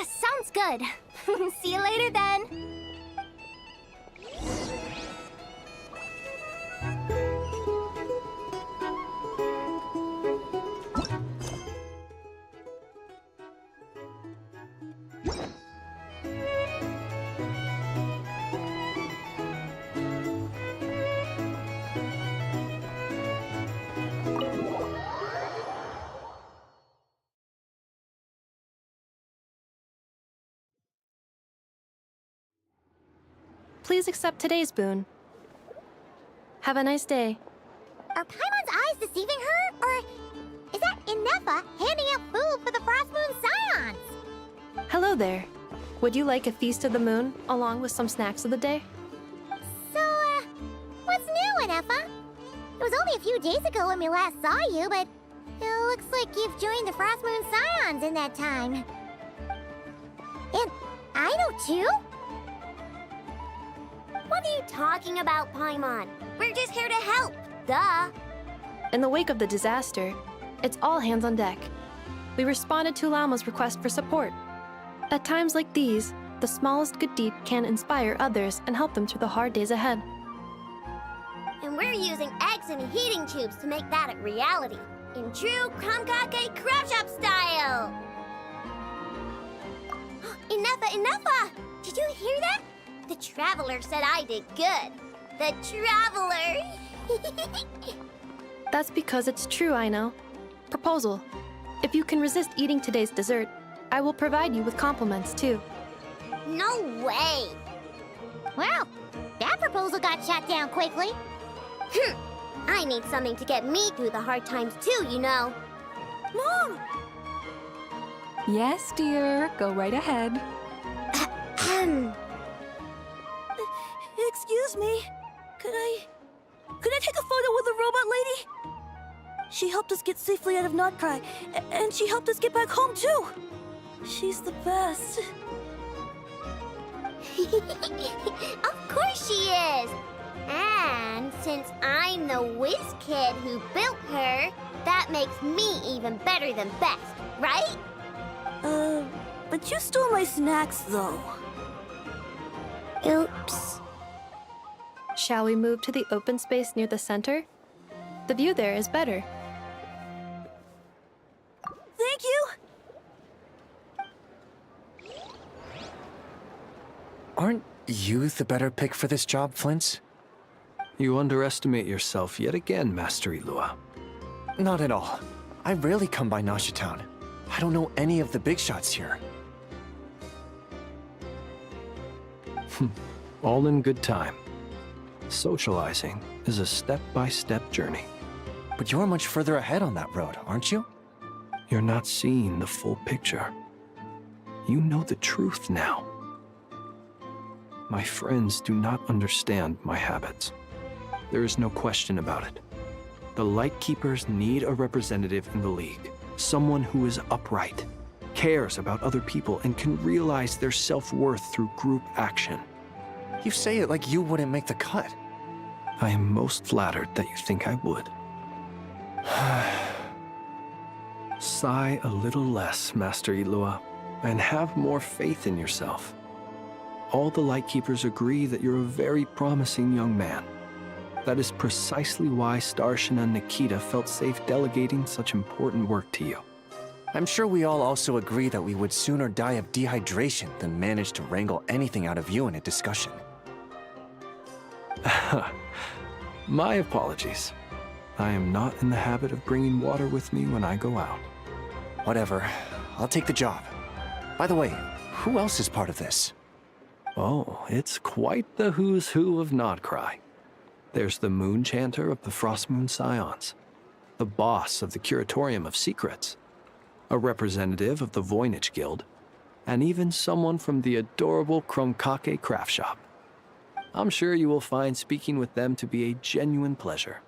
Sounds good. See you later then. Please accept today's boon. Have a nice day. Are Paimon's eyes deceiving her? Or is that Inefa handing out food for the Frost Moon Scions? Hello there. Would you like a feast of the moon, along with some snacks of the day? So, what's new, Inefa? It was only a few days ago when we last saw you, but it looks like you've joined the Frost Moon Scions in that time. And I know too? What are you talking about, Paimon? We're just here to help. Duh. In the wake of the disaster, it's all hands on deck. We responded to Lama's request for support. At times like these, the smallest good deed can inspire others and help them through the hard days ahead. And we're using eggs and heating tubes to make that a reality. In true Kromkake Crab Shop style! Inefa! Did you hear that? The Traveler said I did good. The Traveler! That's because it's true, I know. Proposal. If you can resist eating today's dessert, I will provide you with compliments, too. No way! Well, that proposal got shot down quickly. I need something to get me through the hard times too, you know. Mom! Yes, dear. Go right ahead. Excuse me. Could I take a photo with the robot lady? She helped us get safely out of Notcry, and she helped us get back home too. She's the best. Of course she is! And since I'm the whiz kid who built her, that makes me even better than best, right? But you stole my snacks, though. Oops. Shall we move to the open space near the center? The view there is better. Thank you! Aren't you the better pick for this job, Flint's? You underestimate yourself yet again, Master Ilua. Not at all. I rarely come by Nasha Town. I don't know any of the big shots here. All in good time. Socializing is a step-by-step journey. But you're much further ahead on that road, aren't you? You're not seeing the full picture. You know the truth now. My friends do not understand my habits. There is no question about it. The Lightkeepers need a representative in the League. Someone who is upright, cares about other people, and can realize their self-worth through group action. You say it like you wouldn't make the cut. I am most flattered that you think I would. Sigh a little less, Master Ilua, and have more faith in yourself. All the Lightkeepers agree that you're a very promising young man. That is precisely why Starshin and Nikita felt safe delegating such important work to you. I'm sure we all also agree that we would sooner die of dehydration than manage to wrangle anything out of you in a discussion. My apologies. I am not in the habit of bringing water with me when I go out. Whatever. I'll take the job. By the way, who else is part of this? Oh, it's quite the who's who of Nodcry. There's the Moon Chanter of the Frostmoon Scions, the boss of the Curatorium of Secrets, a representative of the Voynich Guild, and even someone from the adorable Kromkake craft shop. I'm sure you will find speaking with them to be a genuine pleasure.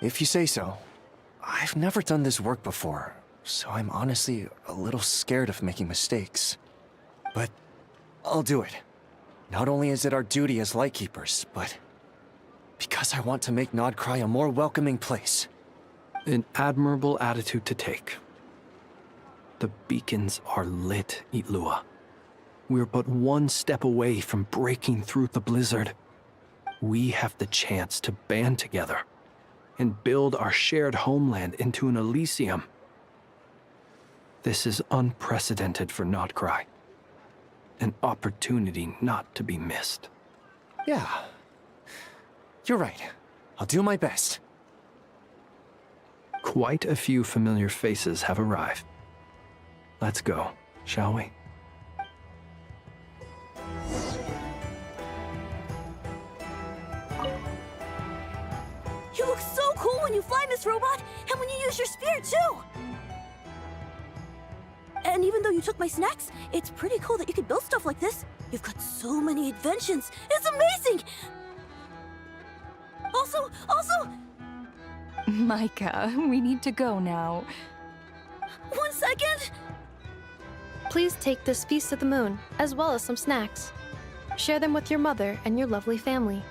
If you say so. I've never done this work before, so I'm honestly a little scared of making mistakes. But I'll do it. Not only is it our duty as Lightkeepers, but because I want to make Nodcry a more welcoming place. An admirable attitude to take. The beacons are lit, Itlua. We're but one step away from breaking through the blizzard. We have the chance to band together and build our shared homeland into an Elysium. This is unprecedented for Nodcry. An opportunity not to be missed. Yeah. You're right. I'll do my best. Quite a few familiar faces have arrived. Let's go, shall we? You look so cool when you fly, Miss Robot, and when you use your spear, too! And even though you took my snacks, it's pretty cool that you could build stuff like this. You've got so many inventions. It's amazing! Also... Micah, we need to go now. 1 second! Please take this feast of the moon, as well as some snacks. Share them with your mother and your lovely family.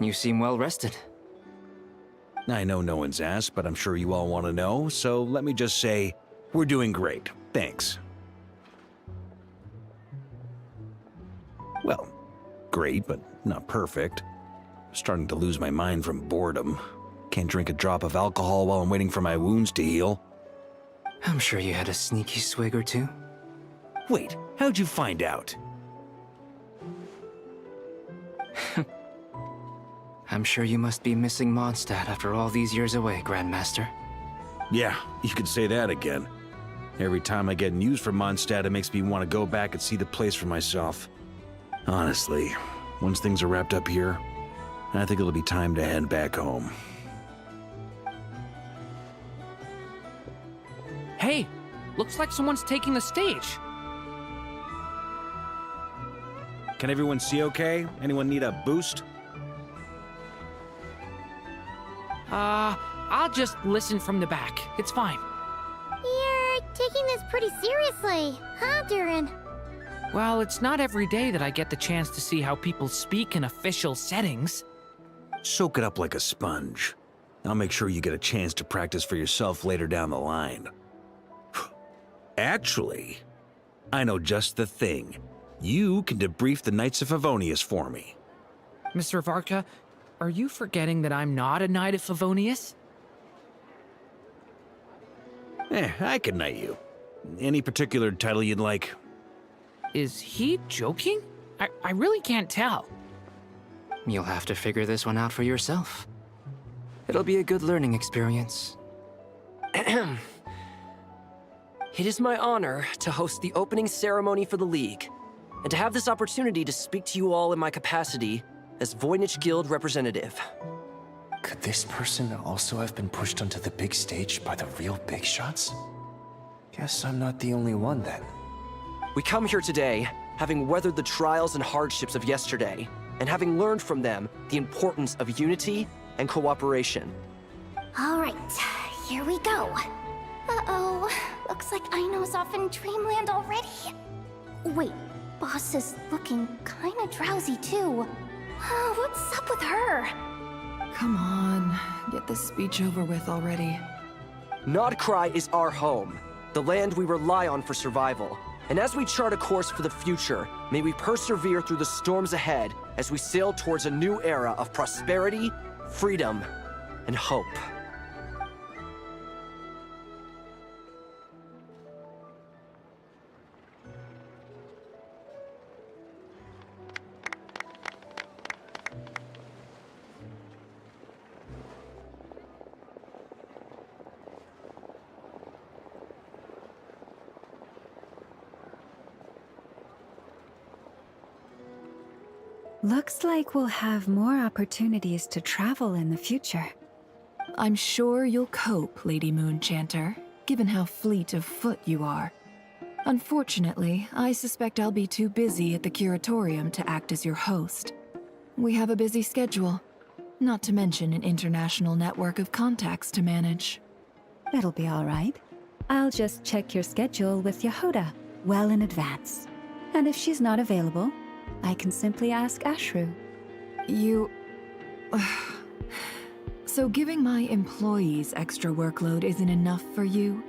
You seem well rested. I know no one's asked, but I'm sure you all want to know, so let me just say, we're doing great. Thanks. Well, great, but not perfect. I'm starting to lose my mind from boredom. Can't drink a drop of alcohol while I'm waiting for my wounds to heal. I'm sure you had a sneaky swig or two. Wait, how'd you find out? I'm sure you must be missing Mondstadt after all these years away, Grandmaster. Yeah, you could say that again. Every time I get news from Mondstadt, it makes me want to go back and see the place for myself. Honestly, once things are wrapped up here, I think it'll be time to head back home. Hey, looks like someone's taking the stage. Can everyone see okay? Anyone need a boost? I'll just listen from the back. It's fine. You're taking this pretty seriously, huh, Durin? Well, it's not every day that I get the chance to see how people speak in official settings. Soak it up like a sponge. I'll make sure you get a chance to practice for yourself later down the line. Actually, I know just the thing. You can debrief the Knights of Favonius for me. Mr. Varka, are you forgetting that I'm not a Knight of Favonius? I can knight you. Any particular title you'd like? Is he joking? I really can't tell. You'll have to figure this one out for yourself. It'll be a good learning experience. It is my honor to host the opening ceremony for the League, and to have this opportunity to speak to you all in my capacity as Voynich Guild representative. Could this person also have been pushed onto the big stage by the real big shots? Guess I'm not the only one then. We come here today, having weathered the trials and hardships of yesterday, and having learned from them the importance of unity and cooperation. All right, here we go. Uh-oh, looks like Aino's off in Dreamland already. Wait, Boss is looking kinda drowsy too. What's up with her? Come on, get this speech over with already. Nodcry is our home, the land we rely on for survival. And as we chart a course for the future, may we persevere through the storms ahead as we sail towards a new era of prosperity, freedom, and hope. Looks like we'll have more opportunities to travel in the future. I'm sure you'll cope, Lady Moonchanter, given how fleet of foot you are. Unfortunately, I suspect I'll be too busy at the curatorium to act as your host. We have a busy schedule, not to mention an international network of contacts to manage. It'll be all right. I'll just check your schedule with Yehoda well in advance. And if she's not available, I can simply ask Ashru. You... So giving my employees extra workload isn't enough for you?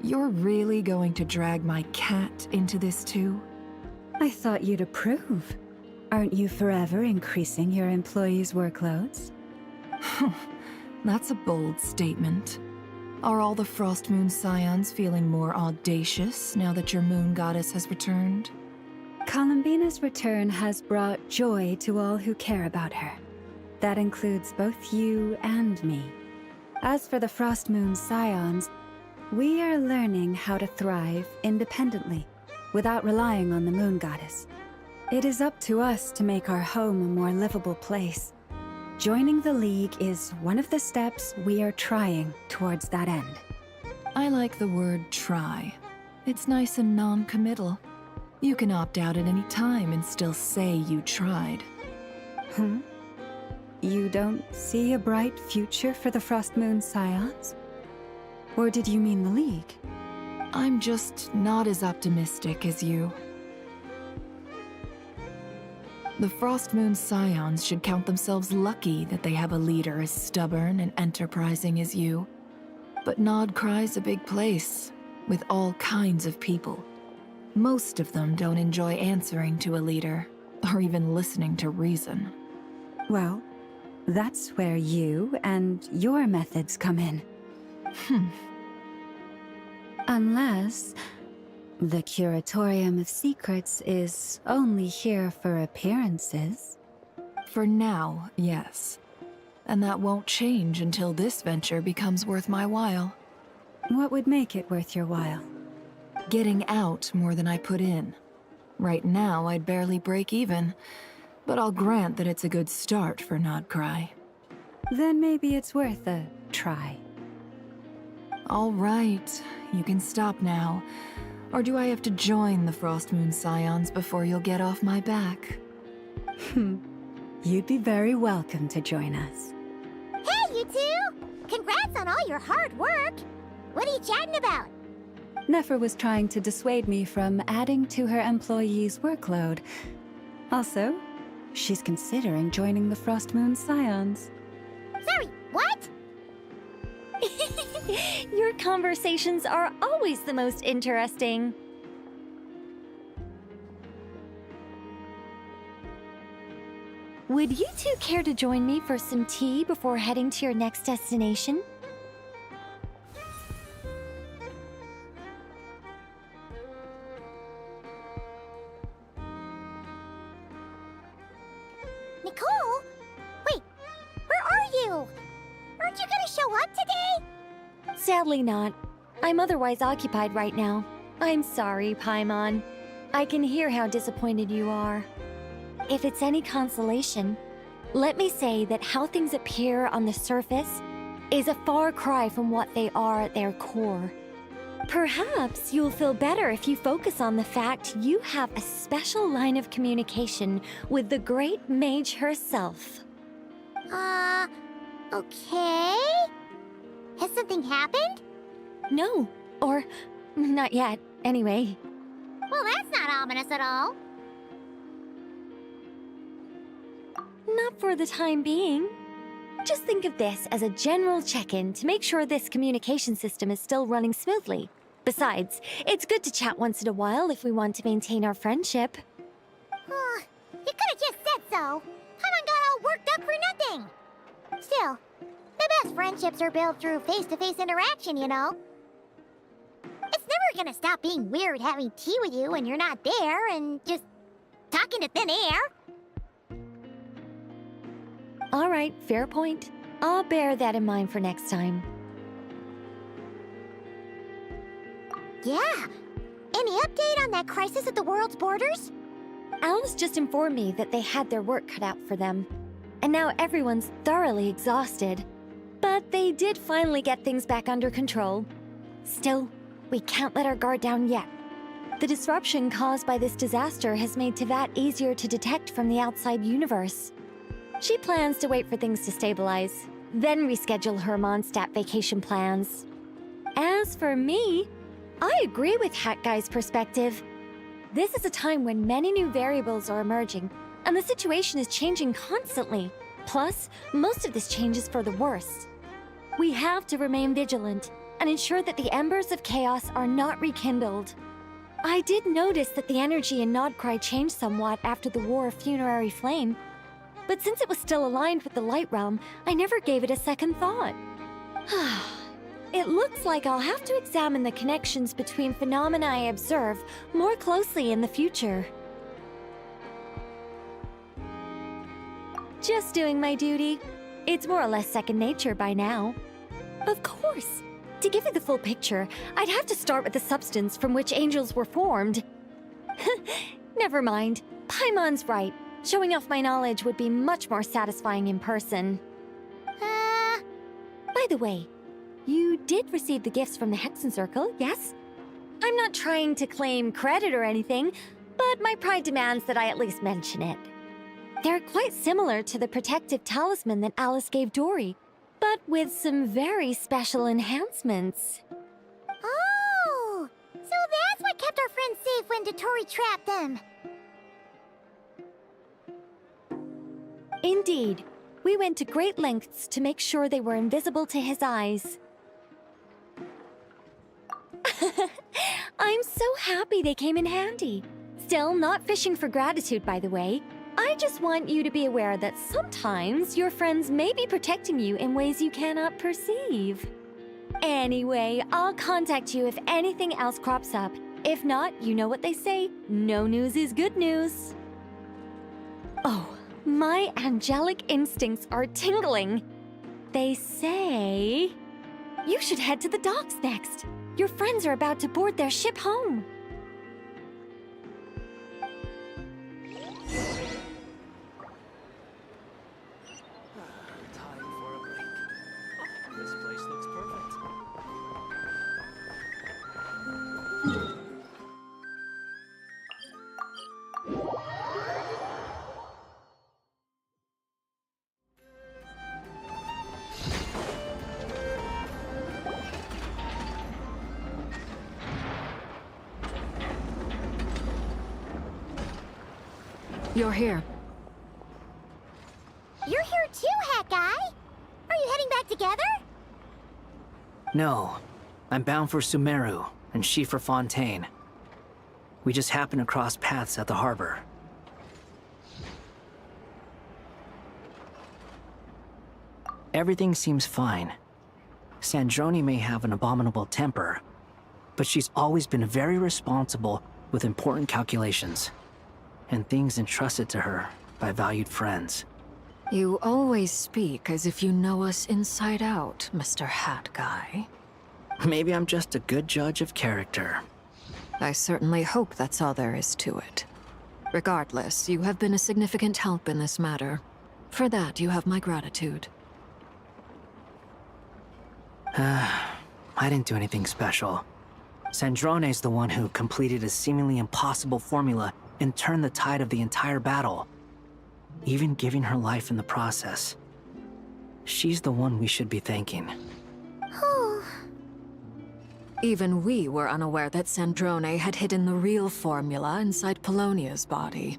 You're really going to drag my cat into this too? I thought you'd approve. Aren't you forever increasing your employees' workloads? That's a bold statement. Are all the Frost Moon Scions feeling more audacious now that your moon goddess has returned? Columbina's return has brought joy to all who care about her. That includes both you and me. As for the Frost Moon Scions, we are learning how to thrive independently, without relying on the moon goddess. It is up to us to make our home a more livable place. Joining the League is one of the steps we are trying towards that end. I like the word try. It's nice and non-committal. You can opt out at any time and still say you tried. You don't see a bright future for the Frost Moon Scions? Or did you mean the League? I'm just not as optimistic as you. The Frost Moon Scions should count themselves lucky that they have a leader as stubborn and enterprising as you. But Nodcry's a big place, with all kinds of people. Most of them don't enjoy answering to a leader, or even listening to reason. Well, that's where you and your methods come in. Unless the Curatorium of Secrets is only here for appearances. For now, yes. And that won't change until this venture becomes worth my while. What would make it worth your while? Getting out more than I put in. Right now, I'd barely break even, but I'll grant that it's a good start for Nodcry. Then maybe it's worth a try. All right, you can stop now. Or do I have to join the Frost Moon Scions before you'll get off my back? You'd be very welcome to join us. Hey, you two! Congrats on all your hard work! What are you chatting about? Nefer was trying to dissuade me from adding to her employees' workload. Also, she's considering joining the Frost Moon Scions. Sorry, what? Your conversations are always the most interesting. Would you two care to join me for some tea before heading to your next destination? Nicole? Wait, where are you? Aren't you gonna show up today? Sadly not. I'm otherwise occupied right now. I'm sorry, Paimon. I can hear how disappointed you are. If it's any consolation, let me say that how things appear on the surface is a far cry from what they are at their core. Perhaps you'll feel better if you focus on the fact you have a special line of communication with the great mage herself. Okay? Has something happened? No, or not yet, anyway. Well, that's not ominous at all. Not for the time being. Just think of this as a general check-in to make sure this communication system is still running smoothly. Besides, it's good to chat once in a while if we want to maintain our friendship. You could have just said so. so. Paimon got all worked up for nothing. Still, the best friendships are built through face-to-face interaction, you know. It's never gonna stop being weird having tea with you when you're not there and just talking to thin air. All right, fair point. I'll bear that in mind for next time. Yeah. Any update on that crisis at the world's borders? Alice just informed me that they had their work cut out for them. And now everyone's thoroughly exhausted. But they did finally get things back under control. Still, we can't let our guard down yet. The disruption caused by this disaster has made Teyvat easier to detect from the outside universe. She plans to wait for things to stabilize, then reschedule her Mondstadt vacation plans. As for me, I agree with Hat Guy's perspective. This is a time when many new variables are emerging, and the situation is changing constantly. Plus, most of this change is for the worse. We have to remain vigilant and ensure that the embers of chaos are not rekindled. I did notice that the energy in Nodcry changed somewhat after the War of Funerary Flame, but since it was still aligned with the Light Realm, I never gave it a second thought. It looks like I'll have to examine the connections between phenomena I observe more closely in the future. Just doing my duty. It's more or less second nature by now. Of course. To give you the full picture, I'd have to start with the substance from which angels were formed. Never mind. Paimon's right. Showing off my knowledge would be much more satisfying in person. By the way, you did receive the gifts from the Hexen Circle, yes? I'm not trying to claim credit or anything, but my pride demands that I at least mention it. They're quite similar to the protective talisman that Alice gave Dory, but with some very special enhancements. Oh! So that's what kept our friends safe when Dotori trapped them. Indeed. We went to great lengths to make sure they were invisible to his eyes. I'm so happy they came in handy. Still, not fishing for gratitude, by the way. I just want you to be aware that sometimes your friends may be protecting you in ways you cannot perceive. Anyway, I'll contact you if anything else crops up. If not, you know what they say, no news is good news. Oh, my angelic instincts are tingling. They say you should head to the docks next. Your friends are about to board their ship home. Time for a break. This place looks perfect. You're here. You're here too, Hat Guy. Are you heading back together? No, I'm bound for Sumeru, and she for Fontaine. We just happened to cross paths at the harbor. Everything seems fine. Sandrone may have an abominable temper, but she's always been very responsible with important calculations, and things entrusted to her by valued friends. You always speak as if you know us inside out, Mr. Hat Guy. Maybe I'm just a good judge of character. I certainly hope that's all there is to it. Regardless, you have been a significant help in this matter. For that, you have my gratitude. I didn't do anything special. Sandrone's the one who completed a seemingly impossible formula and turned the tide of the entire battle, even giving her life in the process. She's the one we should be thanking. Even we were unaware that Sandrone had hidden the real formula inside Polonia's body.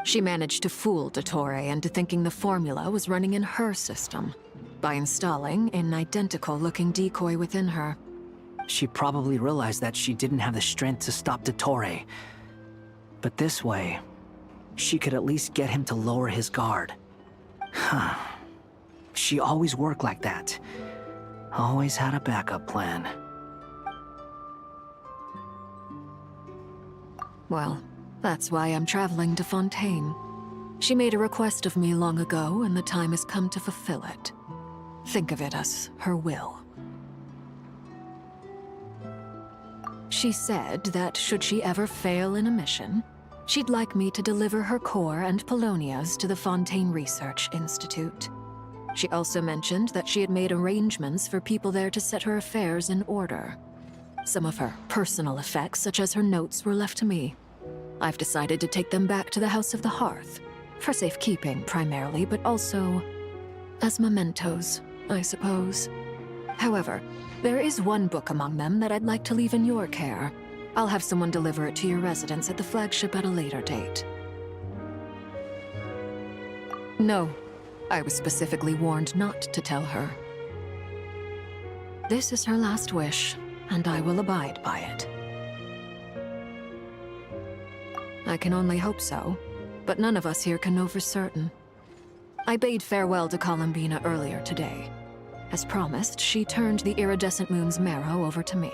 She managed to fool Dottore into thinking the formula was running in her system by installing an identical-looking decoy within her. She probably realized that she didn't have the strength to stop Dottore. But this way, she could at least get him to lower his guard. Huh. She always worked like that. Always had a backup plan. Well, that's why I'm traveling to Fontaine. She made a request of me long ago, and the time has come to fulfill it. Think of it as her will. She said that should she ever fail in a mission, she'd like me to deliver her core and Polonia's to the Fontaine Research Institute. She also mentioned that she had made arrangements for people there to set her affairs in order. Some of her personal effects, such as her notes, were left to me. I've decided to take them back to the House of the Hearth, for safekeeping primarily, but also as mementos, I suppose. However, there is one book among them that I'd like to leave in your care. I'll have someone deliver it to your residence at the flagship at a later date. No, I was specifically warned not to tell her. This is her last wish, and I will abide by it. I can only hope so, but none of us here can know for certain. I bade farewell to Columbina earlier today. As promised, she turned the iridescent moon's marrow over to me.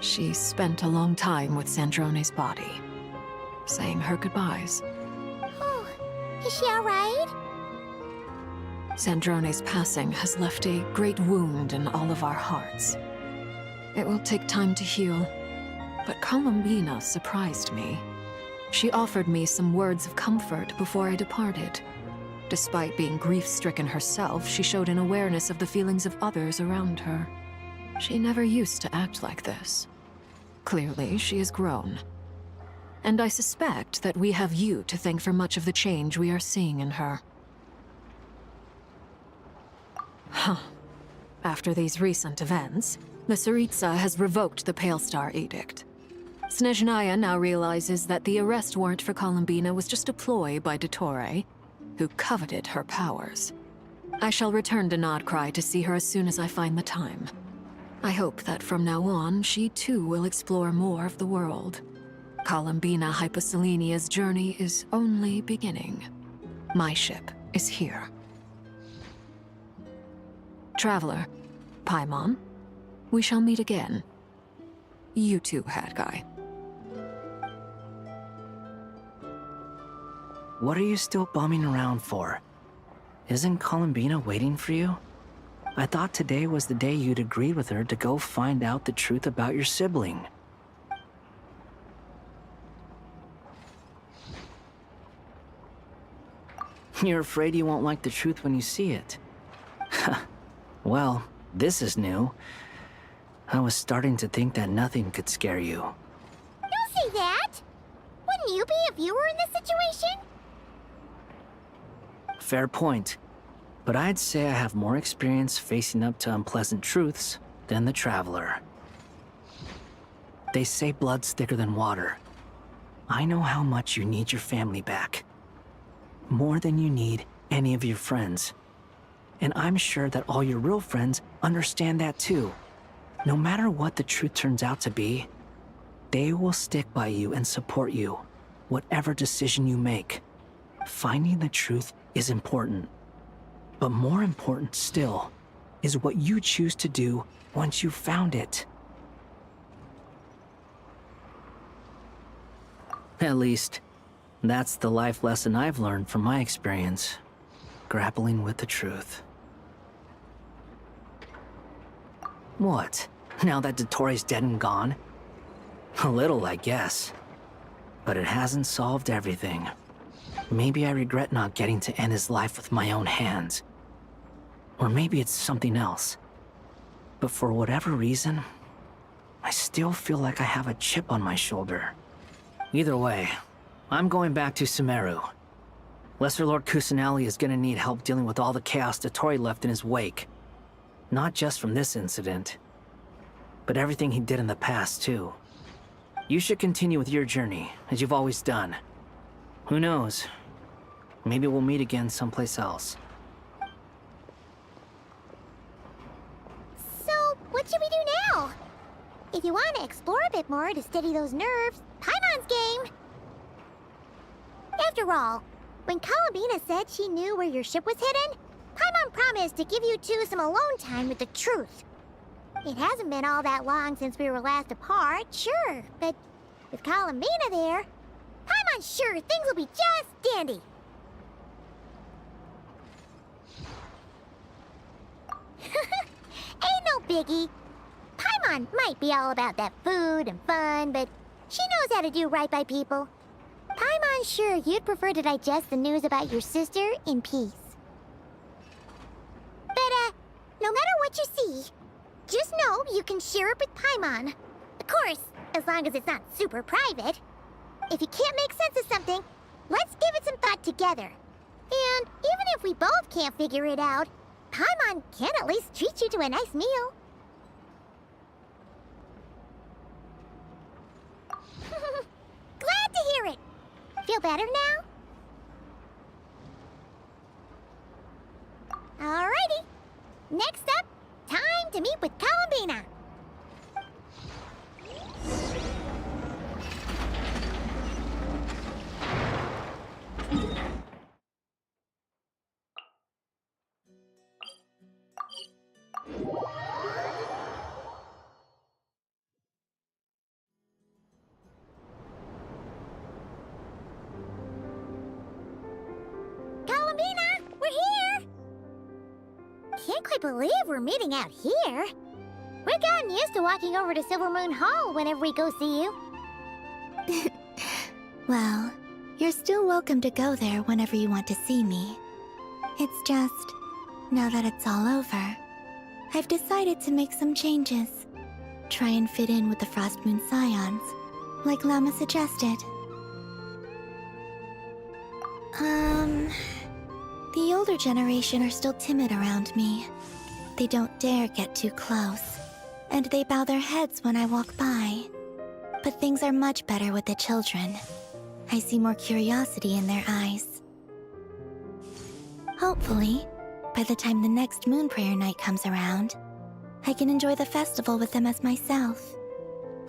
She spent a long time with Sandrone's body, saying her goodbyes. Oh, is she all right? Sandrone's passing has left a great wound in all of our hearts. It will take time to heal, but Columbina surprised me. She offered me some words of comfort before I departed. Despite being grief-stricken herself, she showed an awareness of the feelings of others around her. She never used to act like this. Clearly, she has grown. And I suspect that we have you to thank for much of the change we are seeing in her. Huh. After these recent events, the Tsaritsa has revoked the Pale Star Edict. Snezhnaya now realizes that the arrest warrant for Columbina was just a ploy by Dottore, who coveted her powers. I shall return to Nodcry to see her as soon as I find the time. I hope that from now on, she too will explore more of the world. Columbina Hyposelenia's journey is only beginning. My ship is here. Traveler, Paimon, we shall meet again. You too, Hat Guy. What are you still bumming around for? Isn't Columbina waiting for you? I thought today was the day you'd agreed with her to go find out the truth about your sibling. You're afraid you won't like the truth when you see it. Well, this is new. I was starting to think that nothing could scare you. Don't say that! Wouldn't you be a viewer in this situation? Fair point. But I'd say I have more experience facing up to unpleasant truths than the Traveler. They say blood's thicker than water. I know how much you need your family back. More than you need any of your friends. And I'm sure that all your real friends understand that too. No matter what the truth turns out to be, they will stick by you and support you, whatever decision you make. Finding the truth is important. But more important still is what you choose to do once you've found it. At least, that's the life lesson I've learned from my experience, grappling with the truth. What? Now that Dottore's dead and gone? A little, I guess. But it hasn't solved everything. Maybe I regret not getting to end his life with my own hands. Or maybe it's something else. But for whatever reason, I still feel like I have a chip on my shoulder. Either way, I'm going back to Sumeru. Lesser Lord Kusanali is gonna need help dealing with all the chaos Dottore left in his wake. Not just from this incident, but everything he did in the past, too. You should continue with your journey, as you've always done. Who knows? Maybe we'll meet again someplace else. So, what should we do now? If you want to explore a bit more to steady those nerves, Paimon's game! After all, when Columbina said she knew where your ship was hidden, Paimon promised to give you two some alone time with the truth. It hasn't been all that long since we were last apart, sure, but with Columbina there, Paimon's sure things will be just dandy. Ain't no biggie. Paimon might be all about that food and fun, but she knows how to do right by people. Paimon's sure you'd prefer to digest the news about your sister in peace. But, no matter what you see, just know you can share it with Paimon. Of course, as long as it's not super private. If you can't make sense of something, let's give it some thought together. And even if we both can't figure it out, Paimon can at least treat you to a nice meal. Glad to hear it. Feel better now? Alrighty. Next up, time to meet with Columbina. Columbina, we're here! Can't quite believe we're meeting out here. We've gotten used to walking over to Silver Moon Hall whenever we go see you. Well, you're still welcome to go there whenever you want to see me. It's just, now that it's all over, I've decided to make some changes. Try and fit in with the Frost Moon Scions, like Llama suggested. The older generation are still timid around me. They don't dare get too close, and they bow their heads when I walk by. But things are much better with the children. I see more curiosity in their eyes. Hopefully, by the time the next Moon Prayer Night comes around, I can enjoy the festival with them as myself,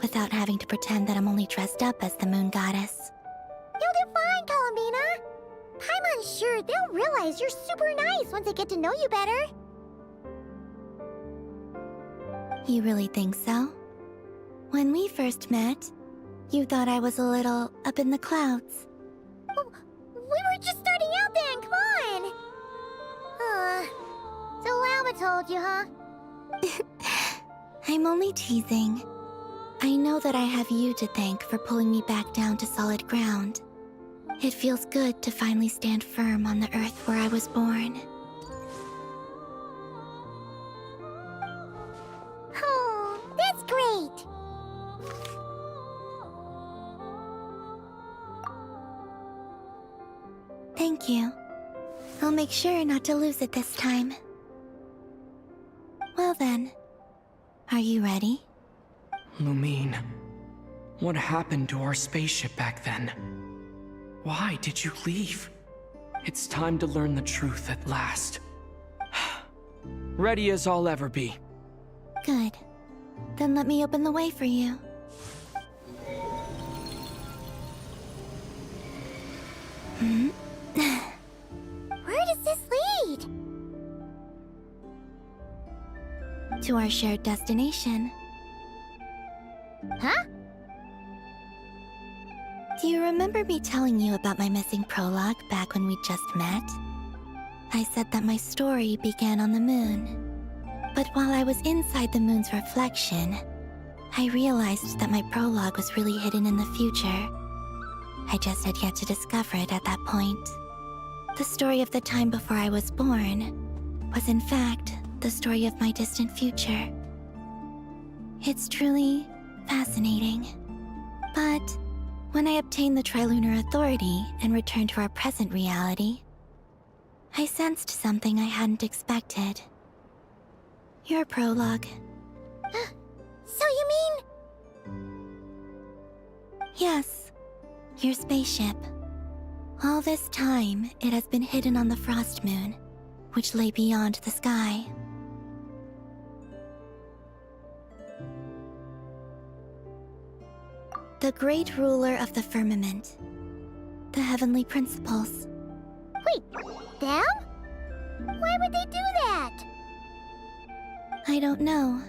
without having to pretend that I'm only dressed up as the Moon Goddess. You'll do fine, Columbina. Paimon's sure they'll realize you're super nice once they get to know you better. You really think so? When we first met, you thought I was a little up in the clouds. Oh, we were just starting out then, come on! So Llama told you, huh? I'm only teasing. I know that I have you to thank for pulling me back down to solid ground. It feels good to finally stand firm on the earth where I was born. Oh, that's great! Thank you. I'll make sure not to lose it this time. Well then, are you ready? Lumine, what happened to our spaceship back then? Why did you leave? It's time to learn the truth at last. Ready as I'll ever be. Good. Then let me open the way for you. Where does this lead? To our shared destination. Huh? Do you remember me telling you about my missing prologue back when we just met? I said that my story began on the moon. But while I was inside the moon's reflection, I realized that my prologue was really hidden in the future. I just had yet to discover it at that point. The story of the time before I was born was in fact the story of my distant future. It's truly fascinating. But when I obtained the Trilunar Authority and returned to our present reality, I sensed something I hadn't expected. Your prologue. So you mean... Yes, your spaceship. All this time, it has been hidden on the Frost Moon, which lay beyond the sky. The great ruler of the firmament. The heavenly principles. Wait, them? Why would they do that? I don't know.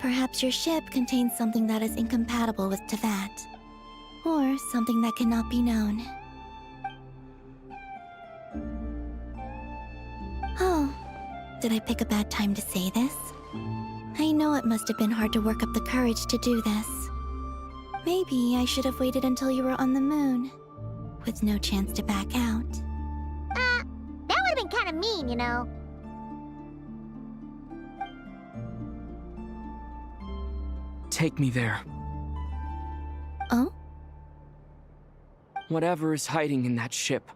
Perhaps your ship contains something that is incompatible with Teyvat. Or something that cannot be known. Oh, did I pick a bad time to say this? I know it must have been hard to work up the courage to do this. Maybe I should have waited until you were on the moon, with no chance to back out. That would have been kind of mean, you know. Take me there. Oh? Whatever is hiding in that ship,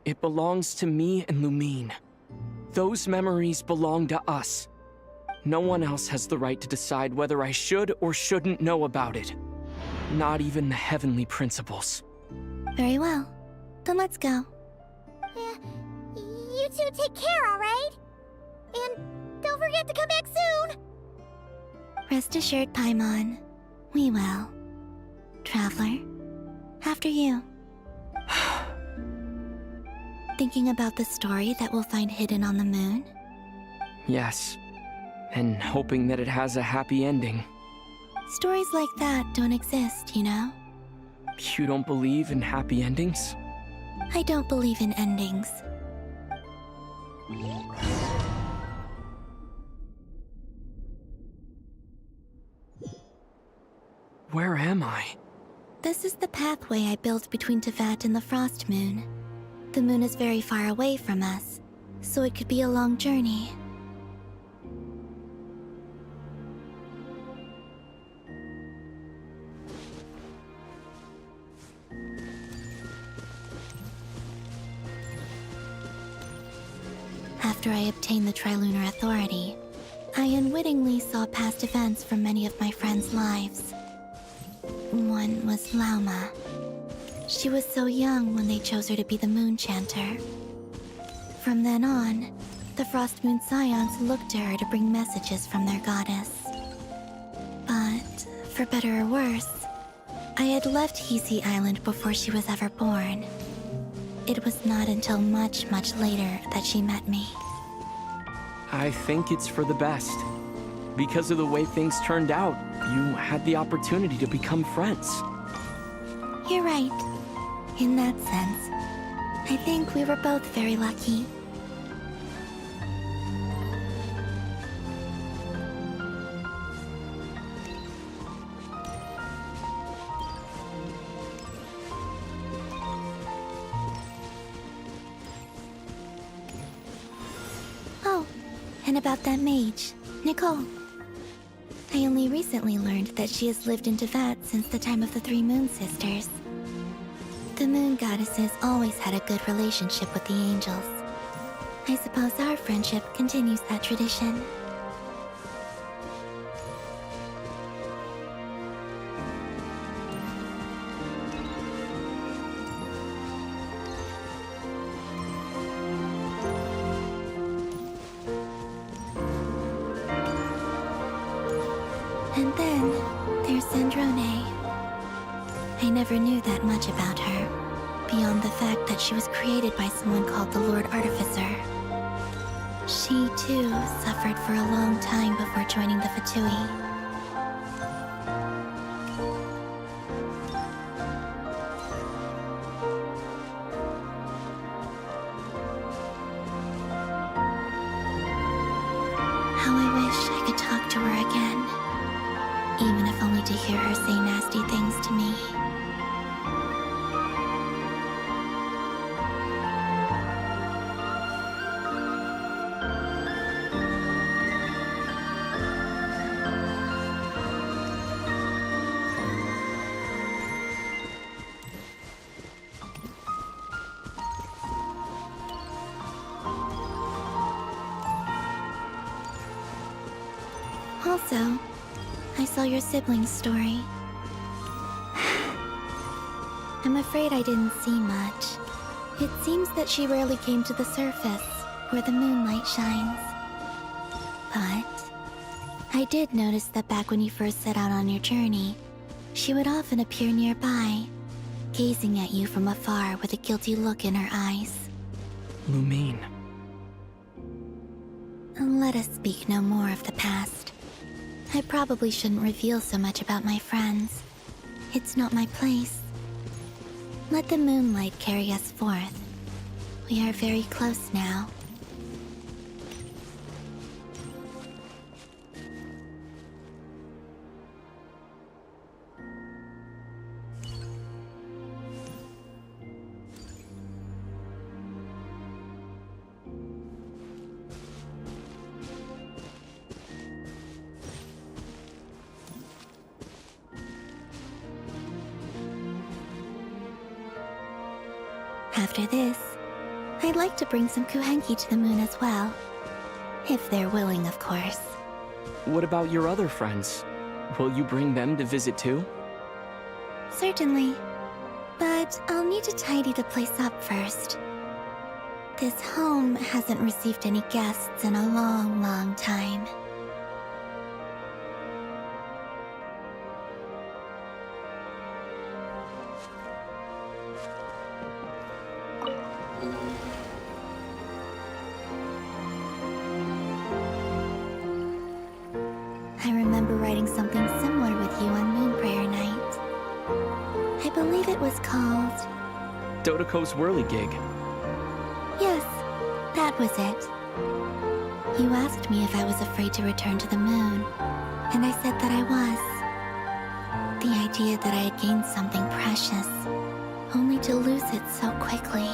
it belongs to me and Lumine. Those memories belong to us. No one else has the right to decide whether I should or shouldn't know about it. Not even the heavenly principles. Very well. Then let's go. You two take care, alright? And don't forget to come back soon! Rest assured, Paimon. We will. Traveler, after you. Thinking about the story that we'll find hidden on the moon? Yes. And hoping that it has a happy ending. Stories like that don't exist, you know? You don't believe in happy endings? I don't believe in endings. Where am I? This is the pathway I built between Teyvat and the Frost Moon. The moon is very far away from us, so it could be a long journey. After I obtained the Trilunar Authority, I unwittingly saw past events from many of my friends' lives. One was Lauma. She was so young when they chose her to be the Moon Chanter. From then on, the Frost Moon Scions looked to her to bring messages from their goddess. But, for better or worse, I had left Hisi Island before she was ever born. It was not until much, much later that she met me. I think it's for the best. Because of the way things turned out, you had the opportunity to become friends. You're right. In that sense, I think we were both very lucky. Oh, and about that mage, Nicole. I only recently learned that she has lived in Teyvat since the time of the Three Moon Sisters. The Moon Goddesses always had a good relationship with the angels. I suppose our friendship continues that tradition. And then, there's Sandrone. I never knew that much about her, beyond the fact that she was created by someone called the Lord Artificer. She, too, suffered for a long time before joining the Fatui. How I wish I could talk to her again. Even if only to hear her say nasty things to me. Also, I saw your sibling's story. I'm afraid I didn't see much. It seems that she rarely came to the surface, where the moonlight shines. But I did notice that back when you first set out on your journey, she would often appear nearby, gazing at you from afar with a guilty look in her eyes. Lumine. Let us speak no more of the past. I probably shouldn't reveal so much about my friends. It's not my place. Let the moonlight carry us forth. We are very close now. After this, I'd like to bring some kuhenki to the moon as well. If they're willing, of course. What about your other friends? Will you bring them to visit too? Certainly. But I'll need to tidy the place up first. This home hasn't received any guests in a long, long time. I remember writing something similar with you on Moon Prayer Night. I believe it was called... Dodoko's whirligig. Yes, that was it. You asked me if I was afraid to return to the moon, and I said that I was. The idea that I had gained something precious, only to lose it so quickly.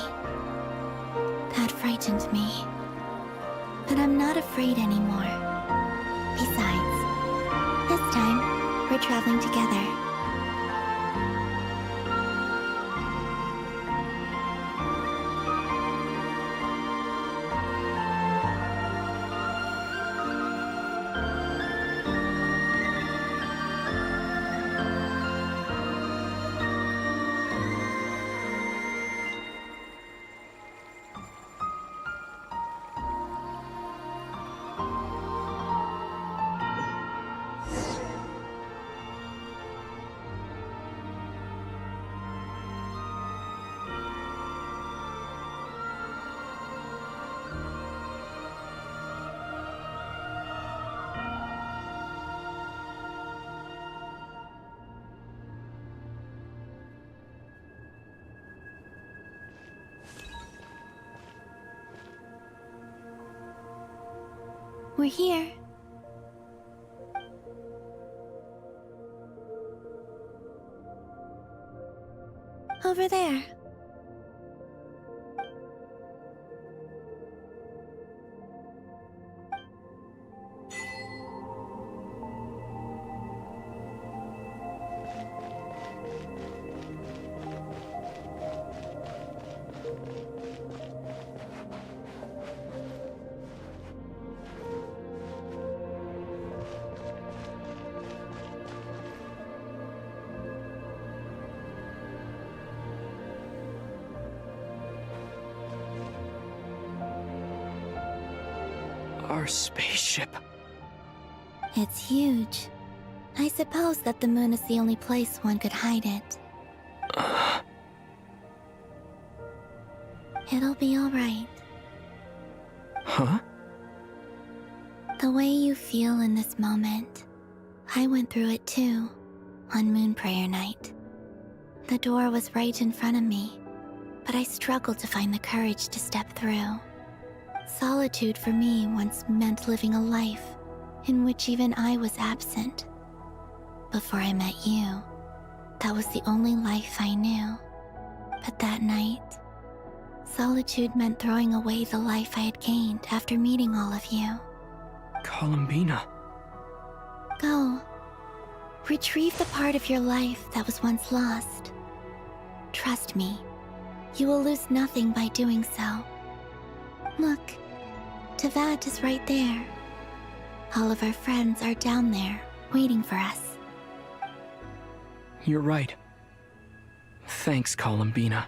That frightened me. But I'm not afraid anymore. Besides, this time, we're traveling together. We're here. Over there. Our spaceship. It's huge. I suppose that the moon is the only place one could hide it. It'll be all right. Huh? The way you feel in this moment, I went through it too, on Moon Prayer Night. The door was right in front of me, but I struggled to find the courage to step through. Solitude for me once meant living a life in which even I was absent. Before I met you, that was the only life I knew. But that night, solitude meant throwing away the life I had gained after meeting all of you. Columbina. Go. Retrieve the part of your life that was once lost. Trust me, you will lose nothing by doing so. Look, Teyvat is right there. All of our friends are down there, waiting for us. You're right. Thanks, Columbina.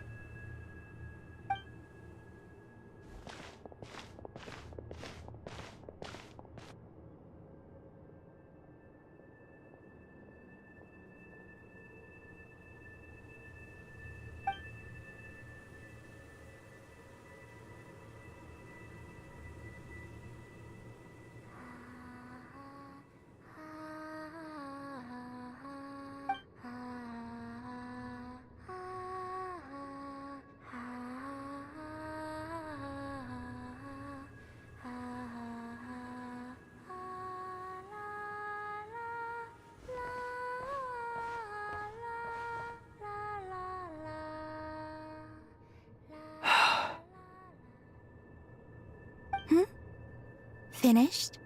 Finished?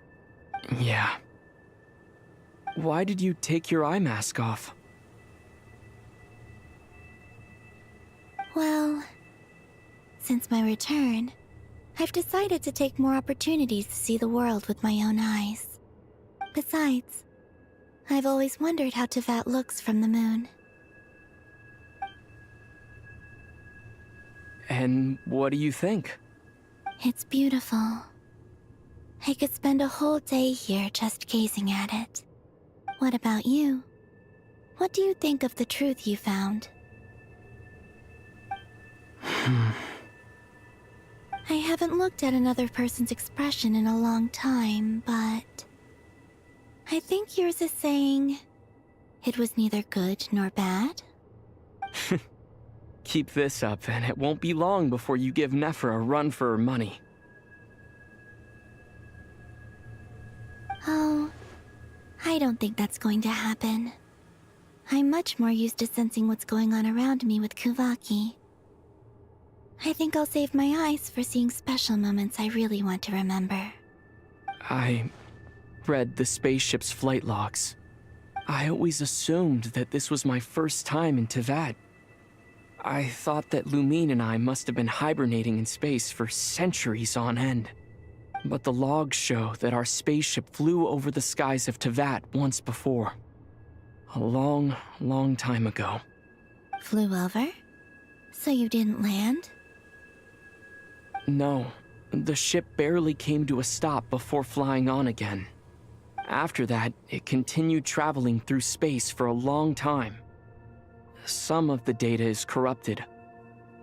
Yeah. Why did you take your eye mask off? Well, since my return, I've decided to take more opportunities to see the world with my own eyes. Besides, I've always wondered how Teyvat looks from the moon. And what do you think? It's beautiful. I could spend a whole day here just gazing at it. What about you? What do you think of the truth you found? I haven't looked at another person's expression in a long time, but I think yours is saying it was neither good nor bad. Keep this up, and it won't be long before you give Nephra a run for her money. Oh, I don't think that's going to happen. I'm much more used to sensing what's going on around me with Kuvaki. I think I'll save my eyes for seeing special moments I really want to remember. I read the spaceship's flight logs. I always assumed that this was my first time in Teyvat. I thought that Lumine and I must have been hibernating in space for centuries on end. But the logs show that our spaceship flew over the skies of Teyvat once before. A long, long time ago. Flew over? So you didn't land? No, the ship barely came to a stop before flying on again. After that, it continued traveling through space for a long time. Some of the data is corrupted,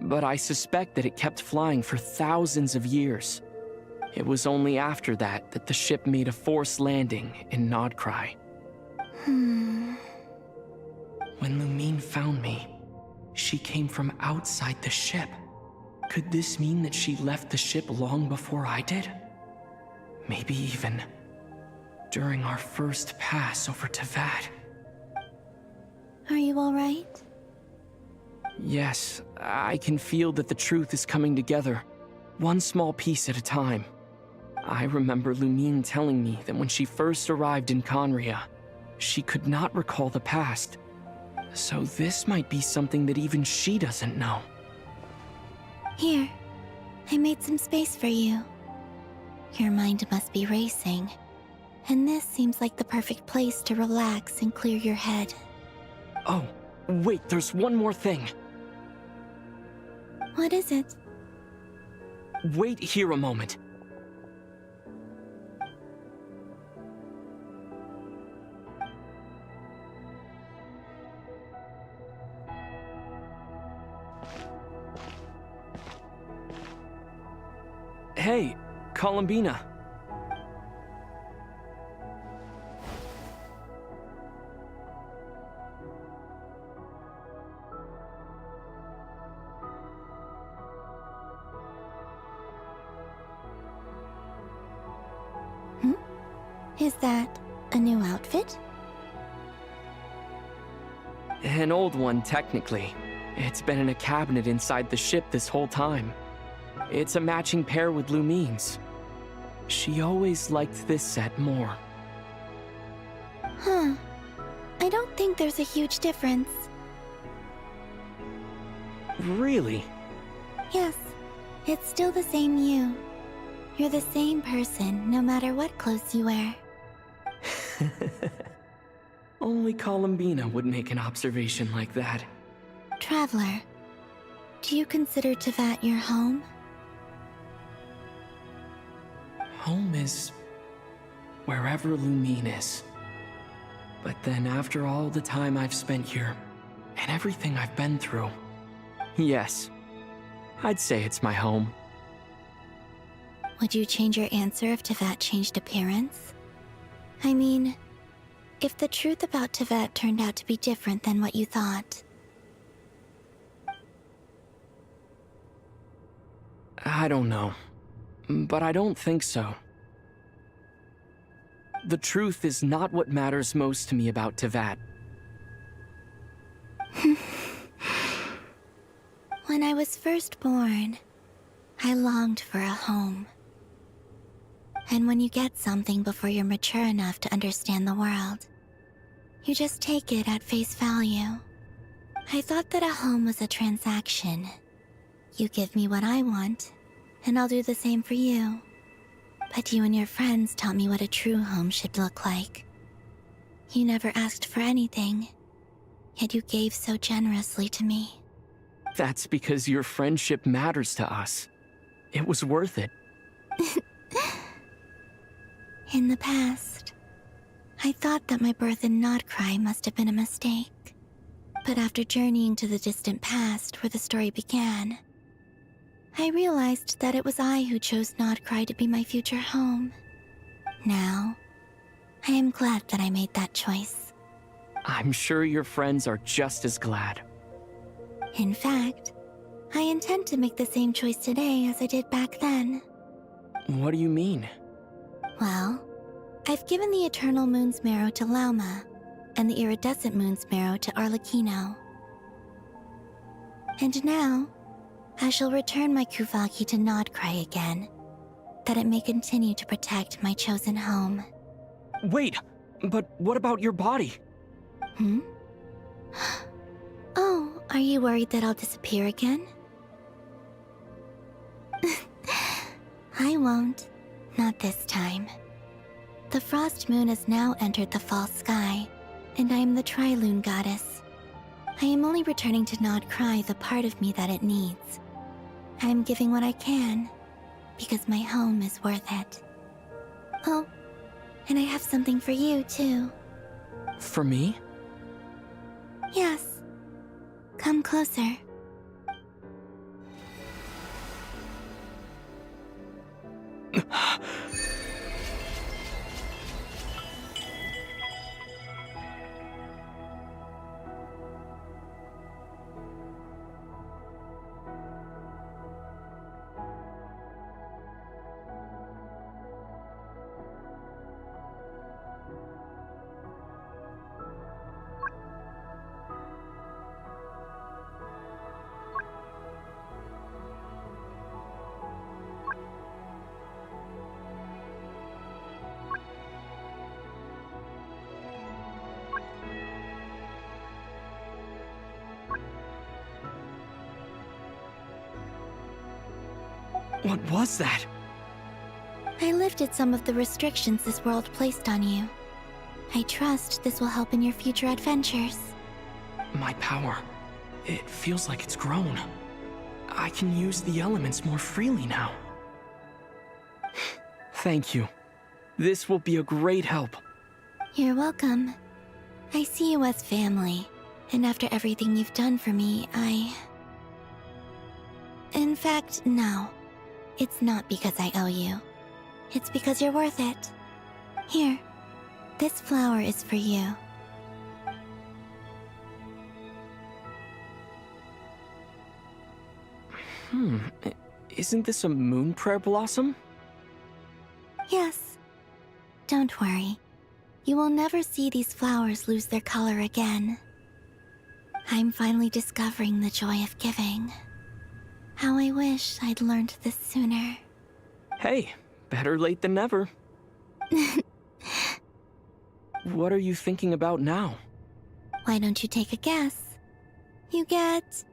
but I suspect that it kept flying for thousands of years. It was only after that that the ship made a forced landing in Nodcry. When Lumine found me, she came from outside the ship. Could this mean that she left the ship long before I did? Maybe even during our first pass over Teyvat. Are you alright? Yes, I can feel that the truth is coming together, one small piece at a time. I remember Lumine telling me that when she first arrived in Conria, she could not recall the past. So this might be something that even she doesn't know. Here, I made some space for you. Your mind must be racing, and this seems like the perfect place to relax and clear your head. Oh, wait, there's one more thing. What is it? Wait here a moment. Hey, Columbina. Is that a new outfit? An old one, technically. It's been in a cabinet inside the ship this whole time. It's a matching pair with Lumine's. She always liked this set more. Huh. I don't think there's a huge difference. Really? Yes, it's still the same you. You're the same person, no matter what clothes you wear. Only Columbina would make an observation like that. Traveler, do you consider Teyvat your home? Home is wherever Lumine is. But then after all the time I've spent here, and everything I've been through, yes, I'd say it's my home. Would you change your answer if Teyvat changed appearance? I mean, if the truth about Teyvat turned out to be different than what you thought. I don't know, but I don't think so. The truth is not what matters most to me about Teyvat. When I was first born, I longed for a home. And when you get something before you're mature enough to understand the world, you just take it at face value. I thought that a home was a transaction. You give me what I want, and I'll do the same for you. But you and your friends taught me what a true home should look like. You never asked for anything, yet you gave so generously to me. That's because your friendship matters to us. It was worth it. In the past, I thought that my birth in Nodcry must have been a mistake. But after journeying to the distant past where the story began, I realized that it was I who chose Nodcry to be my future home. Now, I am glad that I made that choice. I'm sure your friends are just as glad. In fact, I intend to make the same choice today as I did back then. What do you mean? Well, I've given the Eternal Moon's Marrow to Lauma, and the Iridescent Moon's Marrow to Arlecchino. And now, I shall return my Kuvaki to Nodcry again, that it may continue to protect my chosen home. Wait, but what about your body? Oh, are you worried that I'll disappear again? I won't. Not this time. The Frost Moon has now entered the fall sky, and I am the Trilune Goddess. I am only returning to Nodcry the part of me that it needs. I am giving what I can, because my home is worth it. Oh, and I have something for you, too. For me? Yes. Come closer. What was that? I lifted some of the restrictions this world placed on you. I trust this will help in your future adventures. My power. It feels like it's grown. I can use the elements more freely now. Thank you. This will be a great help. You're welcome. I see you as family, and after everything you've done for me, In fact, no. It's not because I owe you. It's because you're worth it. Here, this flower is for you. Isn't this a moon prayer blossom? Yes. Don't worry. You will never see these flowers lose their color again. I'm finally discovering the joy of giving. How I wish I'd learned this sooner. Hey, better late than never. What are you thinking about now? Why don't you take a guess? You get...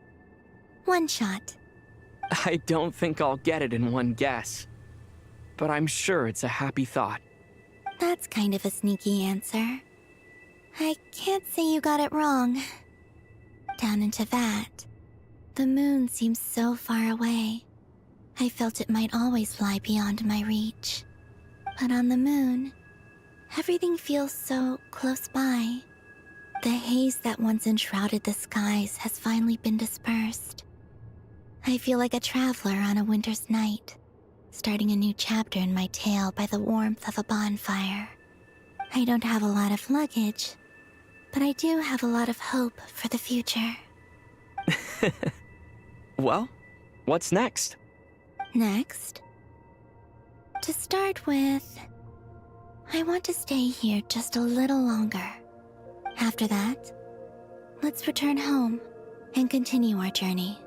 one shot. I don't think I'll get it in one guess. But I'm sure it's a happy thought. That's kind of a sneaky answer. I can't say you got it wrong. Down in Teyvat, the moon seems so far away. I felt it might always lie beyond my reach. But on the moon, everything feels so close by. The haze that once enshrouded the skies has finally been dispersed. I feel like a traveler on a winter's night, starting a new chapter in my tale by the warmth of a bonfire. I don't have a lot of luggage, but I do have a lot of hope for the future. Well, what's next? Next? To start with, I want to stay here just a little longer. After that, let's return home and continue our journey.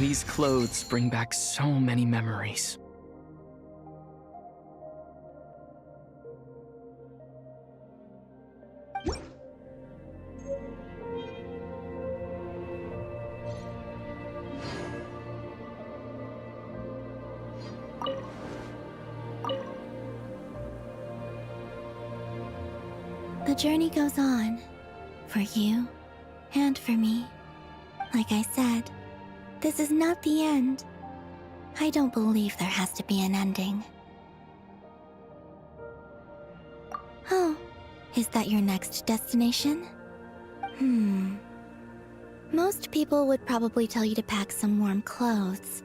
These clothes bring back so many memories. The journey goes on, for you and for me. Like I said, this is not the end. I don't believe there has to be an ending. Oh, is that your next destination? Most people would probably tell you to pack some warm clothes.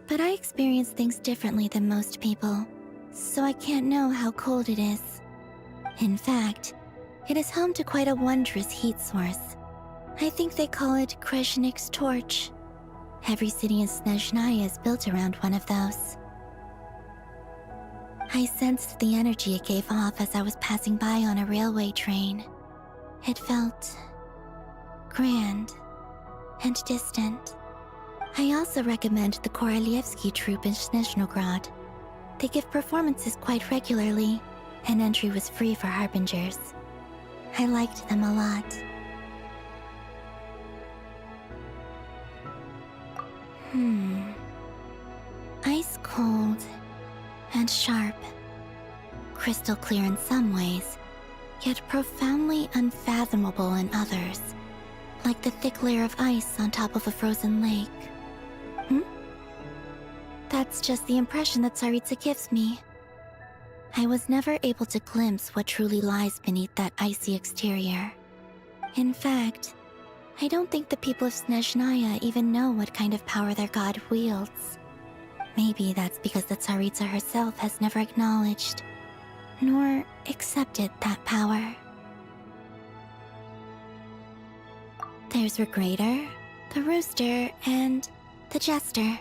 But I experience things differently than most people, so I can't know how cold it is. In fact, it is home to quite a wondrous heat source. I think they call it Kreshnik's torch. Every city in Snezhnaya is built around one of those. I sensed the energy it gave off as I was passing by on a railway train. It felt grand and distant. I also recommend the Korolievsky troupe in Snezhnograd. They give performances quite regularly, and entry was free for harbingers. I liked them a lot. Ice cold and sharp. Crystal clear in some ways, yet profoundly unfathomable in others. Like the thick layer of ice on top of a frozen lake. That's just the impression that Tsaritsa gives me. I was never able to glimpse what truly lies beneath that icy exterior. In fact, I don't think the people of Snezhnaya even know what kind of power their god wields. Maybe that's because the Tsaritsa herself has never acknowledged, nor accepted that power. There's Regrator, the Rooster, and the Jester.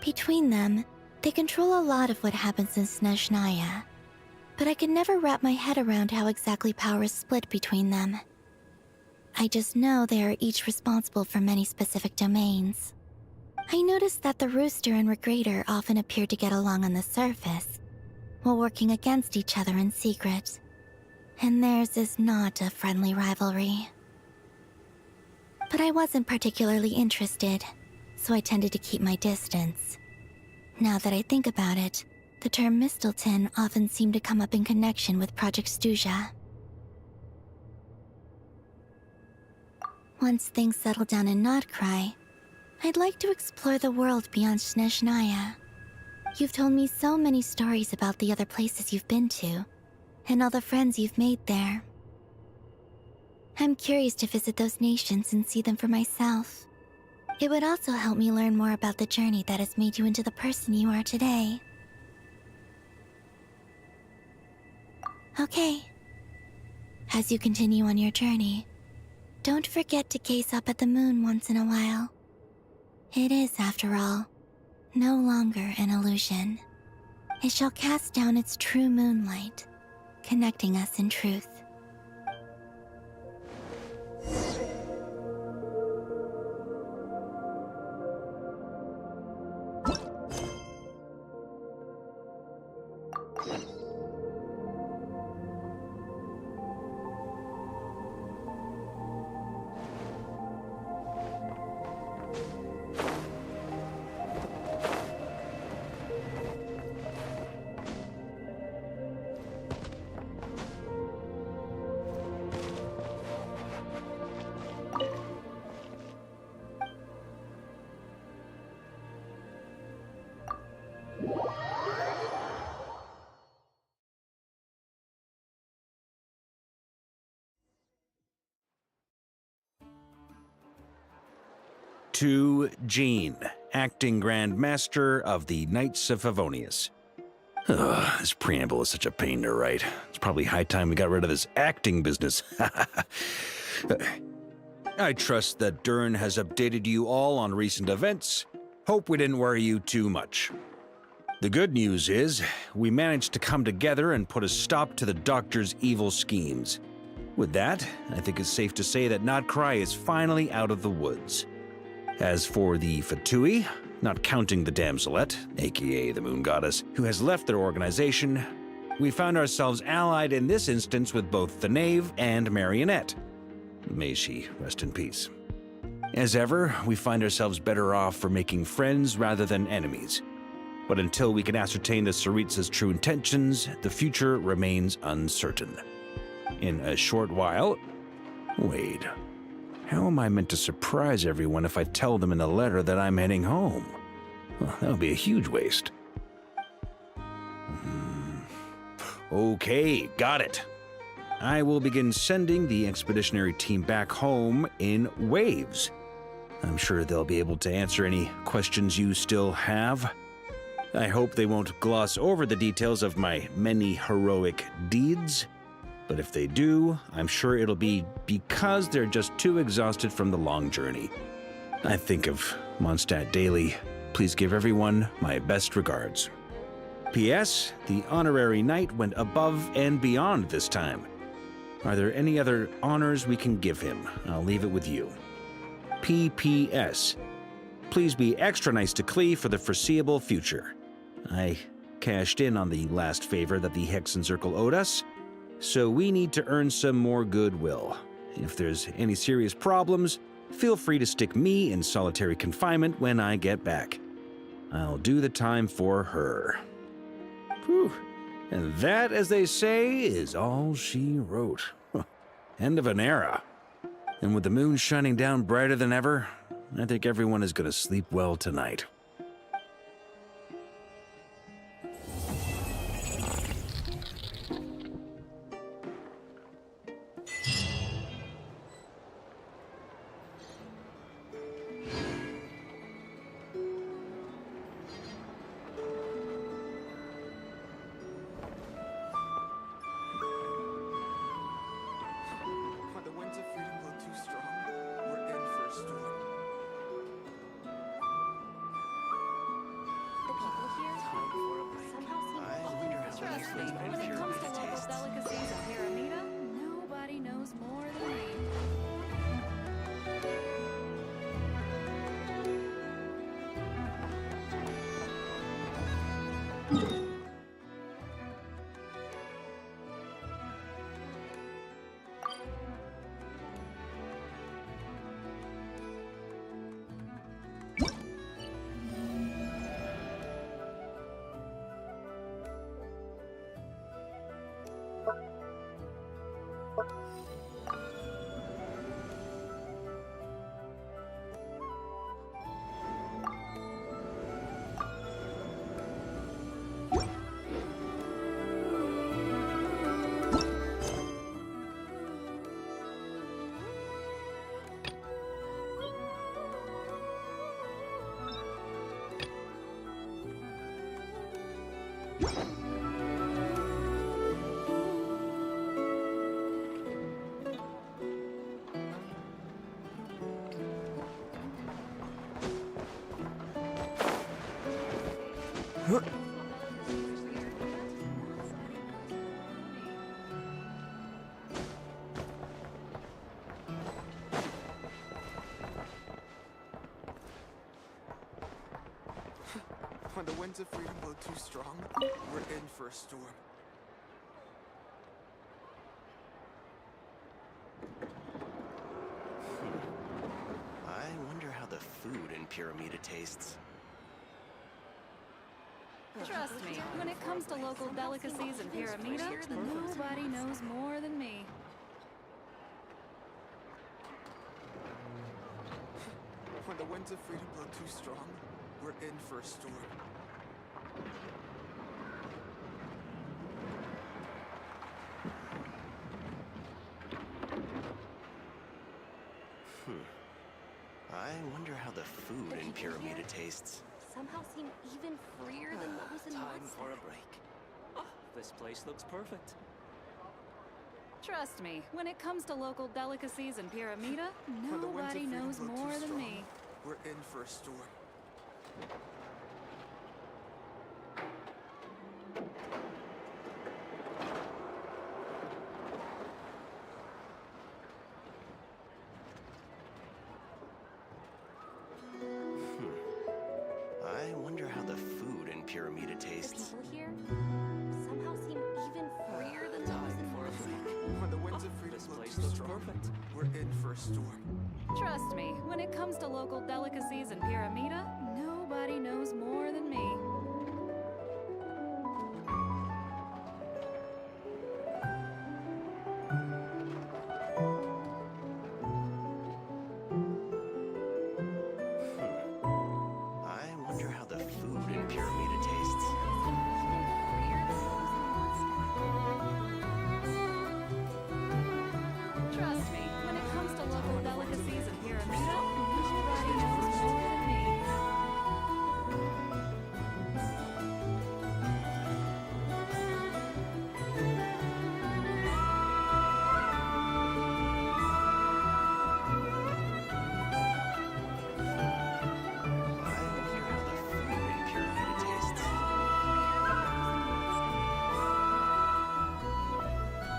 Between them, they control a lot of what happens in Snezhnaya, but I can never wrap my head around how exactly power is split between them. I just know they are each responsible for many specific domains. I noticed that the Rooster and Regrator often appear to get along on the surface, while working against each other in secret. And theirs is not a friendly rivalry. But I wasn't particularly interested, so I tended to keep my distance. Now that I think about it, the term Mistelton often seemed to come up in connection with Project Stuja. Once things settle down in Notcry, I'd like to explore the world beyond Snezhnaya. You've told me so many stories about the other places you've been to, and all the friends you've made there. I'm curious to visit those nations and see them for myself. It would also help me learn more about the journey that has made you into the person you are today. Okay. As you continue on your journey, don't forget to gaze up at the moon once in a while. It is, after all, no longer an illusion. It shall cast down its true moonlight, connecting us in truth. To Jean, Acting Grand Master of the Knights of Favonius. This preamble is such a pain to write. It's probably high time we got rid of this acting business. I trust that Dern has updated you all on recent events. Hope we didn't worry you too much. The good news is, we managed to come together and put a stop to the Doctor's evil schemes. With that, I think it's safe to say that Notcry is finally out of the woods. As for the Fatui, not counting the damselette, aka the moon goddess, who has left their organization, we found ourselves allied in this instance with both the knave and marionette. May she rest in peace. As ever, we find ourselves better off for making friends rather than enemies. But until we can ascertain the Tsaritsa's true intentions, the future remains uncertain. In a short while... Wait. How am I meant to surprise everyone if I tell them in a letter that I'm heading home? Well, that would be a huge waste. Okay, got it. I will begin sending the expeditionary team back home in waves. I'm sure they'll be able to answer any questions you still have. I hope they won't gloss over the details of my many heroic deeds. But if they do, I'm sure it'll be because they're just too exhausted from the long journey. I think of Mondstadt daily. Please give everyone my best regards. P.S. The honorary knight went above and beyond this time. Are there any other honors we can give him? I'll leave it with you. P.P.S. Please be extra nice to Klee for the foreseeable future. I cashed in on the last favor that the Hexen Circle owed us, so we need to earn some more goodwill. If there's any serious problems, feel free to stick me in solitary confinement when I get back. I'll do the time for her. Whew. And that, as they say, is all she wrote. End of an era. And with the moon shining down brighter than ever, I think everyone is going to sleep well tonight. When the winds of freedom blow too strong, we're in for a storm. I wonder how the food in Pyramida tastes. Trust me, when it comes to local delicacies in Pyramida, nobody knows more than me. When the winds of freedom blow too strong, we're in for a storm. I wonder how the food in Pyramida tastes. Somehow seem even freer than what was in Time for a break. Oh, this place looks perfect. Trust me, when it comes to local delicacies in Pyramida, nobody knows more than me. We're in for a storm. tastes. People here somehow seem even freer than those in Mondstadt. When the winds of freedom blow too strong, we're in for a storm. Trust me, when it comes to local delicacies in Pyramida, nobody knows more than me. I wonder how the food in Pyramida tastes. Trust me, when it comes to local delicacies in Pyramida, nobody knows more than me.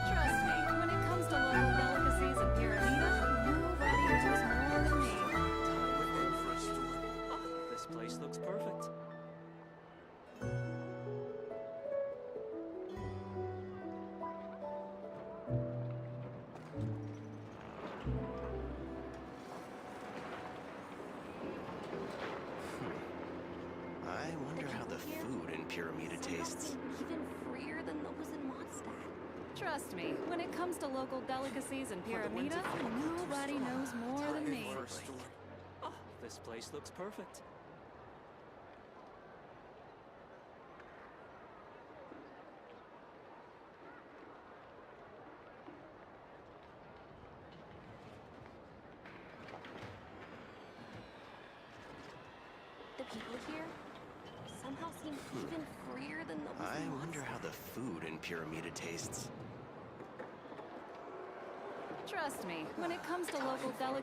Trust me, when it comes to local delicacies in Pyramida, nobody knows more than me. We're in for a storm. This place looks perfect. I wonder how the food in Pyramida tastes. Even freer than those in Mondstadt. Trust me, when it comes to local delicacies in Pyramida, nobody knows more than me. This place looks perfect. The people here somehow seem even freer than those I in wonder how the food in Pyramida tastes. Trust me, when it comes to local delicacies